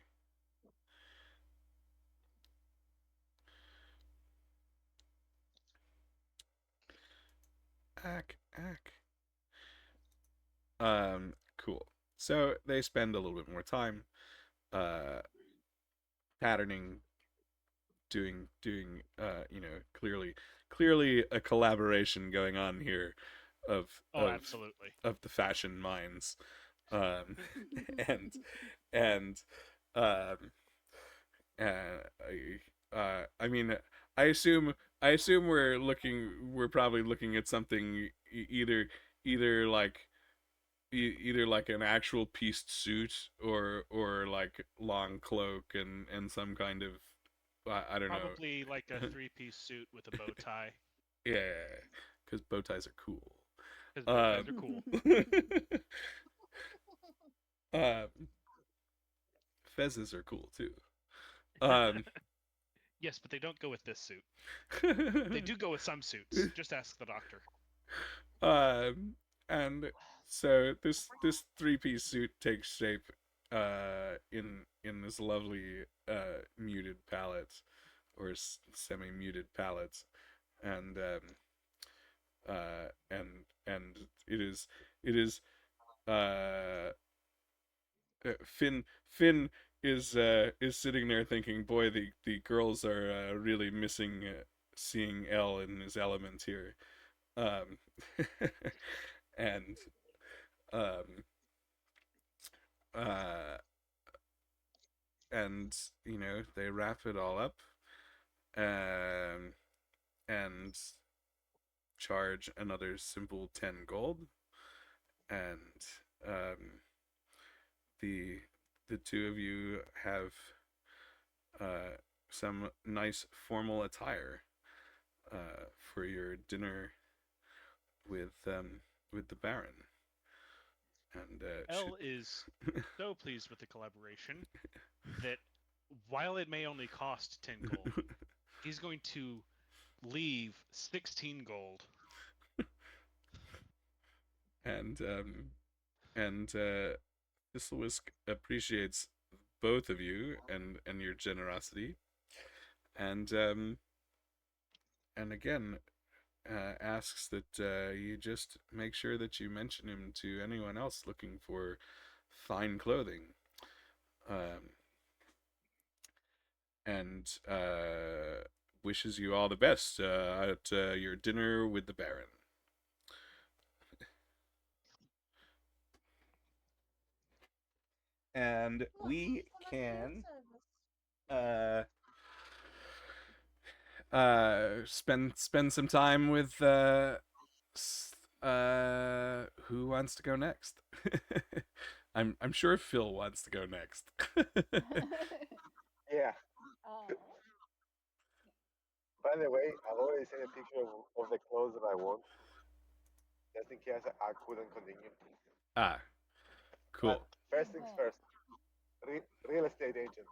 Ack. Cool. So they spend a little bit more time patterning, doing clearly a collaboration going on here of Oh, absolutely. the fashion minds. Um and and um I mean we're probably looking at something either like either like an actual pieced suit or like long cloak and some kind of I don't know. Probably like a three-piece suit with a bow tie. Yeah, because bow ties are cool. Because bow ties are cool. Fezzes are cool too. Yes, but they don't go with this suit. They do go with some suits. Just ask the doctor. And so this three-piece suit takes shape in this lovely muted palette or semi-muted palette, and and it is Fynn is sitting there thinking, boy, the girls are really missing seeing Elle in his element here. And um uh and they wrap it all up um and charge another simple 10 gold, and the two of you have some nice formal attire for your dinner with the Baron. And Elle is so pleased with the collaboration that while it may only cost 10 gold, he's going to leave 16 gold. And Thistlewisk appreciates both of you and your generosity, and again asks that you just make sure that you mention him to anyone else looking for fine clothing, and wishes you all the best at your dinner with the Baron. And Well, we so much for your can service. spend some time with who wants to go next? I'm sure Phil wants to go next. Yeah. Oh. By the way, I've already sent a picture of the clothes that I want, just in case I couldn't continue. Ah, But cool. first things first, real estate agent.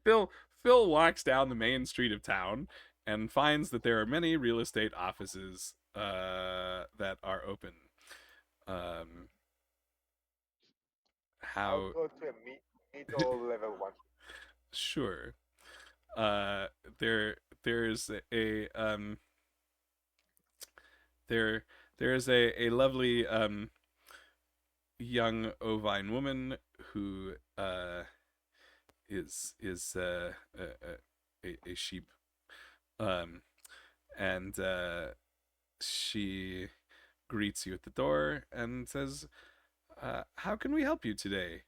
Phil walks down the main street of town and finds that there are many real estate offices that are open. I'll How go to a middle level one. sure. There's a there's a lovely young ovine woman who is a sheep, and she greets you at the door and says, "How can we help you today?"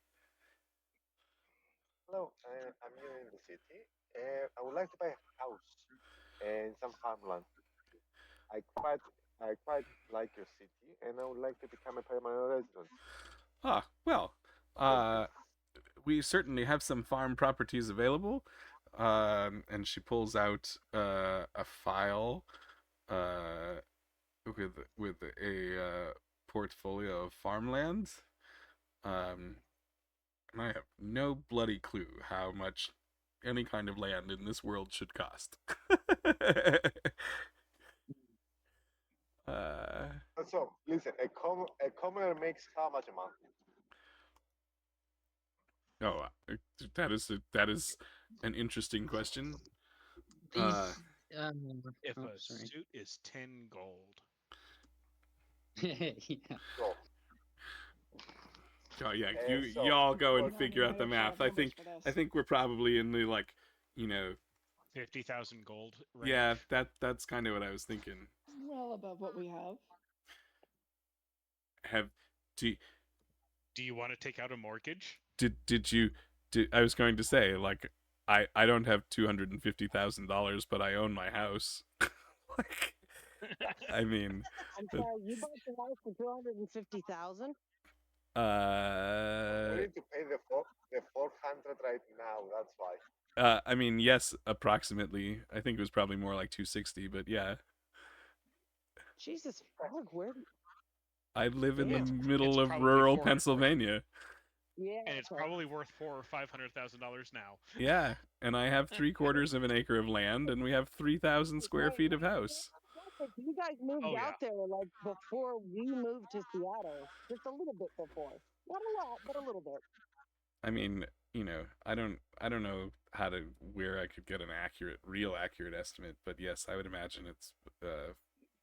Hello, I'm new in the city. I would like to buy a house and some farmland. I quite, I quite like your city, and I would like to become a permanent resident. Ah, well, Thank you. we certainly have some farm properties available. And she pulls out a file uh, with a portfolio of farmland. And I have no bloody clue how much any kind of land in this world should cost. uh, So, listen, a commoner makes how much a month? oh, that is an interesting question. These, If oh, a sorry. suit is 10 gold. Yeah. Go. Oh yeah, So, y'all go and what- No, figure out might the have math. shot numbers for this. I think we're probably in the like, you know, 50,000 gold range. yeah, that's kind of what I was thinking. Well above what we have. Have do Do you want to take out a mortgage? did you did I was going to say like I don't have $250,000, but I own my house. Like, I mean, I'm sorry, you bought the house for 250,000. I'm willing to pay the 400 right now. That's why. I mean, yes, approximately. I think it was probably more like 260, but yeah. Jesus fuck, where? I live in the Damn. middle It's of probably rural for- Pennsylvania. Yeah. And it's probably worth $400,000 or $500,000 now. Yeah, and I have 3/4 of an acre of land, and we have 3,000 square feet of house. You guys moved Oh, yeah. out there like before we moved to Seattle, just a little bit before. Not a lot, but a little bit. I mean, you know, I don't know where I could get an real accurate estimate, but yes, I would imagine it's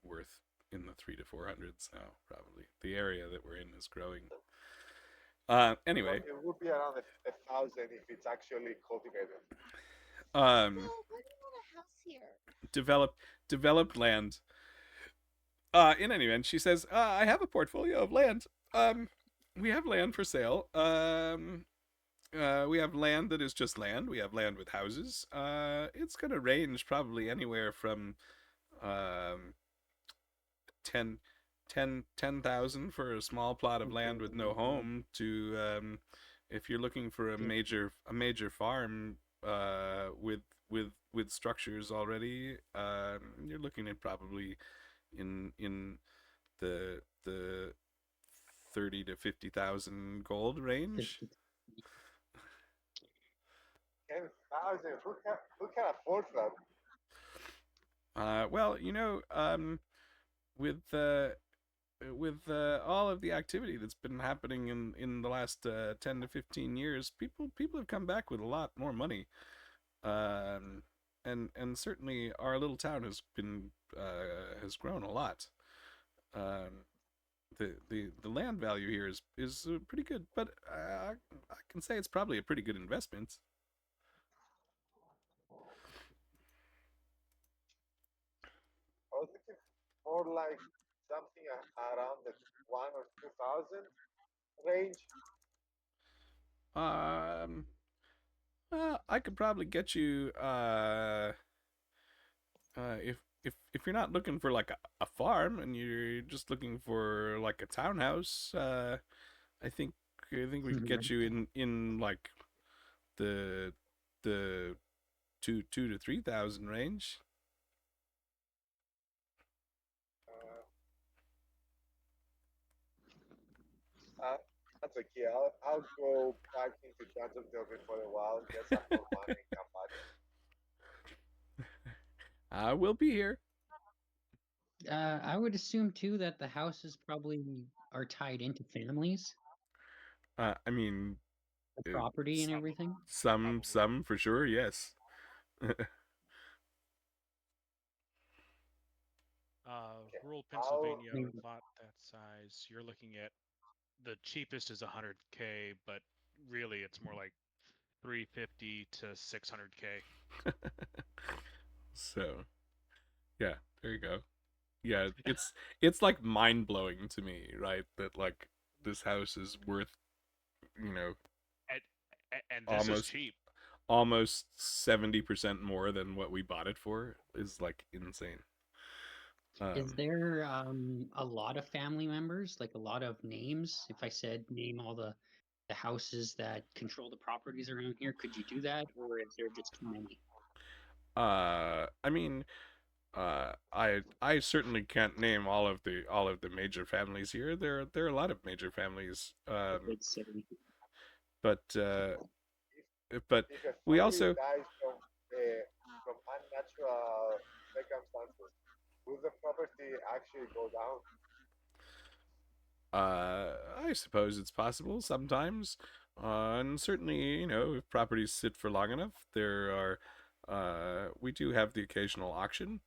worth in the 300 to 400s now, probably. The area that we're in is growing. Anyway, It would be around 1,000 if it's actually cultivated. Well, why do you want a house here? Developed land. In any event, she says, I have a portfolio of land. We have land for sale. We have land that is just land. We have land with houses. It's going to range probably anywhere from 10,000 for a small plot of land with no home to if you're looking for a major farm with structures already, you're looking at probably in the 30 to 50,000 gold range. 10,000. Who can afford that? Well, with all of the activity that's been happening in the last 10 to 15 years, people have come back with a lot more money. Um, and certainly our little town has grown a lot. Um, the land value here is pretty good, but I can say it's probably a pretty good investment. I was looking for like something around the 1 or 2,000 range. Um, I could probably get you if you're not looking for like a farm and you're just looking for like a townhouse, I think we could get you in like the the two to 3,000 range. Uh, uh, that's okay. I'll go back into Dungeon Delving for a while, get some more money, and come back. I will be here. I would assume too that the houses probably are tied into families, I mean, the property and Some, everything. probably. some for sure. Yes. Okay. Rural I'll Pennsylvania, Maybe. lot that size, you're looking at the cheapest is 100K, but really it's more like 350 to 600K. So yeah, there you go. Yeah, it's like mind blowing to me, right? That like this house is worth, you know, And, and this is almost cheap. 70% more than what we bought it for is like insane. Is there a lot of family members, like a lot of names? If I said name all the houses that control the properties around here, could you do that, or is there just too many? I mean, I certainly can't name all of the major families here. There are a lot of major families. A big city. But if but if a we family also dies from unnatural circumstances, will the property actually go down? I suppose it's possible sometimes. And certainly, if properties sit for long enough, there are we do have the occasional auction.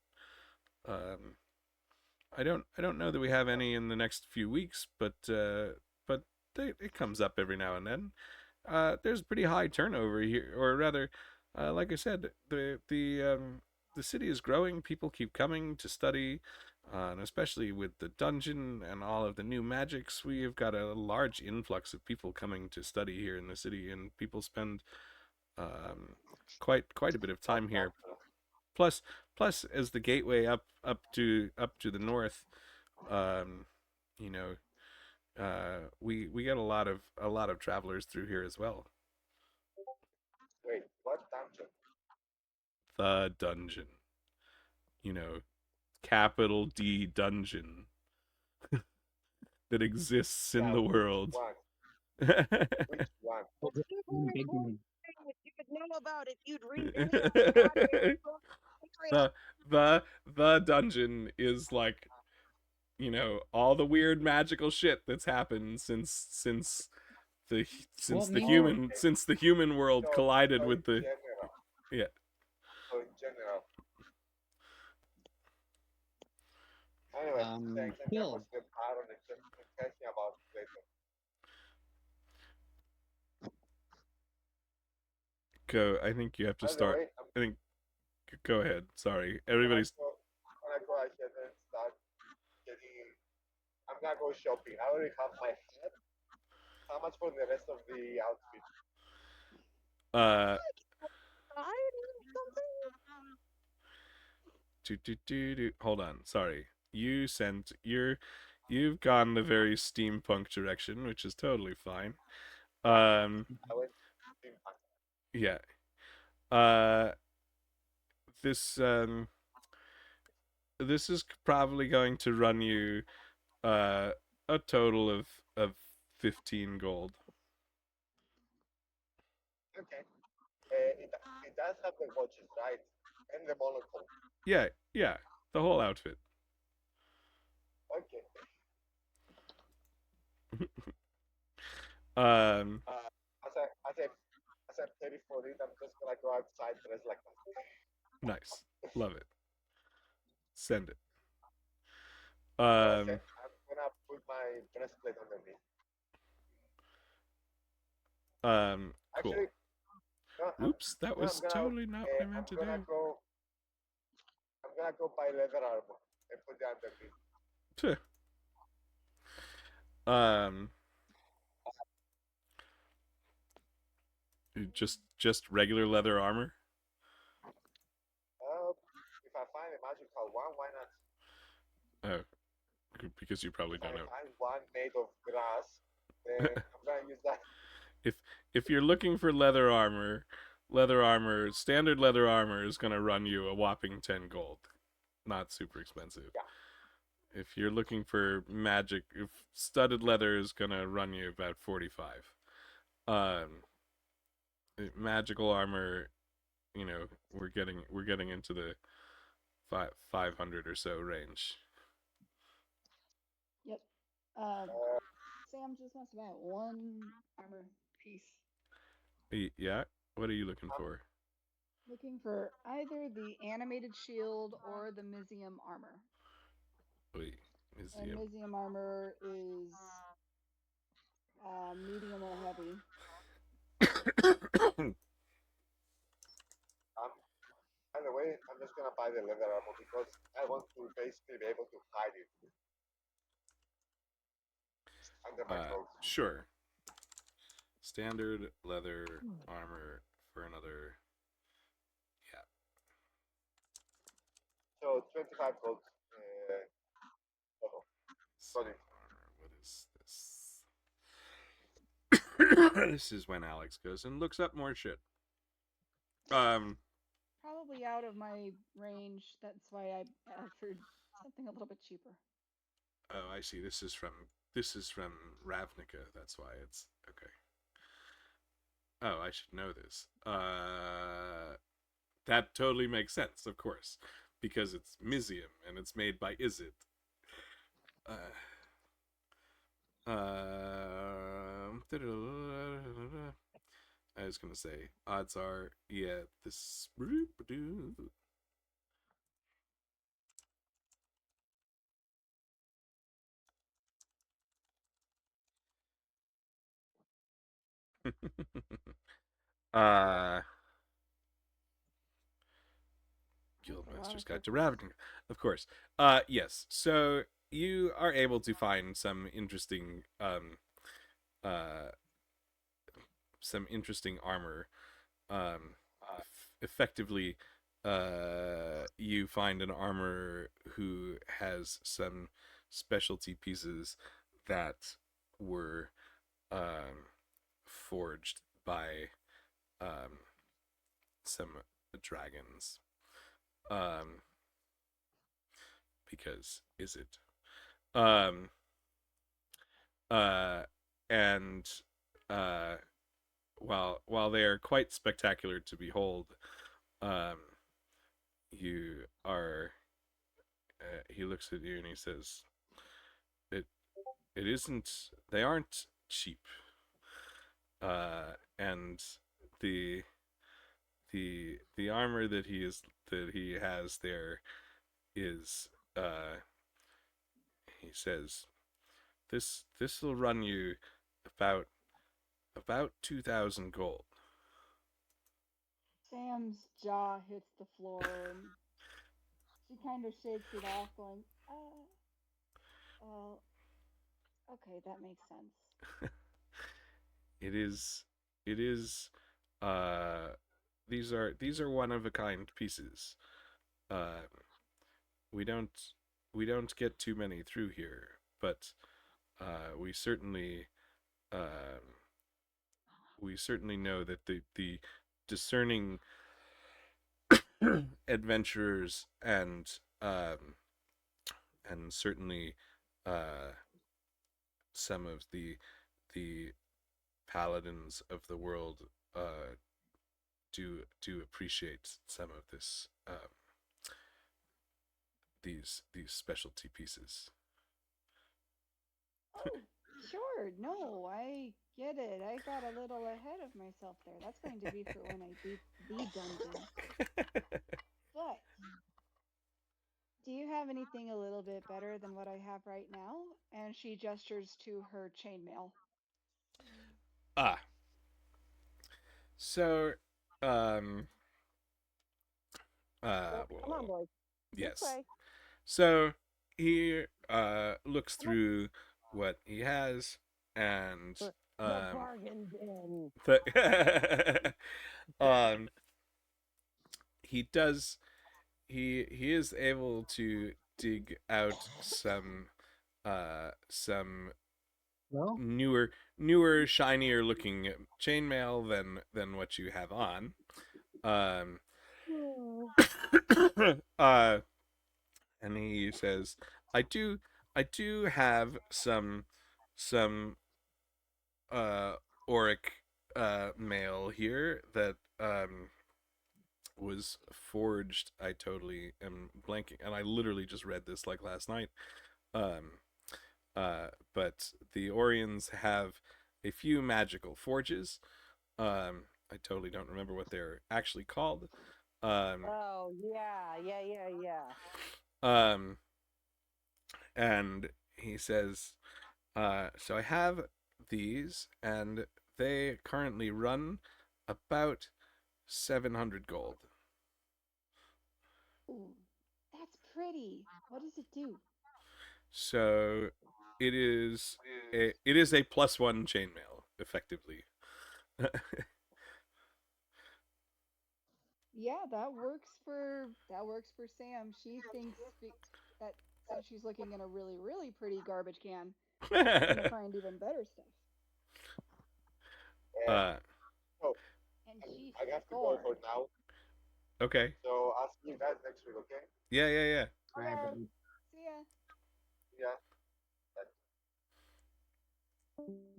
Um, I don't know that we have any in the next few weeks, but it comes up every now and then. There's pretty high turnover here, or rather, like I said, the city is growing. People keep coming to study, and especially with the dungeon and all of the new magics, we have got a large influx of people coming to study here in the city, and people spend um, quite a bit of time here. Fantastic. Plus, as the gateway up to the north, um, you know, we get a lot of travelers through here as well. Wait, what dungeon? The dungeon, you know, capital D dungeon that exists in Yeah, the which world. one? Which one? Well, just one big Whole one. thing, if you would know about it, you'd read any of the goddamn books. the the dungeon is like, all the weird magical shit that's happened the Well, maybe Oh, okay. since the human world So, collided so in with the general, yeah. so in general. Anyway, thanks. I'm gonna go Bill. to the Baron and just tell me about it later. Go. I think you have to By the start. way, I think go ahead. Sorry, I'm gonna everybody's. go. I'm gonna go ahead and start getting. I'm gonna go shopping. I already have my hat. How much for the rest of the outfit? Uh, Something? hold on. Sorry, you've gone the very steampunk direction, which is totally fine. Um, I went steampunk. yeah. Uh, this this is probably going to run you uh a total of 15 gold. Okay. does have the watches, right? And the monocle. Yeah, the whole outfit. Okay. Um, As I'm 34 it, I'm just gonna go outside dressed like that. nice, love it. Send it. Okay, I'm gonna put my breastplate underneath. Cool. Actually, no, Oops, that no, was totally not what I I'm meant to gonna do. go. I'm gonna go buy leather armor and put it underneath. Tuh. Um, just regular leather armor. If I find a magical one, why not? Oh, because you probably If don't I know. find one made of grass, then I'm gonna use that. if you're looking for standard leather armor is gonna run you a whopping 10 gold. Not super expensive. Yeah. If you're looking for magic, if studded leather is gonna run you about 45. Magical armor, we're getting into the 500 or so range. Yep. Sam just wants to buy one armor piece. Yeah. What are you looking for? Looking for either the animated shield or the Mizium armor. Wait, And Mizium armor is medium or heavy. By the way, I'm just gonna buy the leather armor because I want to basically be able to hide it under my clothes. Sure. Standard leather armor for another. Yeah. So 25 gold. Sorry. What is this? This is when Alex goes and looks up more shit. Probably out of my range. That's why I offered something a little bit cheaper. Oh, I see. This is from Ravnica. That's why it's okay. Oh, I should know this. That totally makes sense, of course, because it's Mizium and it's made by Izzet. I was gonna say odds are, yeah, this. Guildmaster's Guide to Ravnica, of course. Yes. So you are able to find some interesting armor. Effectively, you find an armor who has some specialty pieces that were forged by some dragons. Because is it? And while they are quite spectacular to behold, you are. He looks at you and he says, "It isn't. They aren't cheap. And the armor that he has there is he says this will run you about 2,000 gold." Sam's jaw hits the floor and she kind of shakes it off, going, okay, that makes sense. It is these are one of a kind pieces. We don't get too many through here, but we certainly know that the discerning adventurers and certainly some of the paladins of the world do appreciate some of this these specialty pieces. Oh, sure. No, I get it. I got a little ahead of myself there. That's going to be for when I beat the dungeon. But do you have anything a little bit better than what I have right now? And she gestures to her chainmail. Ah, so um Well, come on, well, boys. This yes. way. So he looks through what he has and The bargain bin. um he does he is able to dig out some Well, newer shinier looking chainmail than what you have on. um Oh. uh and he says, I do have some uh auric mail here that was forged. I totally am blanking, and I literally just read this like last night. um but the Orions have a few magical forges. I totally don't remember what they're actually called. um Oh, yeah. um and he says, so I have these, and they currently run about 700 gold. Ooh, that's pretty. What does it do? So it is a +1 chainmail, effectively. Yeah, that works for Sam. She thinks that since she's looking in a really, really pretty garbage can, she's gonna find even better stuff. And uh, so And she I have to go for scored. now. okay. So I'll see you guys next week, okay? Yeah, yeah, yeah. all right, Okay, buddy. see ya. Yeah.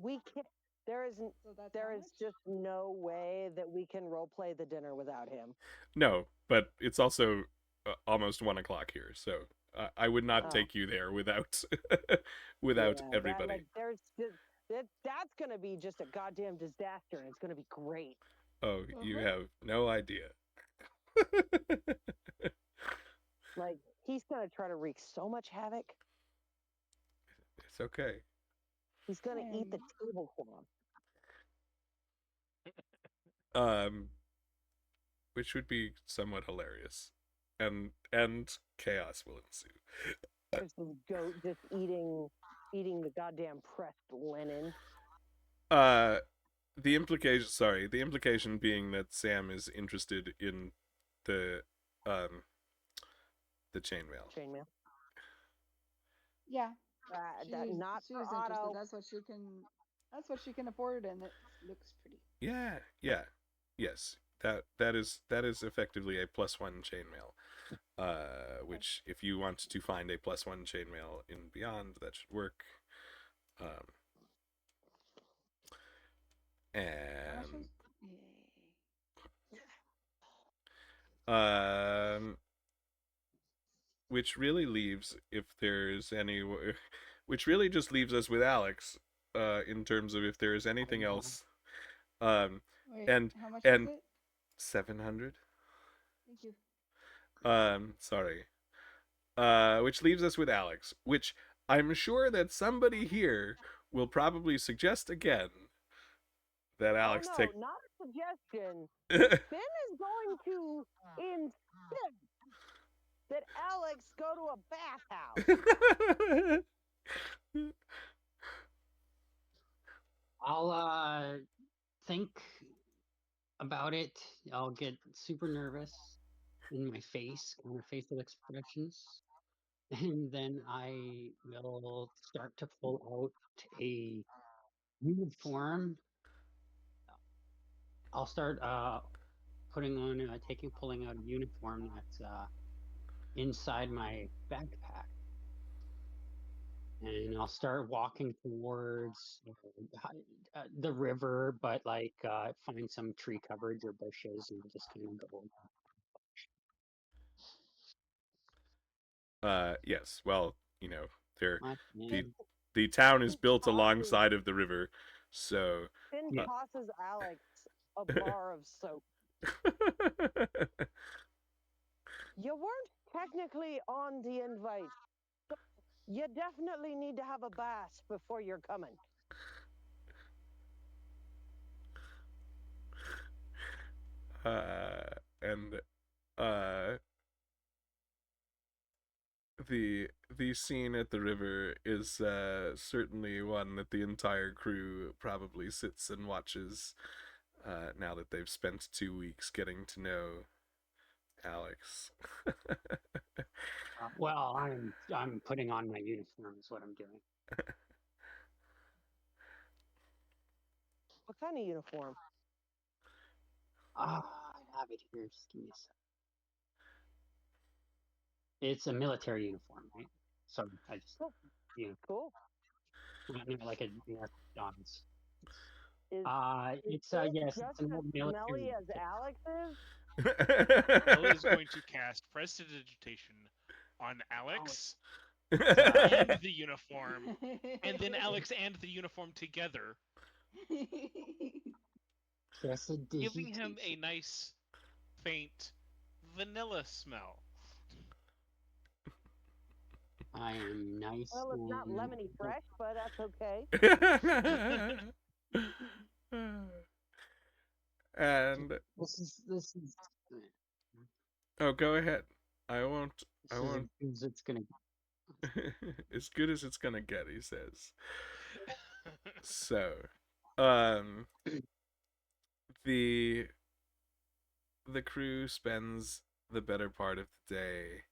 We can't. There isn't. So that's There how is much? just no way that we can role play the dinner without him. No, but it's also almost 1 o'clock here, so I would not Oh, take you there without without yeah. That everybody. like there's just that's gonna be just a goddamn disaster, and it's gonna be great. Oh, you Uh-huh. have no idea. Like he's gonna try to wreak so much havoc. It's okay. He's gonna eat the Hmm. tablecloth. Um, which would be somewhat hilarious, and chaos will ensue. There's the goat just eating the goddamn pressed linen. Uh, the implication being that Sam is interested in the um the chainmail. Chainmail. Yeah, Not for she's interested. Otto. That's what she can afford, and it looks pretty. Yeah, yeah, yes. That is effectively a +1 chainmail. Okay. Which, if you want to find a +1 chainmail in Beyond, that should work. Um, How much was? and Yay. which really leaves, if there's any, which really just leaves us with Alex, in terms of if there is anything else. Um, Wait, and how much was and it? 700. Thank you. Sorry. Which leaves us with Alex, which I'm sure that somebody here will probably suggest again that Alex Oh take. no, not a suggestion. Fynn is going to insist that Alex go to a bathhouse. I'll think about it. I'll get super nervous in my face, kind of facial expressions, and then I will start to pull out a uniform. I'll start pulling out a uniform that's inside my backpack. and I'll start walking towards the river, but like find some tree coverage or bushes and just kind of go. Yes. Well, you know, there the And, the town is Finn built tosses, alongside of the river, so. Finn yeah, tosses Alex a bar of soap. You weren't technically on the invite. So you definitely need to have a bath before you're coming. And uh, the scene at the river is certainly one that the entire crew probably sits and watches. Now that they've spent 2 weeks getting to know Alex. well, I'm putting on my uniform is what I'm doing. What kind of uniform? I have it here. Just give me a sec. It's a military uniform, right? So I just, Cool. you know, Cool. like a Don's. Is It's it yes, just it's an as old military smelly as jacket. Alex is? Ella is going to cast Prestidigitation on Alex and the uniform, and then Alex and the uniform together, giving him a nice, faint vanilla smell. I am nice. Well, it's not lemony fresh, but that's okay. And This is oh, go ahead. I won't. this is as good as it's gonna. As good as it's gonna get, he says. So, um, the crew spends the better part of the day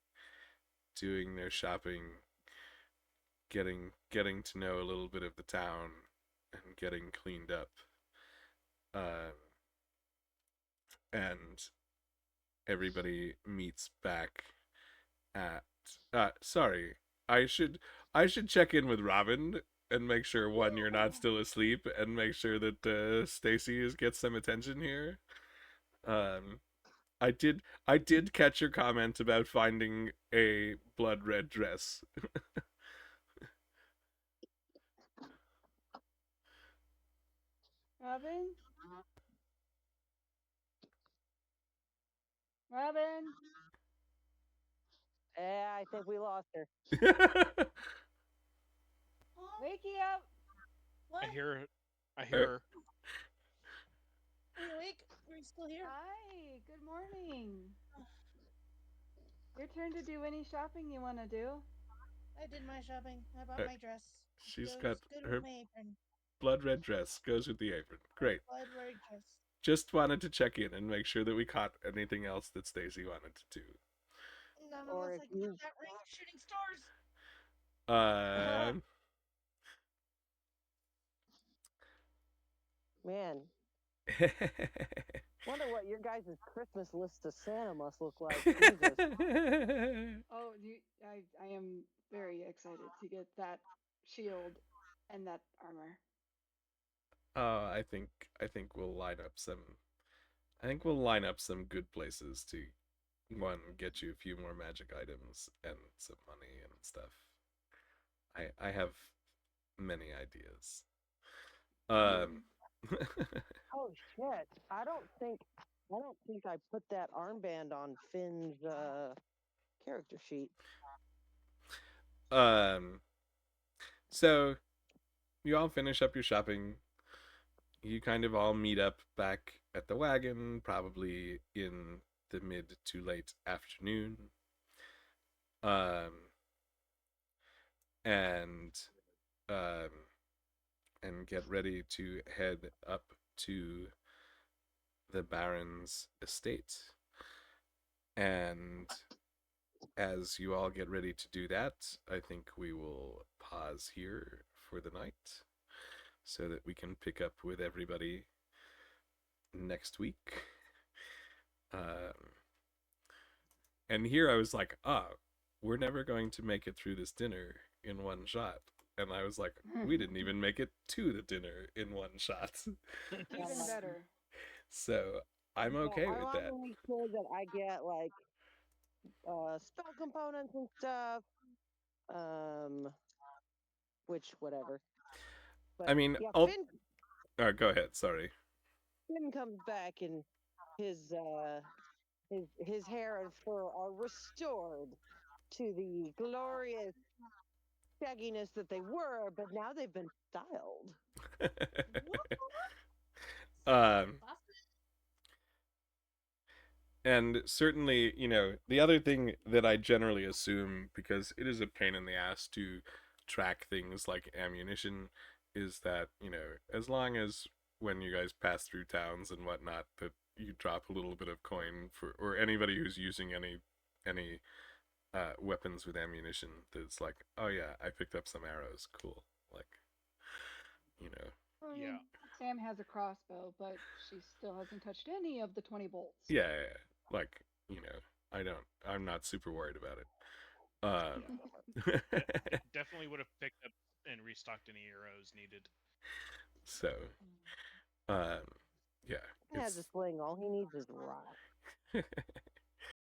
doing their shopping, getting to know a little bit of the town, and getting cleaned up. And everybody meets back at. Sorry, I should check in with Robin and make sure one you're not still asleep, and make sure that Stacy gets some attention here. I did catch your comment about finding a blood red dress. Robin? Robin? I think we lost her. Wakey up! What? I hear her. Are you awake? Are you still here? Hi, good morning. Your turn to do any shopping you want to do. I did my shopping. I bought my dress. She's Goes got good her with my apron. blood red dress, goes with the apron. Great. Blood red dress. Just wanted to check in and make sure that we caught anything else that Stacy wanted to do. None Or unless if I can you- get that ring shooting stars. Man, wonder what your guys' Christmas list to Santa must look like. Jesus. Oh, I am very excited to get that shield and that armor. I think we'll line up some. I think we'll line up some good places to, one, get you a few more magic items and some money and stuff. I have many ideas. Oh shit! I don't think I put that armband on Finn's character sheet. So you all finish up your shopping. You kind of all meet up back at the wagon, probably in the mid to late afternoon. And get ready to head up to the Baron's estate. And as you all get ready to do that, I think we will pause here for the night so that we can pick up with everybody next week. And here I was like, we're never going to make it through this dinner in one shot. and I was like, we didn't even make it to the dinner in one shot. Even better. So I'm Yeah, okay I with want that. to make sure that I get like spell components and stuff. Which whatever. But I mean, yeah, oh, go ahead. Sorry. Finn comes back and his his hair and fur are restored to the glorious shagginess that they were, but now they've been styled. um, Classic. and certainly, the other thing that I generally assume, because it is a pain in the ass to track things like ammunition, is that, as long as when you guys pass through towns and whatnot, that you drop a little bit of coin for, or anybody who's using any weapons with ammunition, that's like, oh yeah, I picked up some arrows, cool. Like, you know, I Yeah. mean, Sam has a crossbow, but she still hasn't touched any of the 20 bolts. yeah, yeah, yeah. Like, I'm not super worried about it. Definitely would have picked up and restocked any arrows needed. So, um, yeah, He has a sling. All he needs is rock.